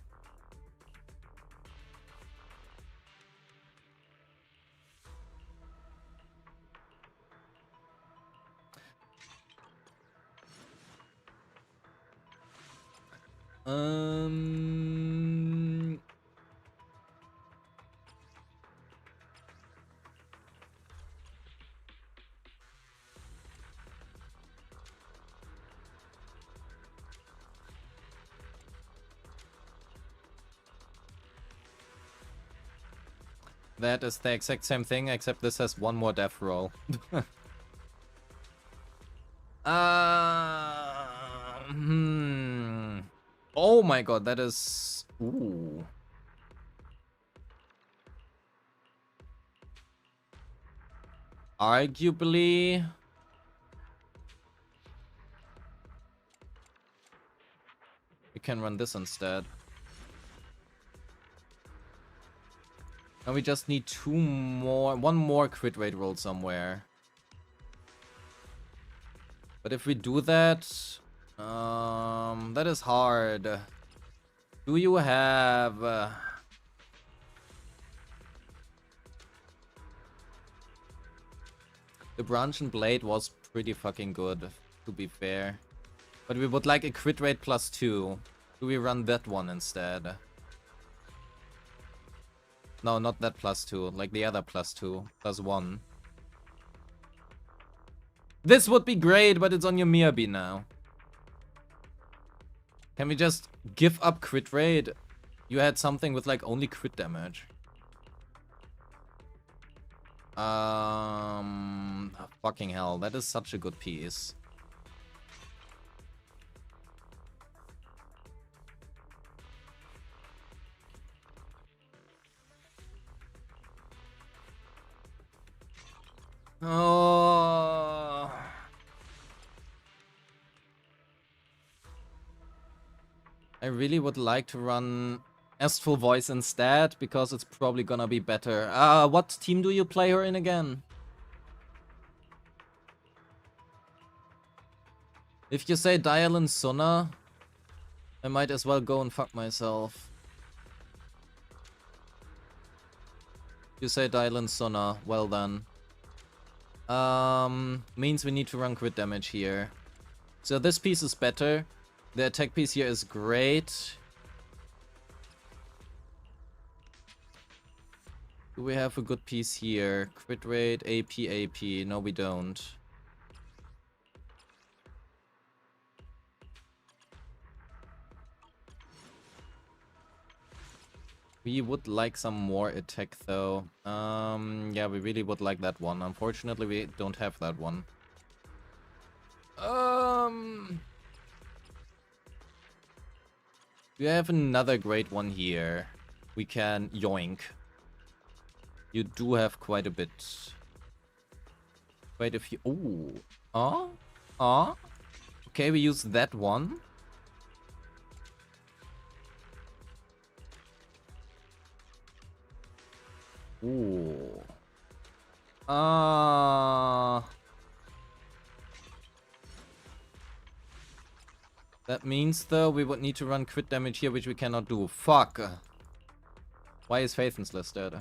That is the exact same thing, except this has one more death roll. Oh my god, that is... Ooh. Arguably... We can run this instead. And we just need one more crit rate roll somewhere. But if we do that, that is hard. Do you have... The Branch and Blade was pretty fucking good, to be fair. But we would like a crit rate +2. Do we run that one instead? No, not that +2. Like the other +2. +1. This would be great, but it's on your Miyabi now. Can we just give up crit rate? You had something with like only crit damage. Fucking hell, that is such a good piece. Oh. I really would like to run Astral Voice instead, because it's probably gonna be better. What team do you play her in again? If you say Dial and Sona, I might as well go and fuck myself. If you say Dial and Sona, well then. Means we need to run crit damage here. So this piece is better. The attack piece here is great. Do we have a good piece here? Crit rate, AP, AP. No, we don't. We would like some more attack though. Yeah, we really would like that one. Unfortunately, we don't have that one. We have another great one here. We can yoink. You do have quite a bit. Quite a few. Ooh. Okay, we use that one. Ooh. That means, though, we would need to run crit damage here, which we cannot do. Fuck. Why is Faithen's listed?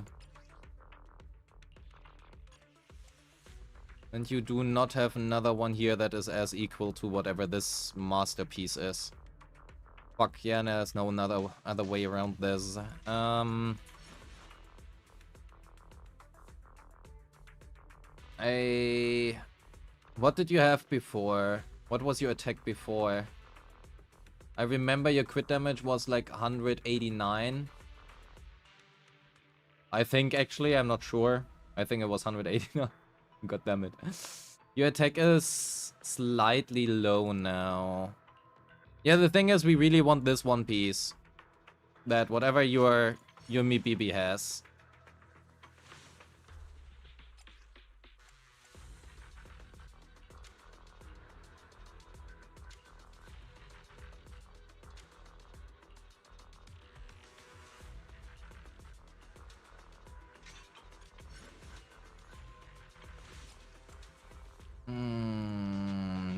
And you do not have another one here that is as equal to whatever this masterpiece is. Fuck, yeah, there's no other way around this. What did you have before? What was your attack before? I remember your crit damage was like 189. I think, actually, I'm not sure. I think it was 189. God damn it. Your attack is slightly low now. Yeah, the thing is, we really want this one piece. That whatever your BB has.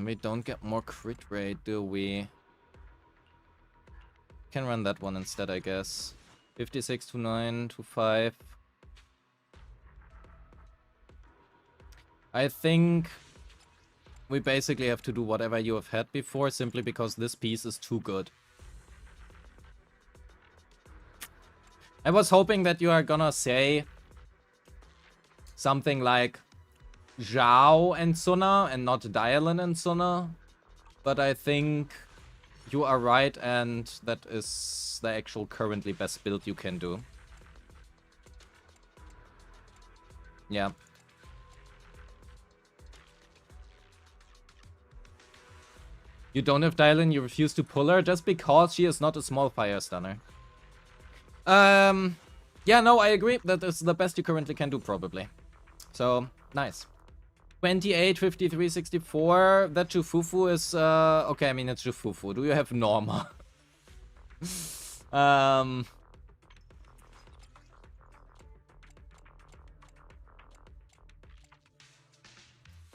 We don't get more crit rate, do we? Can run that one instead, I guess. 56 to 9 to 5. I think we basically have to do whatever you have had before, simply because this piece is too good. I was hoping that you are gonna say something like Zhao and Sona and not Dialin and Sona, but I think you are right, and that is the actual currently best build you can do. Yeah. You don't have Dialin, you refuse to pull her just because she is not a small fire stunner. Yeah, no, I agree. That is the best you currently can do, probably. So, nice. 28, 53, 64. That Jufufu is, okay, I mean, it's Jufufu. Do you have Norma?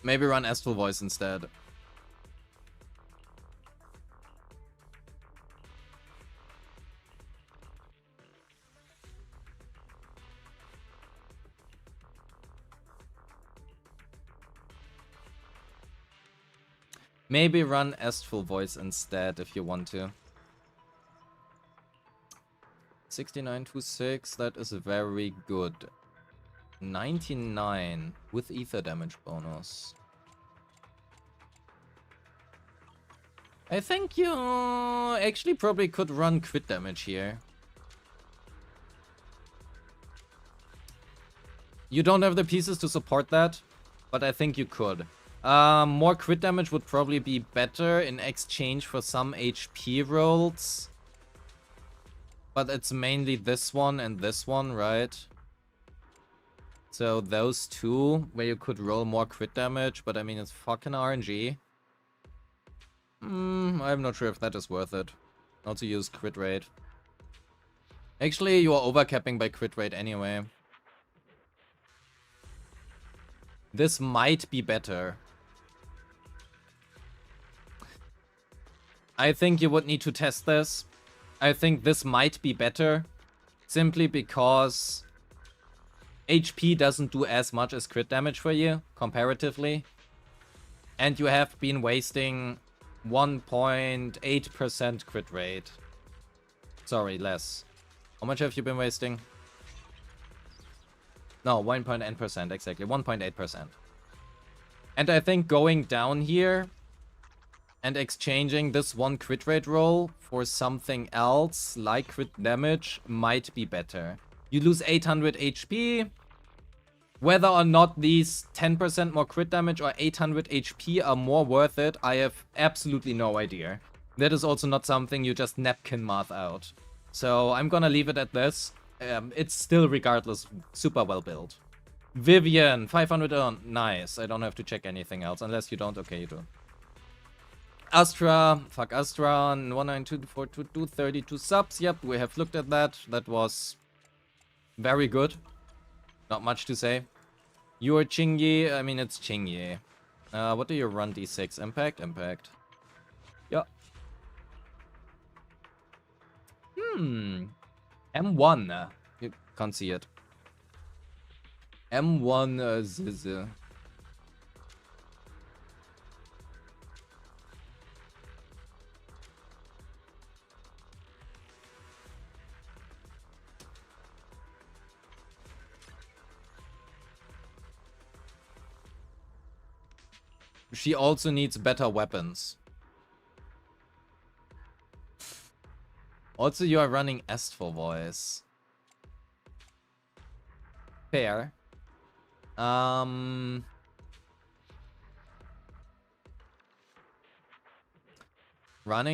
Maybe run Astral Voice instead. Maybe run Astral Voice instead if you want to. 6926, that is very good. 99 with ether damage bonus. I think you actually probably could run crit damage here. You don't have the pieces to support that, but I think you could. More crit damage would probably be better in exchange for some HP rolls. But it's mainly this one and this one, right? So those two, where you could roll more crit damage, but I mean, it's fucking RNG. I'm not sure if that is worth it. Also use crit rate. Actually, you are overcapping by crit rate anyway. This might be better. I think you would need to test this. I think this might be better. Simply because HP doesn't do as much as crit damage for you, comparatively. And you have been wasting 1.8% crit rate. Sorry, less. How much have you been wasting? No, 1.9%, exactly. 1.8%. And I think going down here and exchanging this one crit rate roll for something else, like crit damage, might be better. You lose 800 HP. Whether or not these 10% more crit damage or 800 HP are more worth it, I have absolutely no idea. That is also not something you just napkin math out. So I'm gonna leave it at this. It's still, regardless, super well built. Vivian, 500 on. Nice. I don't have to check anything else. Unless you don't. Okay, you do. Astra. Fuck Astra. 19242 32 subs. Yep, we have looked at that. That was very good. Not much to say. You're Chingy. I mean, it's Chingy. What do you run? D6. Impact? Impact. Yeah. M1. You can't see it. M1 Ziz. She also needs better weapons. Also, you are running Estful Voice. Fair. Running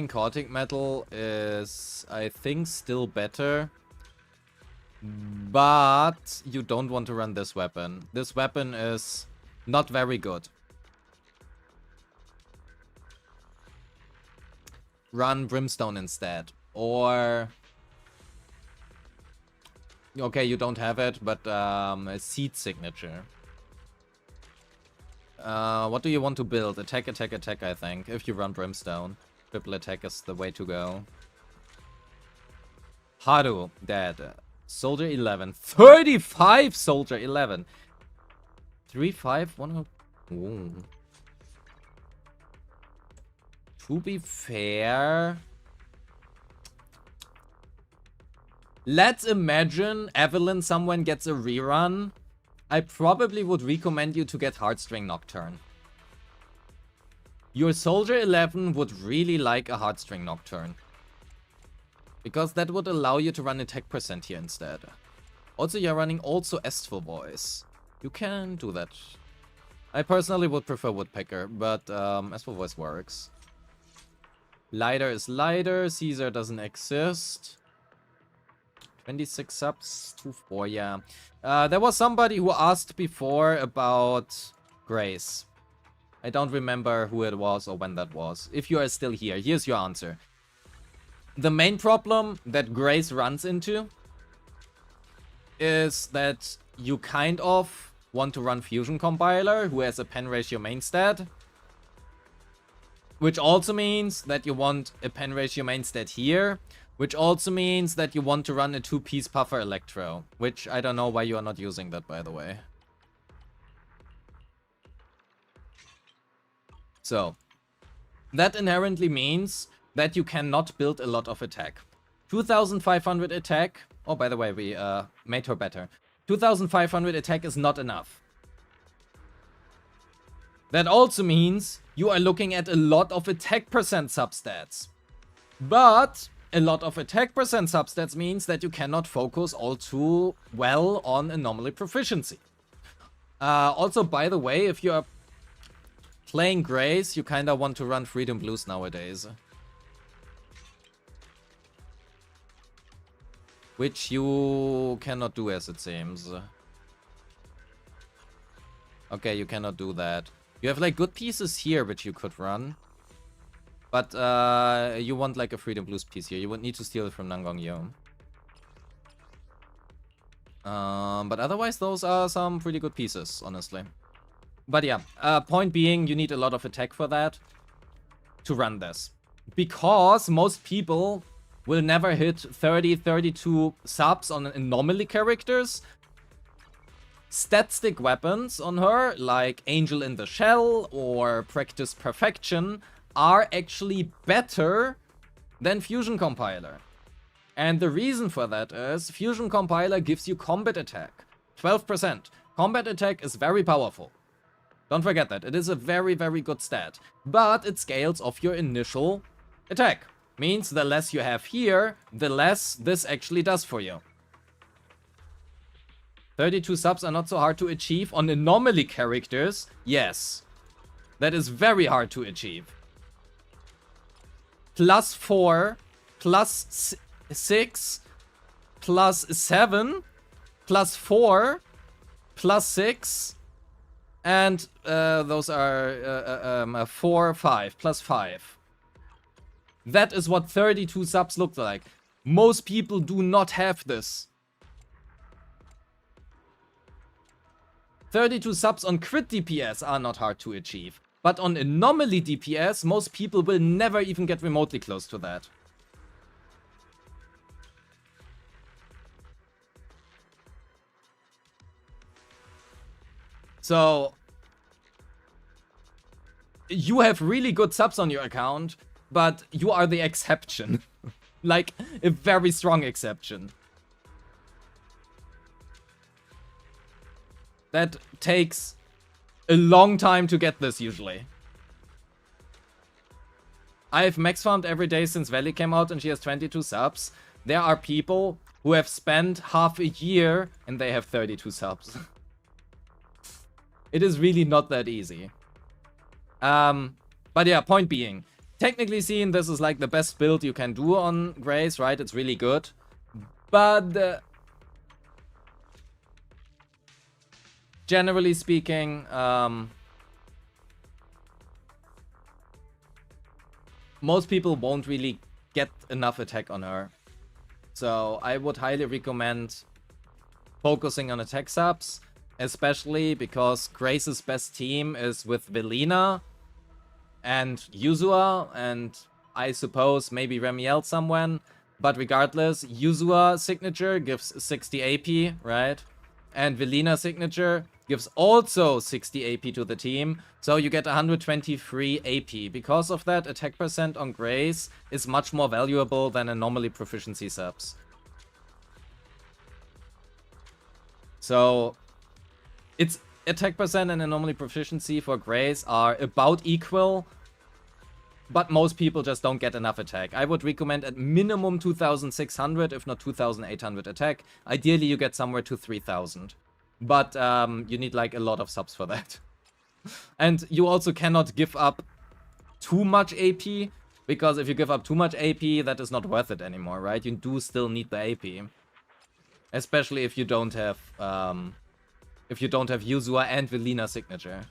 Caustic Metal is, I think, still better. But you don't want to run this weapon. This weapon is not very good. Run Brimstone instead. Or... okay, you don't have it, but a Seed Signature. What do you want to build? Attack, attack, attack, I think. If you run Brimstone. Triple attack is the way to go. Haru, dead. Soldier 11. 35 Soldier 11. 3-5, 1. Ooh. To be fair... let's imagine Evelyn someone gets a rerun. I probably would recommend you to get Heartstring Nocturne. Your Soldier 11 would really like a Heartstring Nocturne. Because that would allow you to run attack percent here instead. Also, you're running also Estful Voice. You can do that. I personally would prefer Woodpecker, but Estful Voice works. Lighter is lighter. Caesar doesn't exist. 26 subs, 2-4, yeah. There was somebody who asked before about Grace. I don't remember who it was or when that was. If you are still here, here's your answer. The main problem that Grace runs into is that you kind of want to run Fusion Compiler, who has a pen ratio main stat. Which also means that you want a pen ratio main stat here. Which also means that you want to run a 2-piece Puffer Electro. Which I don't know why you are not using that, by the way. So, that inherently means that you cannot build a lot of attack. 2500 attack. Oh, by the way, we made her better. 2500 attack is not enough. That also means you are looking at a lot of attack percent substats. But a lot of attack percent substats means that you cannot focus all too well on anomaly proficiency. Also, by the way, if you are playing Grace, you kinda want to run Freedom Blues nowadays. Which you cannot do, as it seems. Okay, you cannot do that. You have like good pieces here which you could run. But you want like a Freedom Blues piece here. You would need to steal it from Nangong Yo. But otherwise, those are some pretty good pieces, honestly. But yeah, point being, you need a lot of attack for that to run this. Because most people will never hit 30, 32 subs on anomaly characters. Stat-stick weapons on her, like Angel in the Shell or Practice Perfection, are actually better than Fusion Compiler. And the reason for that is Fusion Compiler gives you combat attack. 12%. Combat attack is very powerful. Don't forget that. It is a very, very good stat. But it scales off your initial attack. Means the less you have here, the less this actually does for you. 32 subs are not so hard to achieve on anomaly characters. Yes. That is very hard to achieve. Plus 4, plus 6, plus 7, plus 4, plus 6, and those are 4, 5, plus 5. That is what 32 subs look like. Most people do not have this. 32 subs on crit DPS are not hard to achieve. But on anomaly DPS, most people will never even get remotely close to that. So, you have really good subs on your account, but you are the exception. Like, a very strong exception. That takes a long time to get this, usually. I've max farmed every day since Valley came out and she has 22 subs. There are people who have spent half a year and they have 32 subs. It is really not that easy. But yeah, point being, technically seen, this is like the best build you can do on Grace, right? It's really good. But generally speaking, most people won't really get enough attack on her. So I would highly recommend focusing on attack subs, especially because Grace's best team is with Velina and Yuzua, and I suppose maybe Remiel somewhere. But regardless, Yuzua signature gives 60 AP, right? And Velina signature gives also 60 AP to the team, so you get 123 AP. Because of that, attack percent on Grace is much more valuable than anomaly proficiency subs. So, its attack percent and anomaly proficiency for Grace are about equal, but most people just don't get enough attack. I would recommend at minimum 2,600, if not 2,800 attack. Ideally, you get somewhere to 3,000. But you need like a lot of subs for that. And you also cannot give up too much AP, because if you give up too much AP, that is not worth it anymore, right? You do still need the AP. Especially if you don't have Yuzua and Velina signature.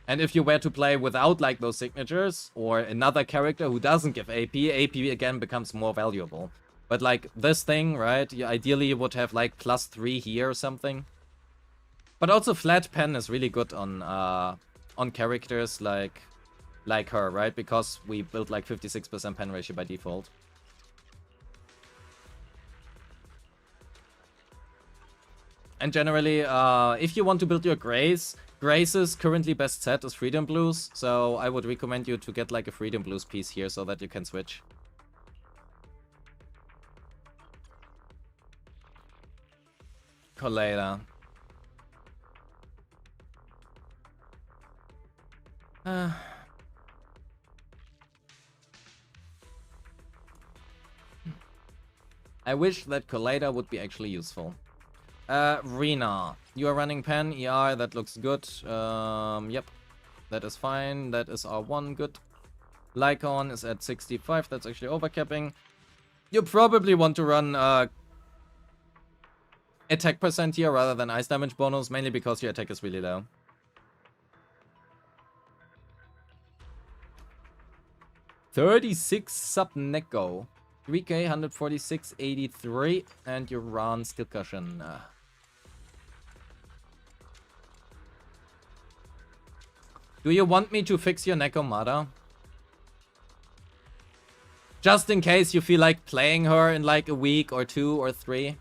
And if you were to play without like those signatures, or another character who doesn't give AP, AP again becomes more valuable. But like this thing, right? Ideally you would have like +3 here or something. But also flat pen is really good on characters like her, right? Because we built like 56% pen ratio by default. And generally, if you want to build your Grace's currently best set is Freedom Blues, so I would recommend you to get like a Freedom Blues piece here so that you can switch. Colada. I wish that Colada would be actually useful. Rena, you are running pen, ER, that looks good. Yep, that is fine. That is R1, good. Lycon is at 65, that's actually overcapping. You probably want to run attack percent here rather than ice damage bonus, mainly because your attack is really low. 36 sub Neko. 3k, 146, 83, and your Ron still cushion. Do you want me to fix your Nekomata? Just in case you feel like playing her in like a week or 2 or 3.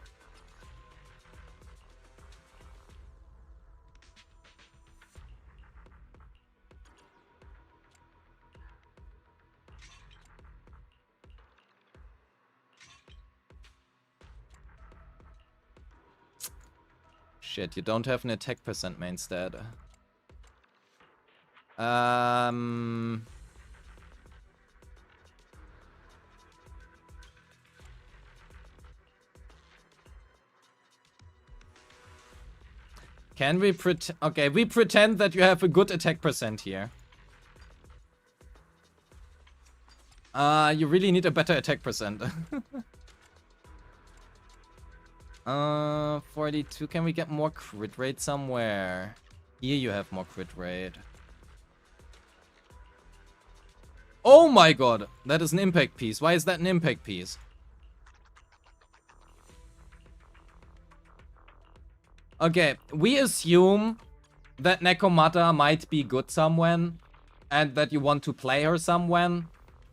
Shit, you don't have an attack percent main stat. Can we pretend? Okay, we pretend that you have a good attack percent here. You really need a better attack percent. 42. Can we get more crit rate somewhere? Here you have more crit rate. Oh my god, that is an impact piece. Why is that an impact piece? Okay, we assume that Nekomata might be good somewhere and that you want to play her somewhere.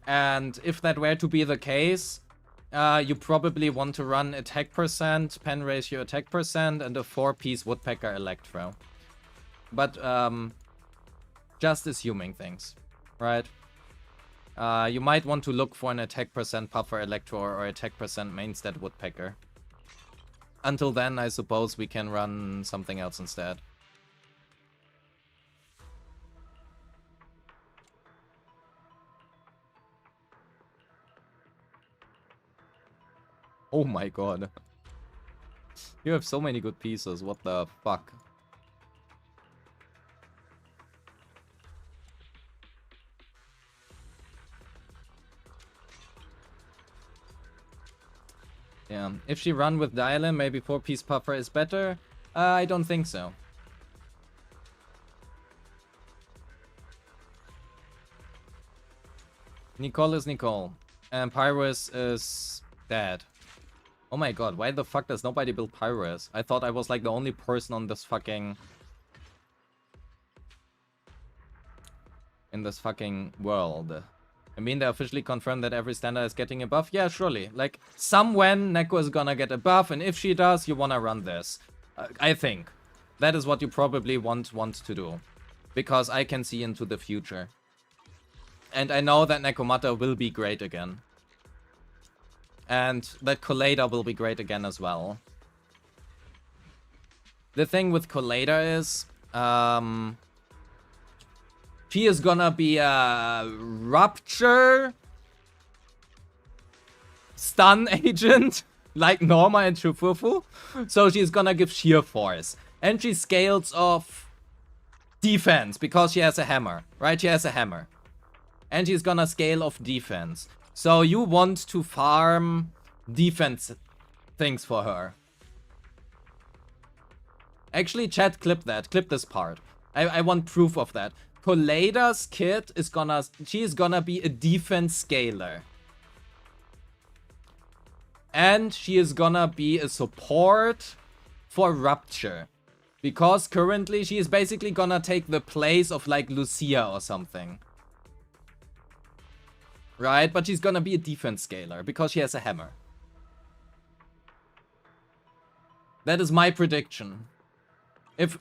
And if that were to be the case, you probably want to run attack percent, pen ratio attack percent, and a 4-piece Woodpecker Electro. But, just assuming things, right? You might want to look for an attack percent Puffer Electro or attack percent main stat Woodpecker. Until then, I suppose we can run something else instead. Oh my god. You have so many good pieces, what the fuck? Yeah, if she run with Dialem, maybe 4-piece Puffer is better? I don't think so. Nicole is Nicole. And Pyrus is dead. Oh my god, why the fuck does nobody build Pyrus? I thought I was like the only person on this fucking... in this fucking world. I mean, they officially confirmed that every standard is getting a buff? Yeah, surely. Like, when Neko is gonna get a buff, and if she does, you wanna run this. I think. That is what you probably want to do. Because I can see into the future. And I know that Nekomata will be great again. And that Collider will be great again as well. The thing with Collider is... she is gonna be a Rupture stun agent, like Norma and Shufufu. So she's gonna give sheer force. And she scales off defense, because she has a hammer, right? She has a hammer. And she's gonna scale off defense. So you want to farm defense things for her. Actually, chat, clip that. Clip this part. I want proof of that. Collider's kit is gonna be a defense scaler. And she is gonna be a support for Rupture. Because currently she is basically gonna take the place of like Lucia or something. Right? But she's gonna be a defense scaler because she has a hammer. That is my prediction. If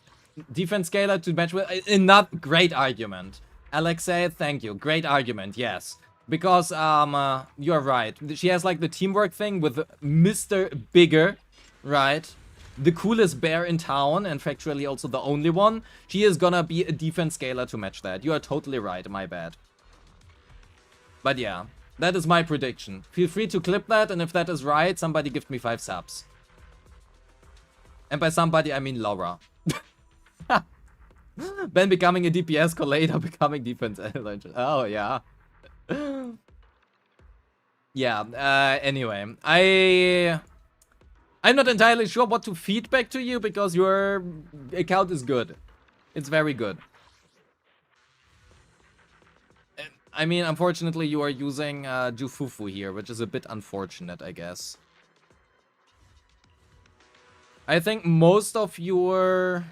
defense scaler to match with... not great argument. Alexei, thank you. Great argument, yes. Because, you're right. She has, like, the teamwork thing with Mr. Bigger, right? The coolest bear in town, and factually also the only one. She is gonna be a defense scaler to match that. You are totally right, my bad. But yeah, that is my prediction. Feel free to clip that, and if that is right, somebody give me 5 subs. And by somebody, I mean Laura. Ben becoming a DPS, Collider becoming defense. Oh, yeah. Yeah, anyway. I'm not entirely sure what to feedback to you, because your account is good. It's very good. I mean, unfortunately, you are using Jufufu here, which is a bit unfortunate, I guess. I think most of your...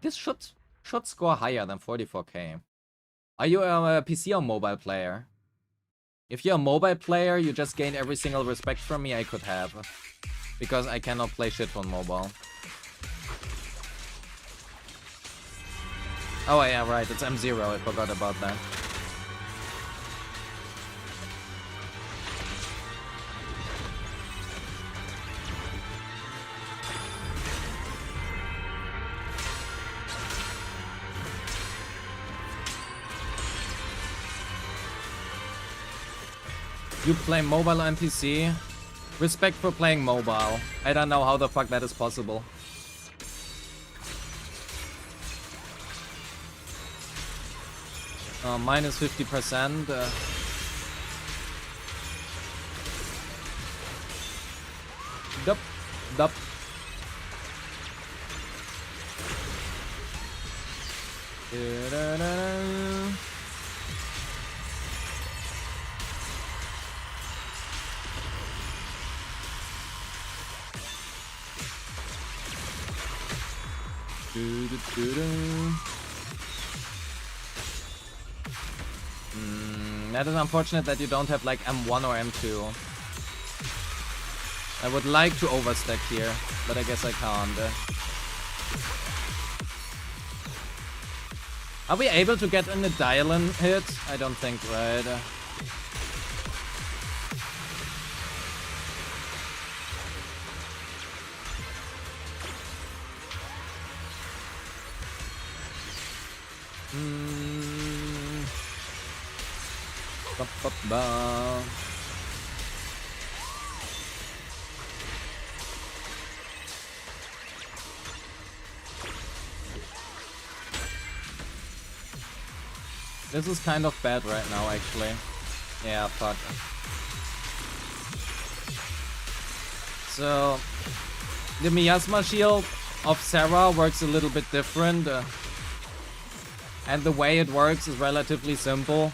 This should score higher than 44k. Are you a PC or mobile player? If you're a mobile player, you just gain every single respect from me I could have. Because I cannot play shit on mobile. Oh yeah, right, it's M0, I forgot about that. You play mobile on PC? Respect for playing mobile. I don't know how the fuck that is possible. Minus 50%. Dup. Dup. Da-da-da-da. That is unfortunate that you don't have like M1 or M2. I would like to overstack here, but I guess I can't. Are we able to get in the dial-in hit? I don't think, right? Ba-ba-ba. This is kind of bad right now, actually. Yeah, fuck. So, the miasma shield of Sarah works a little bit different. And the way it works is relatively simple.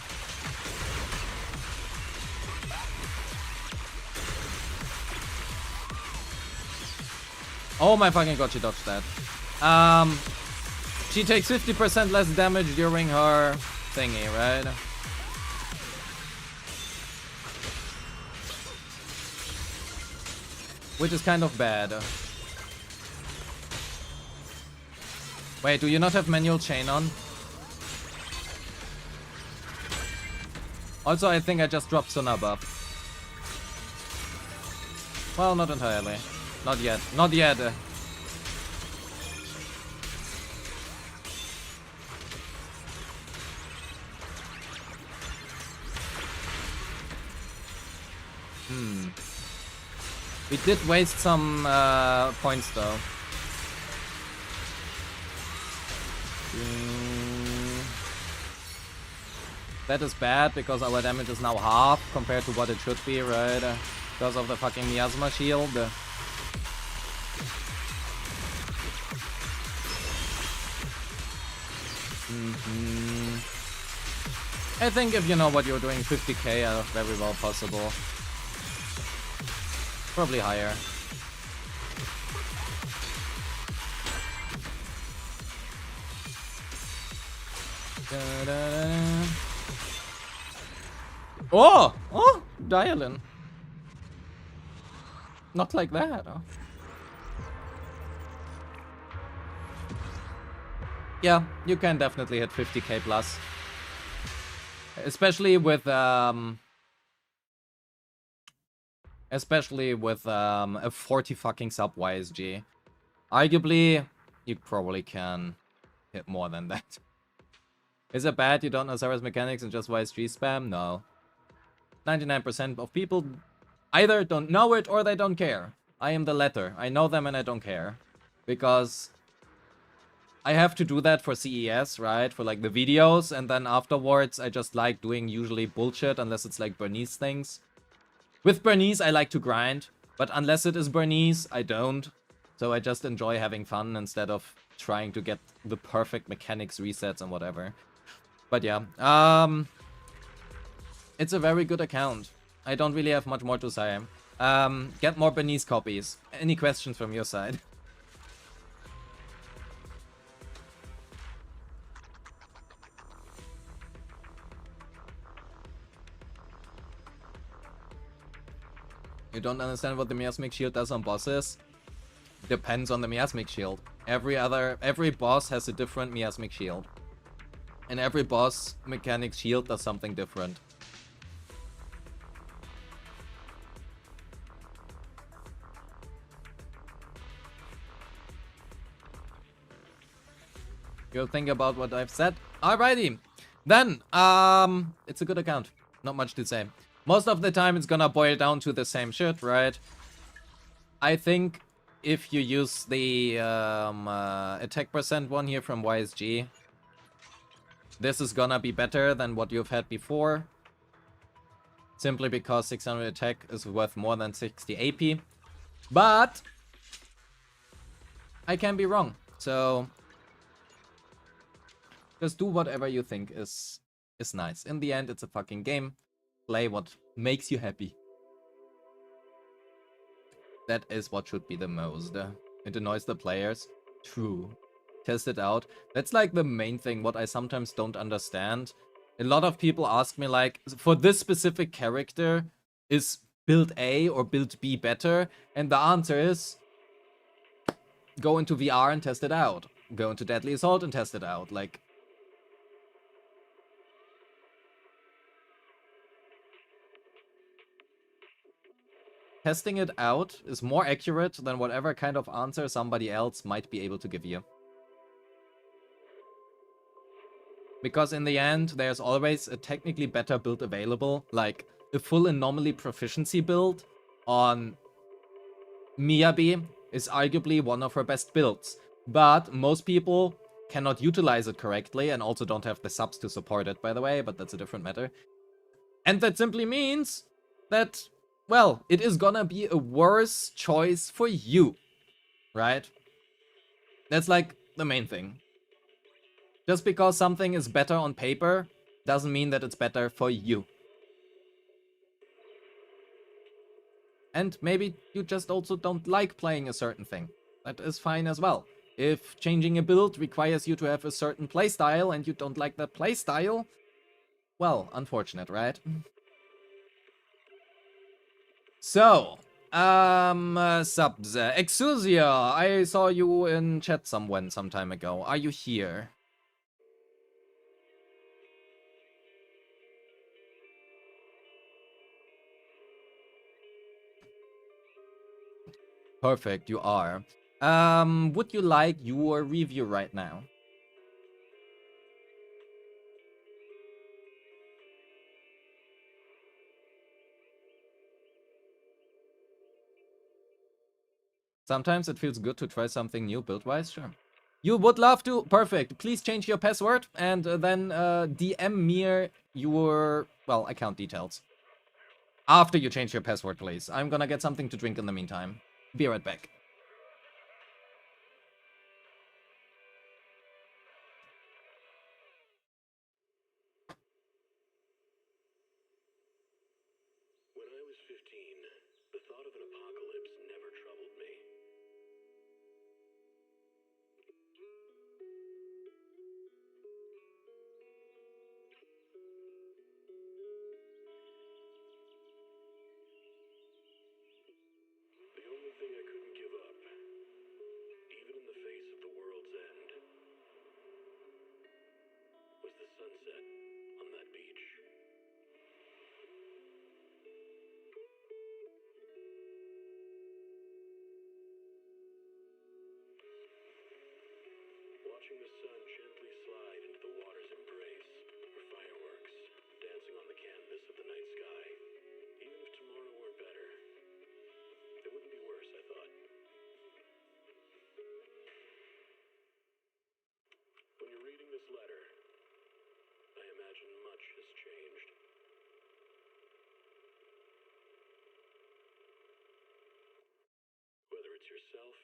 Oh my fucking god, she dodged that. She takes 50% less damage during her thingy, right? Which is kind of bad. Wait, do you not have manual chain on? Also, I think I just dropped Suna buff. Well, not entirely. Not yet. Not yet. We did waste some points though. That is bad because our damage is now half compared to what it should be, right? Because of the fucking miasma shield. I think if you know what you're doing, 50k are very well possible. Probably higher. Oh! Oh! Dial-in. Not like that. Oh. Yeah, you can definitely hit 50k plus. Especially with a 40 fucking sub YSG. Arguably, you probably can hit more than that. Is it bad you don't know Sarah's mechanics and just YSG spam? No. 99% of people either don't know it or they don't care. I am the latter. I know them and I don't care. Because I have to do that for CES, right? For like the videos, and then afterwards I just like doing usually bullshit unless it's like Bernice things. With Bernice I like to grind, but unless it is Bernice, I don't. So I just enjoy having fun instead of trying to get the perfect mechanics, resets, and whatever. But yeah, it's a very good account. I don't really have much more to say. Get more Benice copies. Any questions from your side? You don't understand what the Miasmic Shield does on bosses? Depends on the Miasmic Shield. Every boss has a different Miasmic Shield. And every boss mechanic shield does something different. You'll think about what I've said. Alrighty. Then, it's a good account. Not much to say. Most of the time it's gonna boil down to the same shit, right? I think if you use the attack percent one here from YSG, this is gonna be better than what you've had before. Simply because 600 attack is worth more than 60 AP. But I can be wrong. So just do whatever you think is nice. In the end, it's a fucking game. Play what makes you happy. That is what should be the most. It annoys the players. True. Test it out. That's like the main thing, what I sometimes don't understand. A lot of people ask me like, for this specific character, is build A or build B better? And the answer is, go into VR and test it out. Go into Deadly Assault and test it out. Like, testing it out is more accurate than whatever kind of answer somebody else might be able to give you. Because in the end, there's always a technically better build available, like a full anomaly proficiency build on Miyabi is arguably one of her best builds. But most people cannot utilize it correctly and also don't have the subs to support it, by the way, but that's a different matter. And that simply means that, well, it is gonna be a worse choice for you, right? That's like the main thing. Just because something is better on paper doesn't mean that it's better for you. And maybe you just also don't like playing a certain thing. That is fine as well. If changing a build requires you to have a certain playstyle and you don't like that playstyle, well, unfortunate, right? So, subs. Exusia, I saw you in chat some time ago. Are you here? Perfect, you are. Would you like your review right now? Sometimes it feels good to try something new build-wise, sure. You would love to? Perfect. Please change your password and then DM me your, well, account details. After you change your password, please. I'm gonna get something to drink in the meantime. Be right back. When I was 15, the thought of an apocalypse never troubled me. The only thing I couldn't give up, even in the face of the world's end, was the sunset on that beach. Watching the sun gently slide into the water's embrace, or fireworks dancing on the canvas of the night sky. Even if tomorrow were better, it wouldn't be worse, I thought. When you're reading this letter, I imagine much has changed. Whether it's yourself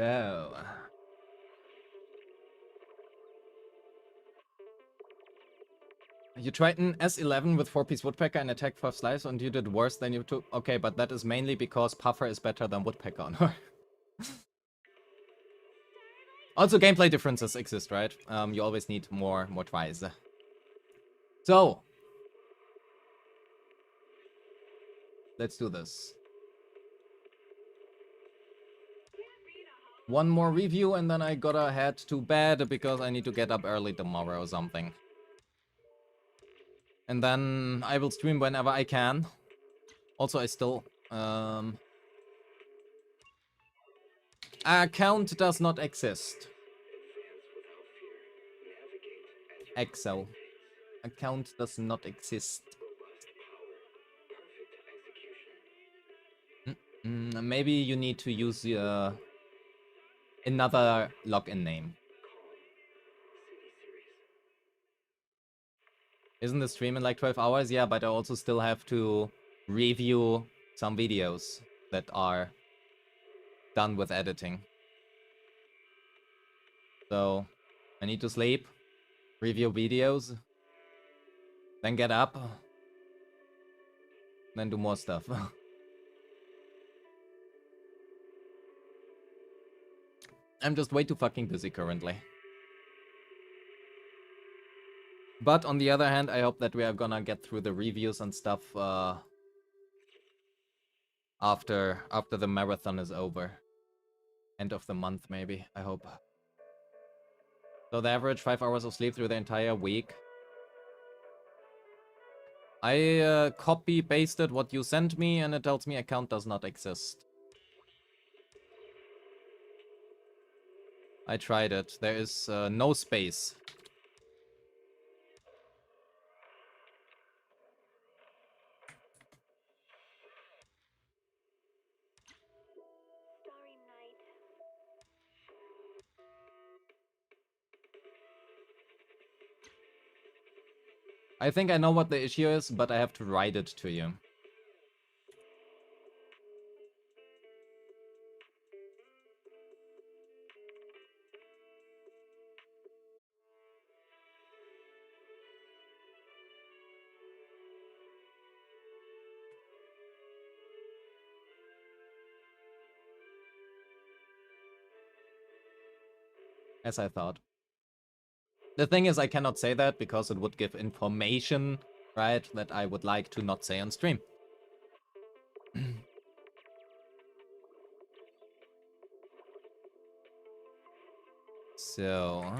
So. You tried an S11 with 4-piece Woodpecker and attacked 5 slice and you did worse than you took. Okay, but that is mainly because Puffer is better than Woodpecker on her. Also, gameplay differences exist, right? You always need more tries. So. Let's do this. One more review and then I gotta head to bed because I need to get up early tomorrow or something. And then I will stream whenever I can. Also, I still... account does not exist. EXO. Account does not exist. Maybe you need to use another login name. Isn't the stream in like 12 hours? Yeah, but I also still have to review some videos that are done with editing. So, I need to sleep, review videos, then get up, then do more stuff. I'm just way too fucking busy currently. But on the other hand, I hope that we are gonna get through the reviews and stuff after the marathon is over. End of the month, maybe, I hope. So the average 5 hours of sleep through the entire week. I copy-pasted what you sent me and it tells me account does not exist. I tried it. There is no space. I think I know what the issue is, but I have to write it to you. As I thought. The thing is, I cannot say that because it would give information, right, that I would like to not say on stream. So,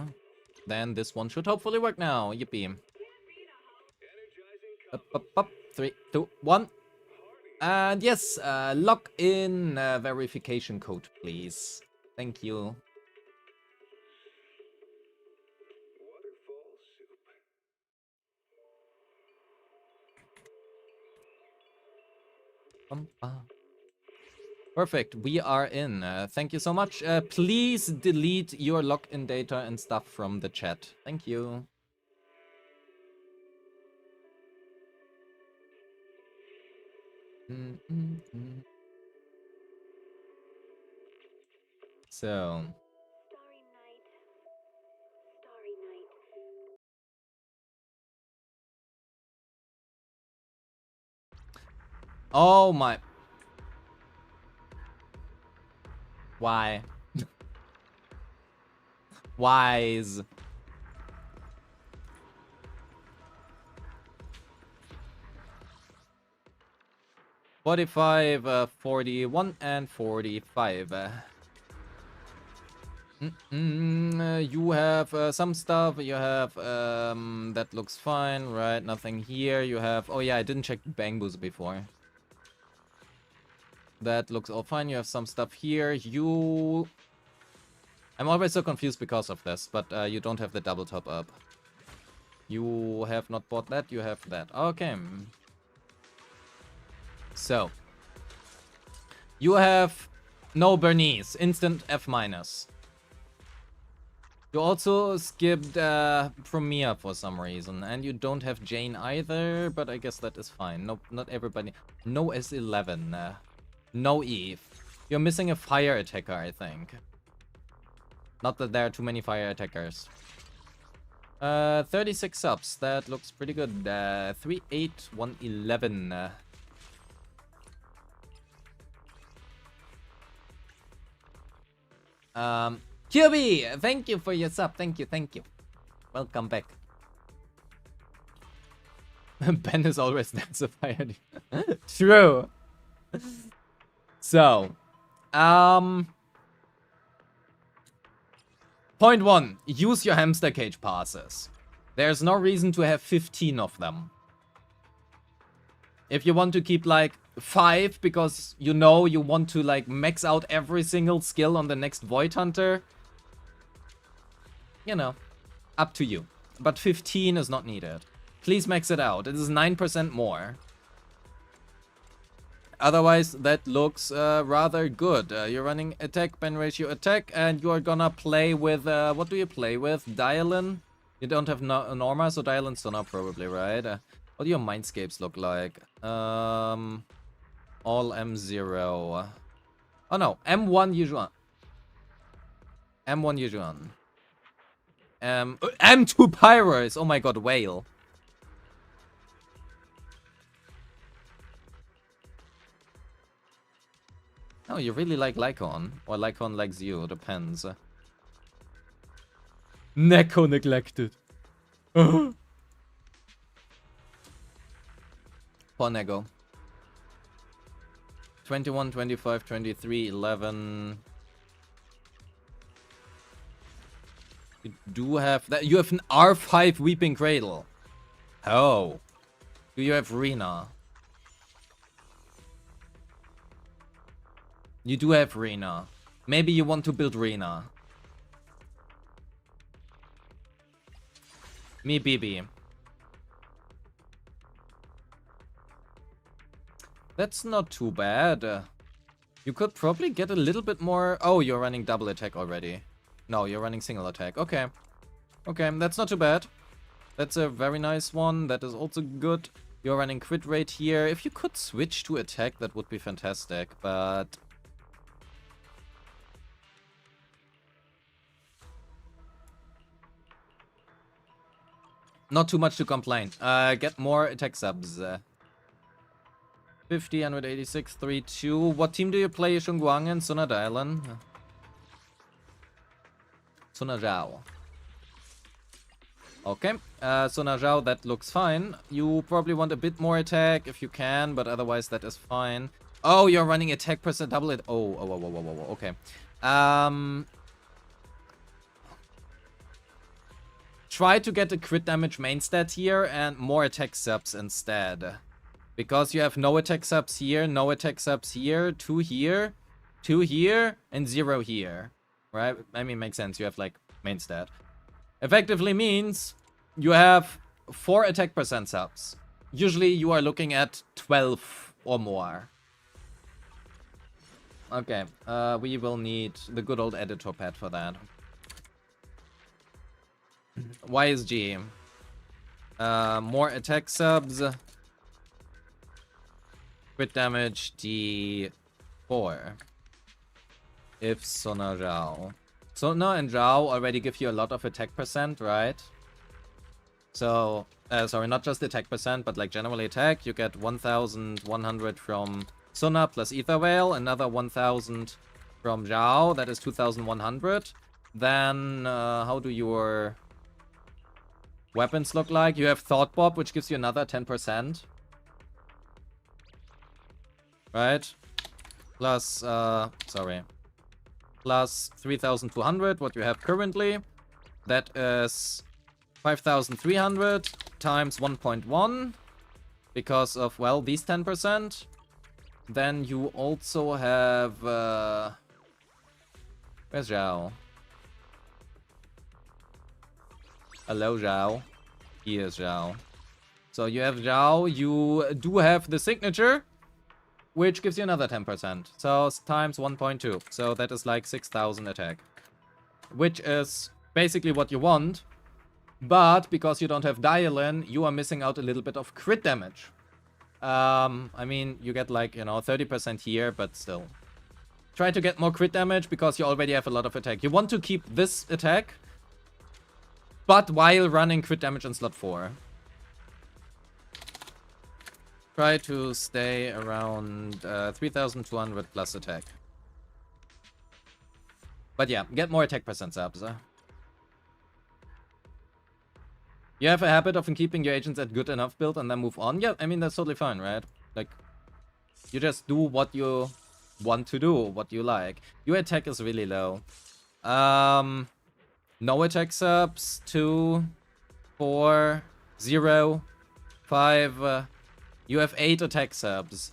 then this one should hopefully work now. Yippee. Up. 3, 2, 1. And yes, log in verification code, please. Thank you. Perfect, we are in. Thank you so much. Please delete your login data and stuff from the chat. Thank you. So. Oh my. Why? Wise. $45, 41, and 45. You have some stuff. You have that looks fine, right? Nothing here. You have. Oh yeah, I didn't check Bang Boost before. That looks all fine. You have some stuff here. I'm always so confused because of this, but you don't have the double top up. You have not bought that. You have that. Okay. So. You have no Bernice. Instant F-. You also skipped Premier for some reason. And you don't have Jane either, but I guess that is fine. Nope, not everybody. No S11. No Eve. You're missing a fire attacker, I think. Not that there are too many fire attackers. 36 subs. That looks pretty good. 38111. QB, thank you for your sub. Thank you, thank you. Welcome back. Ben is always densified. True. So, point 1. Use your hamster cage passes. There's no reason to have 15 of them. If you want to keep like 5 because you know you want to like max out every single skill on the next Void Hunter, you know, up to you. But 15 is not needed. Please max it out. It is 9% more. Otherwise, that looks rather good. You're running attack, pen ratio attack, and you are gonna play with, what do you play with? Dialin? You don't have Norma, so Dialin Stunner probably, right? What do your Mindscapes look like? All M0. Oh no, M1 Yujuan. M1 Yujuan. M2 Pyros! Oh my god, whale. Oh, you really like Lycon. Or Lycon likes you, depends. Neko neglected. Poor Nego. 21, 25, 23, 11. You do have that. You have an R5 Weeping Cradle. Oh. Do you have Rena? You do have Rena. Maybe you want to build Rena. Me BB. That's not too bad. You could probably get a little bit more. Oh, you're running double attack already. No, you're running single attack. Okay. Okay, that's not too bad. That's a very nice one. That is also good. You're running crit rate here. If you could switch to attack, that would be fantastic. But not too much to complain. Get more attack subs. 50, 186, 32. What team do you play? Shunguang and Sunad Island? Sunajao. Okay. Sunajao, that looks fine. You probably want a bit more attack if you can, but otherwise that is fine. Oh, you're running attack percent double it. Oh, okay. Try to get a crit damage main stat here and more attack subs instead. Because you have no attack subs here, no attack subs here, 2 here, 2 here, and 0 here. Right? I mean, makes sense. You have like main stat. Effectively means you have 4 attack percent subs. Usually you are looking at 12 or more. Okay, we will need the good old editor pad for that. YSG. More attack subs. Crit damage D4. If Sona Zhao. Sona and Zhao already give you a lot of attack percent, right? So, sorry, not just attack percent, but like generally attack. You get 1,100 from Sona plus Ether Whale, another 1,000 from Zhao, that is 2,100. Then, how do your weapons look like? You have Thought Bob, which gives you another 10%. Right? Plus, sorry. Plus 3,200, what you have currently. That is 5,300 times 1.1. Because of, well, these 10%. Then you also have, where's Zhao? Hello, Zhao. Here's Zhao. So you have Zhao, you do have the signature, which gives you another 10%. So times 1.2. So that is like 6,000 attack. Which is basically what you want. But because you don't have Dialin, you are missing out a little bit of crit damage. I mean, you get like, you know, 30% here, but still. Try to get more crit damage because you already have a lot of attack. You want to keep this attack, but while running crit damage in slot 4. Try to stay around 3200 plus attack. But yeah, get more attack percent ups. You have a habit of keeping your agents at good enough build and then move on. Yeah, I mean, that's totally fine, right? Like, you just do what you want to do, what you like. Your attack is really low. No attack subs. 2, 4, 0, 5. You have 8 attack subs.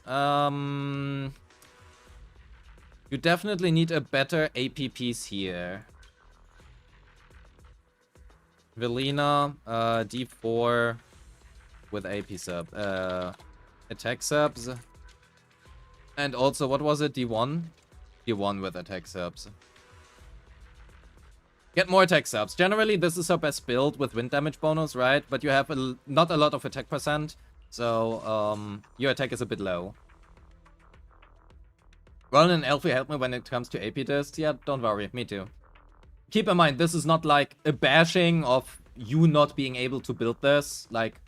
You definitely need a better AP piece here. Velina, D4 with AP sub. Attack subs. And also, what was it? D1? D1 with attack subs. Get more attack subs. Generally, this is our best build with wind damage bonus, right? But you have not a lot of attack percent. So, your attack is a bit low. Ronan and Elfie help me when it comes to AP discs. Yeah, don't worry. Me too. Keep in mind, this is not like a bashing of you not being able to build this, like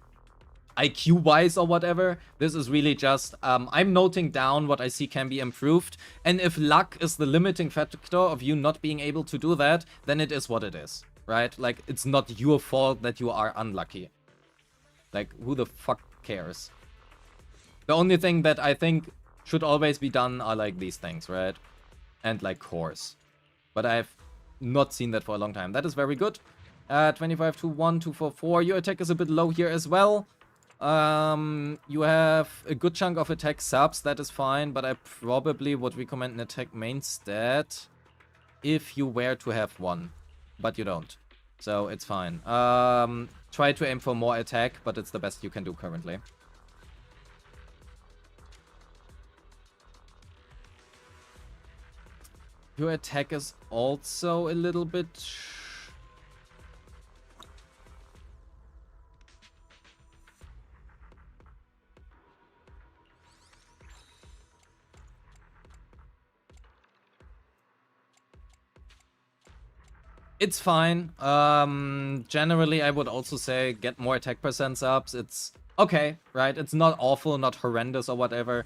IQ-wise or whatever. This is really just, I'm noting down what I see can be improved. And if luck is the limiting factor of you not being able to do that, then it is what it is, right? Like, it's not your fault that you are unlucky. Like, who the fuck cares? The only thing that I think should always be done are like these things, right? And like cores. But I've not seen that for a long time. That is very good. 25 to 1, 2, 4, 4. Your attack is a bit low here as well. You have a good chunk of attack subs. That is fine. But I probably would recommend an attack main stat if you were to have one. But you don't. So it's fine. Try to aim for more attack, but it's the best you can do currently. Your attack is also a little bit... It's fine. Generally, I would also say get more attack percent ups. It's okay, right? It's not awful, not horrendous or whatever.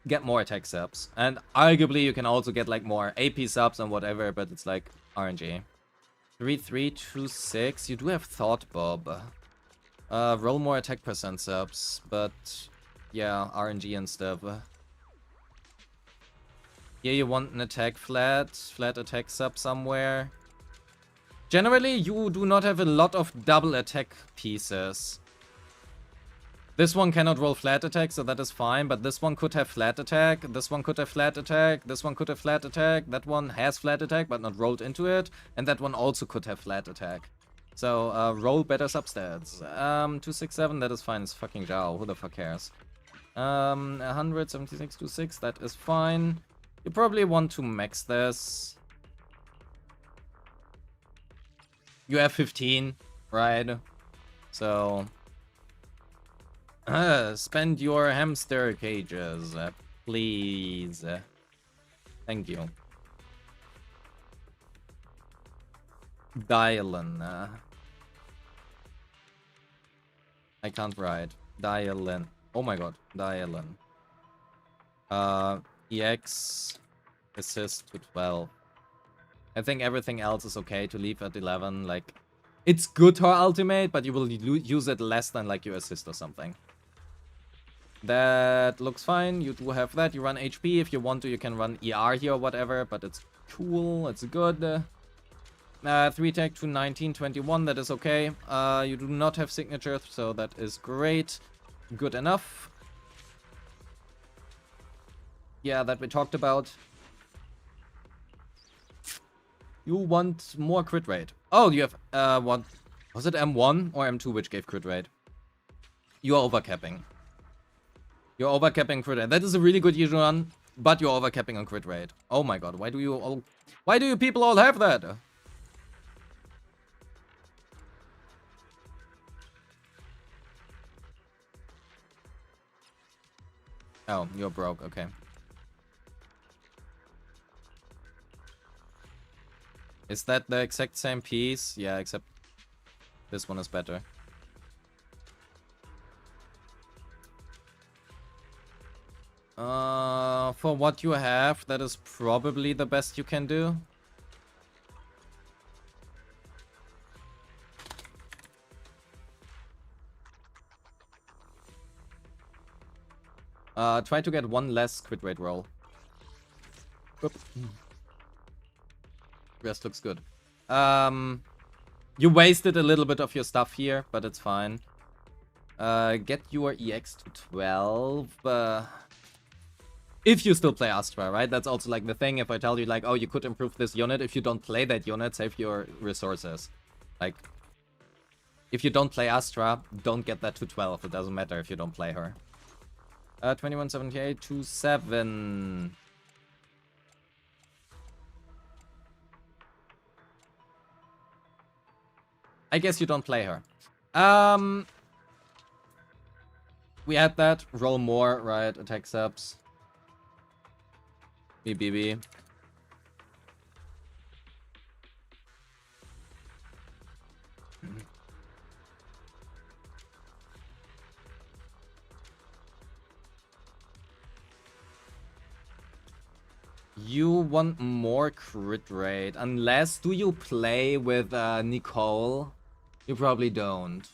Get more attack subs. And arguably, you can also get like more AP subs and whatever, but it's like RNG. 3326. You do have Thought Bob. Roll more attack percent subs, but yeah, RNG and stuff. Here you want an attack flat attack sub somewhere. Generally, you do not have a lot of double attack pieces. This one cannot roll flat attack, so that is fine, but this one could have flat attack, this one could have flat attack, this one could have flat attack, that one has flat attack but not rolled into it, and that one also could have flat attack. So, roll better substats. 267, that is fine, it's fucking Zhao, who the fuck cares? 17626, that is fine. You probably want to max this. You have 15, right? So... spend your hamster cages, please. Thank you. Dialin. I can't write. Dialin. Oh my god. Dialin. EX. Assist to 12. I think everything else is okay to leave at 11. Like, it's good her ultimate, but you will use it less than like your assist or something. That looks fine. You do have that. You run HP. If you want to, you can run ER here or whatever, but it's cool. It's good. 3 tech to 1921. That is okay. You do not have signature, so that is great. Good enough. Yeah, that we talked about. You want more crit rate. Oh, you have, what? Was it M1 or M2 which gave crit rate? You are overcapping. You're overcapping crit rate. That is a really good usual run, but you're overcapping on crit rate. Oh my god, why do you people all have that? Oh, you're broke, okay. Is that the exact same piece? Yeah, except this one is better. For what you have, that is probably the best you can do. Try to get one less crit rate roll. Oop. Rest looks good. You wasted a little bit of your stuff here, but it's fine. Get your EX to 12. If you still play Astra, right? That's also like the thing. If I tell you like, oh, you could improve this unit. If you don't play that unit, save your resources. Like, if you don't play Astra, don't get that to 12. It doesn't matter if you don't play her. 2178 to 7. I guess you don't play her. We add that. Roll more, right? Attack subs. BBB. You want more crit rate. Unless, do you play with Nicole? You probably don't.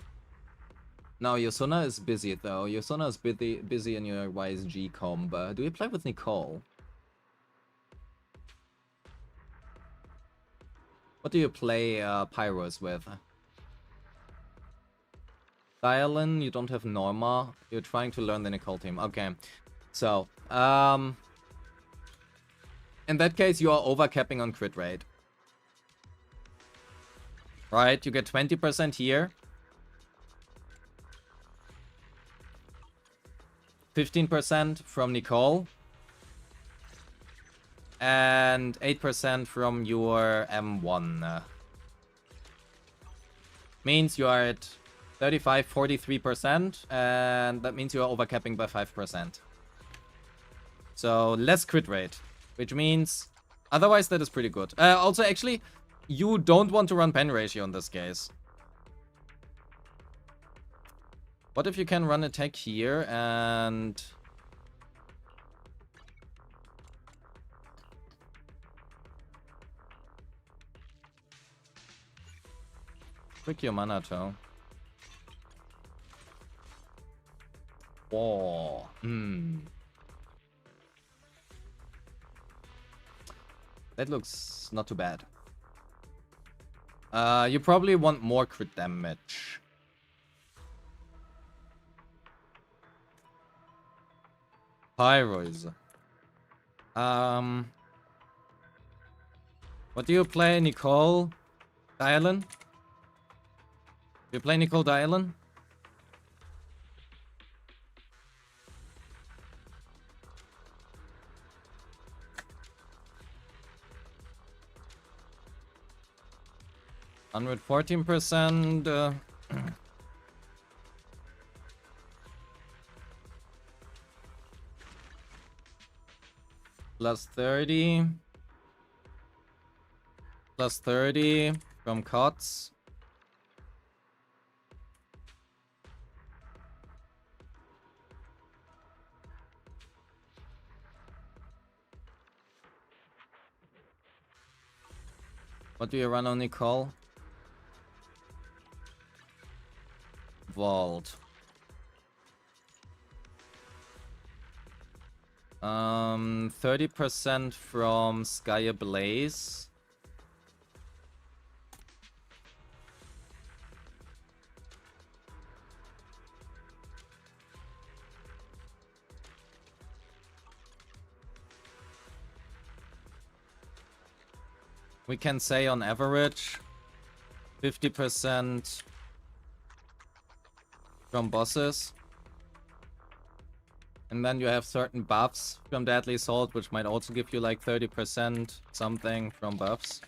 No, Yosuna is busy though. Yosuna is busy in your YSG combo. Do you play with Nicole? What do you play Pyros with? Dialin, you don't have Norma. You're trying to learn the Nicole team. Okay. So, in that case, you are overcapping on crit rate. Right, you get 20% here. 15% from Nicole. And 8% from your M1. Means you are at 43%, and that means you are overcapping by 5%. So less crit rate, which means otherwise that is pretty good. Also, actually, you don't want to run pen ratio in this case. What if you can run attack here and... Quick your mana toe. Whoa. That looks not too bad. You probably want more crit damage. Pyros. What do you play, Nicole? Dialin? You play Nicole Dialin? $114%. Plus 30. Plus 30 from COTS. What do you run on Nicole? Vault. 30% from Sky Ablaze. We can say on average 50% from bosses. And then you have certain buffs from Deadly Assault, which might also give you like 30% something from buffs.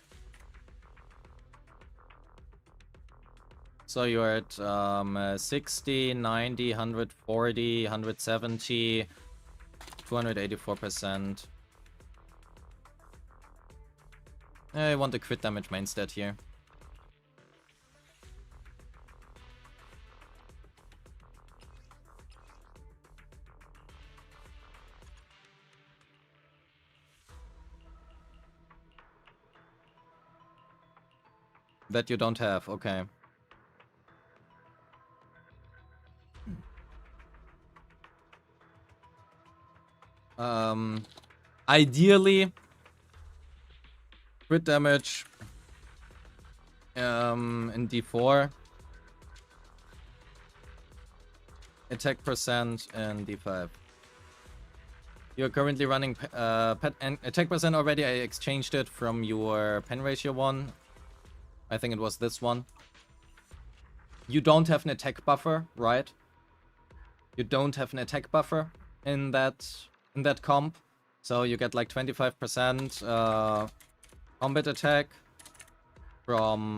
So you're at 60, 90, 140, 170, 284%. I want a crit damage main stat here. That you don't have, okay. Ideally, crit damage in D4, attack percent in D5. You're currently running pet and attack percent already. I exchanged it from your pen ratio one. I think it was this one. You don't have an attack buffer, right? You don't have an attack buffer in that comp, so you get like 25% combat attack from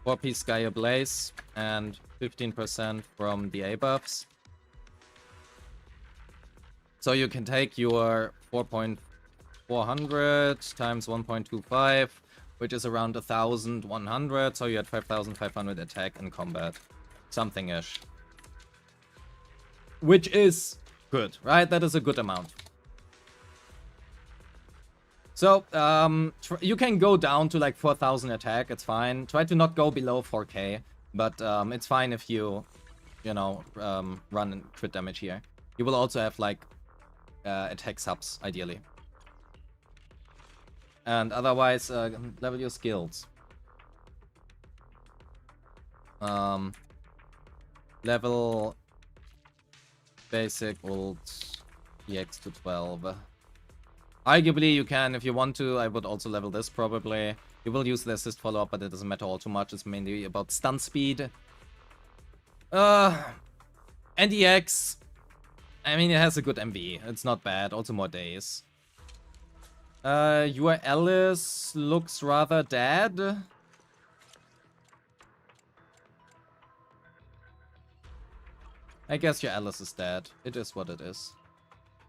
4-piece Sky Ablaze and 15% from the A buffs. So you can take your 4,400 times 1.25, which is around 1,100. So you had 5,500 attack in combat, something-ish. Which is good, right? That is a good amount. So, you can go down to like 4,000 attack, it's fine. Try to not go below 4k, but it's fine if you know, run crit damage here. You will also have like attack subs, ideally. And otherwise, level your skills. Level basic ult EX to 12. Arguably, you can, if you want to. I would also level this, probably. You will use the assist follow-up, but it doesn't matter all too much. It's mainly about stun speed. And EX, I mean, it has a good MV. It's not bad. Also more days. Your Alice looks rather dead. I guess your Alice is dead. It is what it is.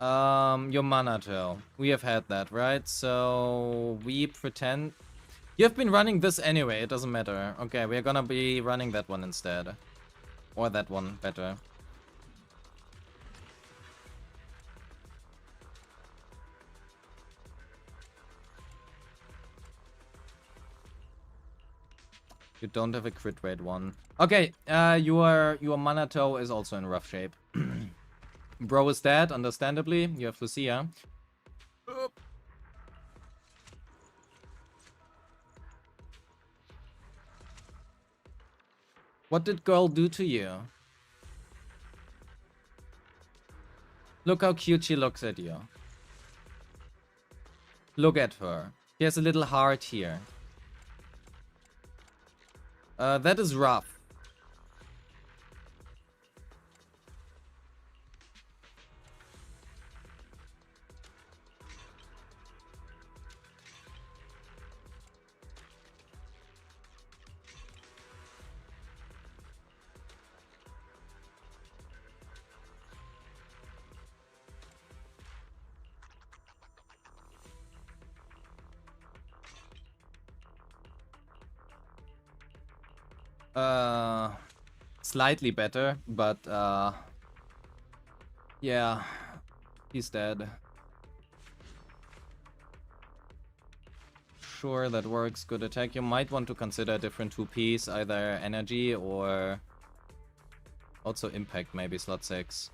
Your Manato. We have had that, right? So we pretend you've been running this anyway, it doesn't matter. Okay, we're gonna be running that one instead. Or that one, better. You don't have a crit rate one. Okay, your Manato is also in rough shape. Bro is dead, understandably. You have Lucia. What did girl do to you? Look how cute she looks at you. Look at her. She has a little heart here. That is rough. Slightly better, but yeah, he's dead. Sure, that works. Good attack. You might want to consider a different 2-piece, either energy or also impact, maybe slot 6.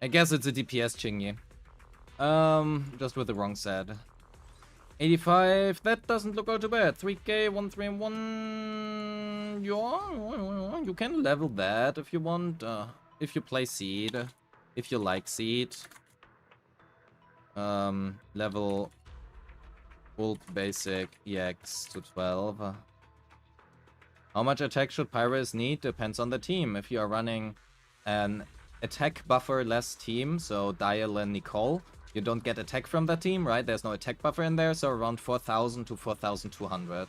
I guess it's a DPS Chingy. Just with the wrong set. 85, that doesn't look all too bad. 3k, 131. Yeah, you can level that if you want. If you play Seed. If you like Seed. Level ult basic EX to 12. How much attack should Pyrus need? Depends on the team. If you are running an attack buffer less team, so Dial and Nicole, you don't get attack from that team, right? There's no attack buffer in there, so around 4,000 to 4,200.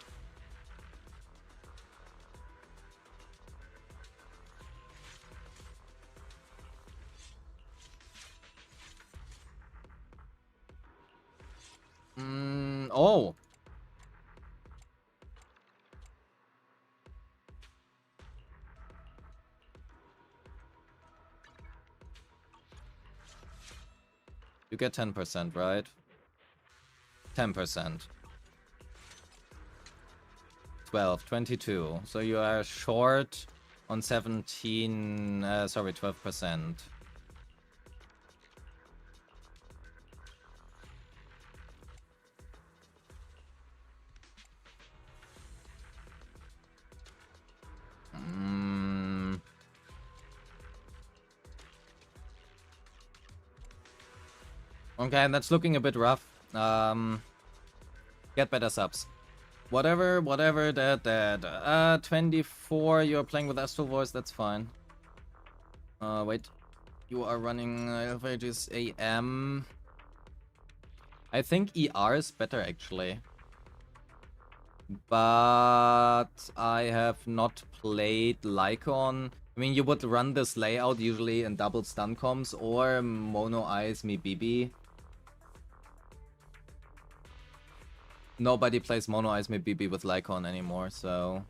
Oh. You get 10%, right? 10%. 12, 22. So you are short on 17, sorry, 12%. Okay, that's looking a bit rough. Get better subs. Whatever, that. 24, you're playing with Astral Voice, that's fine. Wait. You are running LFH's AM. I think ER is better, actually. But I have not played Lycon. I mean, you would run this layout usually in double stun comms or mono eyes me BB. Nobody plays mono eyes me BB with Lycon anymore, so...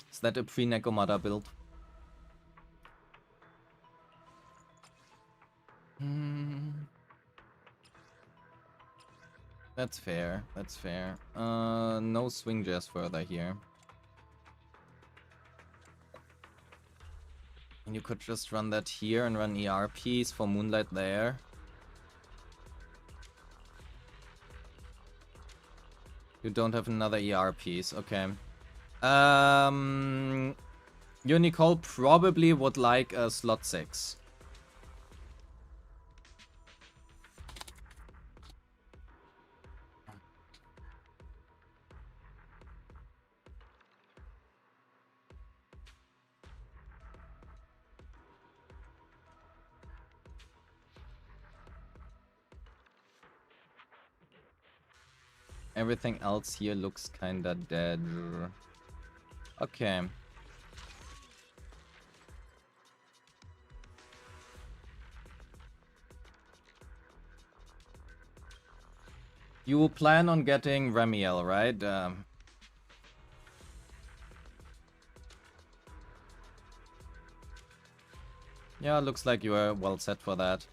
Is that a pre-Necomata build? That's fair, that's fair. No swing jazz further here. And you could just run that here and run ERPs for Moonlight there. You don't have another ERPs, okay. Your Nicole probably would like a slot 6. Everything else here looks kinda dead. Okay. You plan on getting Remiel, right? Yeah, looks like you are well set for that.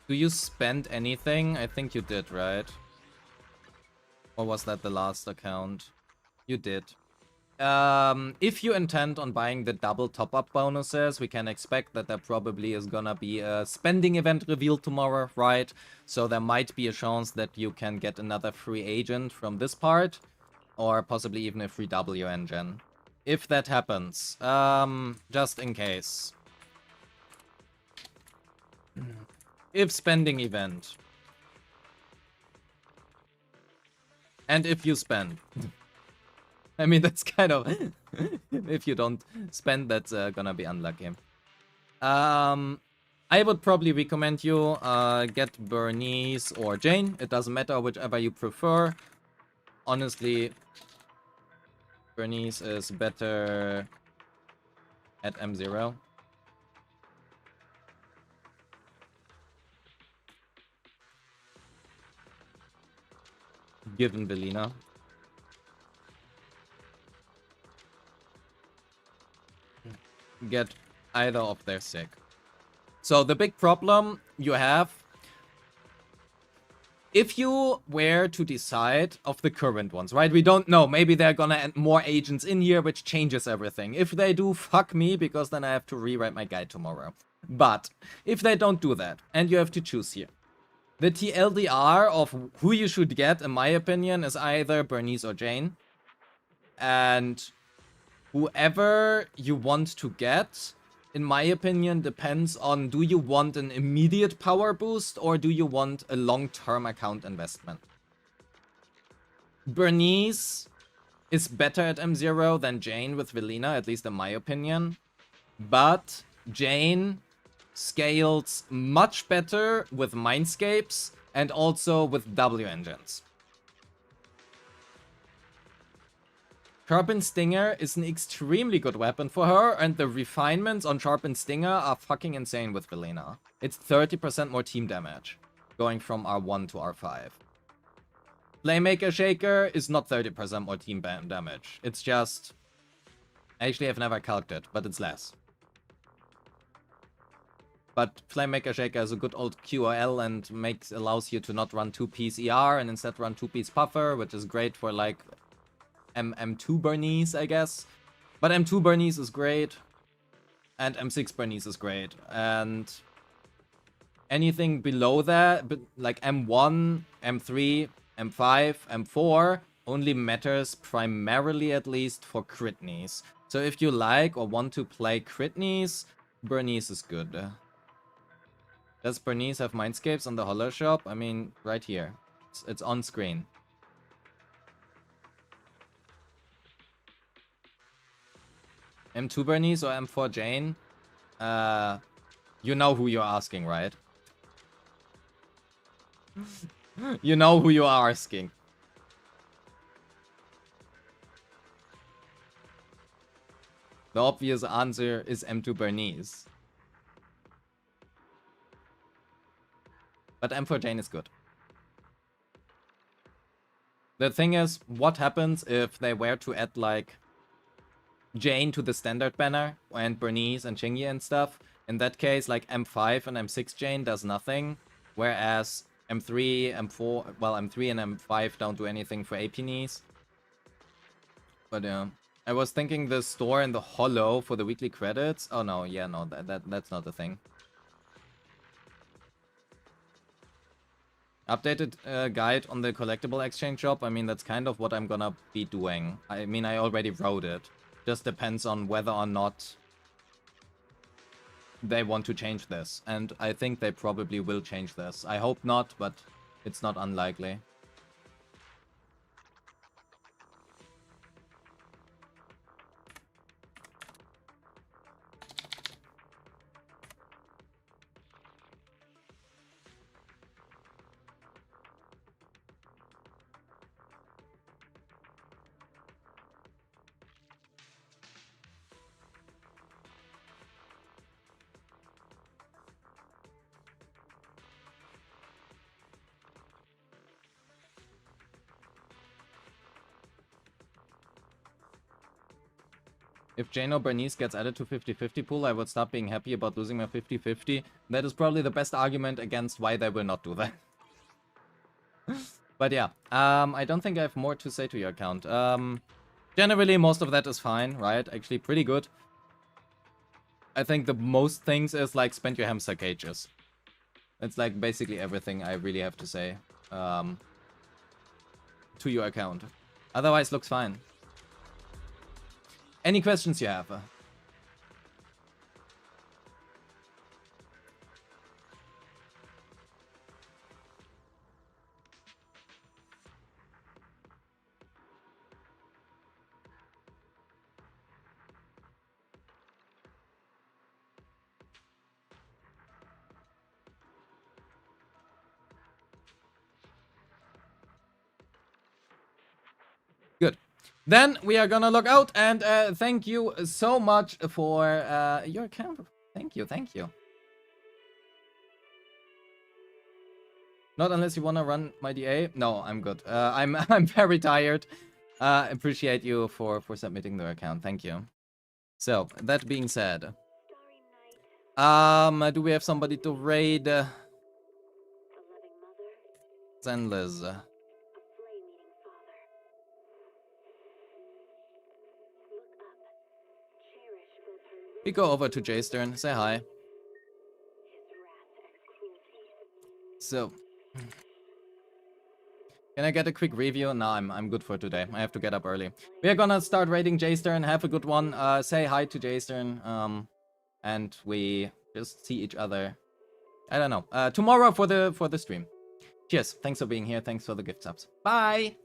Do you spend anything? I think you did, right? Or was that the last account? You did. If you intend on buying the double top-up bonuses, we can expect that there probably is gonna be a spending event revealed tomorrow, right? So there might be a chance that you can get another free agent from this part, or possibly even a free W engine. If that happens, just in case. If spending event. And if you spend. I mean, that's kind of... if you don't spend, that's gonna be unlucky. I would probably recommend you get Bernice or Jane. It doesn't matter, whichever you prefer. Honestly, Bernice is better at M0. Given Belina. Get either of their sick. So the big problem you have, if you were to decide of the current ones, right? We don't know. Maybe they're gonna add more agents in here, which changes everything. If they do, fuck me, because then I have to rewrite my guide tomorrow. But if they don't do that, and you have to choose here, the TLDR of who you should get, in my opinion, is either Bernice or Jane. And whoever you want to get, in my opinion, depends on, do you want an immediate power boost or do you want a long-term account investment? Bernice is better at M0 than Jane with Velina, at least in my opinion. But Jane scales much better with Mindscapes and also with W engines. Sharpened Stinger is an extremely good weapon for her, and the refinements on Sharpened Stinger are fucking insane with Velena. It's 30% more team damage, going from R1 to R5. Playmaker Shaker is not 30% more team damage. It's just... Actually, I've never calced it, but it's less. But Flamemaker Shaker is a good old QOL and allows you to not run 2-piece ER and instead run 2-piece Puffer, which is great for like M2 Bernice, I guess. But M2 Bernice is great, and M6 Bernice is great. And anything below that, like M1, M3, M5, M4, only matters primarily at least for Critnies. So if you like or want to play Critnies, Bernice is good. Does Bernice have Mindscapes on the Holo Shop? I mean, right here. It's on screen. M2 Bernice or M4 Jane? You know who you're asking, right? You know who you are asking. The obvious answer is M2 Bernice. But M4 Jane is good. The thing is, what happens if they were to add like Jane to the standard banner and Bernice and Chingy and stuff? In that case, like M5 and M6 Jane does nothing, whereas M3, M4, well, M3 and M5 don't do anything for AP knees. But yeah, I was thinking the store in the Holo for the weekly credits. Oh no, yeah, no, that's not the thing. Updated guide on the collectible exchange shop. I mean, that's kind of what I'm gonna be doing. I mean, I already wrote it. Just depends on whether or not they want to change this. And I think they probably will change this. I hope not, but it's not unlikely. If Jane or Bernice gets added to 50-50 pool, I would stop being happy about losing my 50-50. That is probably the best argument against why they will not do that. But yeah, I don't think I have more to say to your account. Generally, most of that is fine, right? Actually, pretty good. I think the most things is like spend your hamster cages. It's like basically everything I really have to say to your account. Otherwise, looks fine. Any questions you have? Good. Then we are gonna log out, and thank you so much for your account. Thank you, thank you. Not unless you wanna run my DA. No, I'm good. I'm very tired. Appreciate you for submitting the account. Thank you. So that being said, do we have somebody to raid? Then Liz. We go over to J-Stern, say hi. So, can I get a quick review? No, I'm good for today. I have to get up early. We are gonna start raiding J-Stern. Have a good one. Say hi to J-Stern. And we just see each other. I don't know. Tomorrow for the stream. Cheers. Thanks for being here. Thanks for the gift subs. Bye.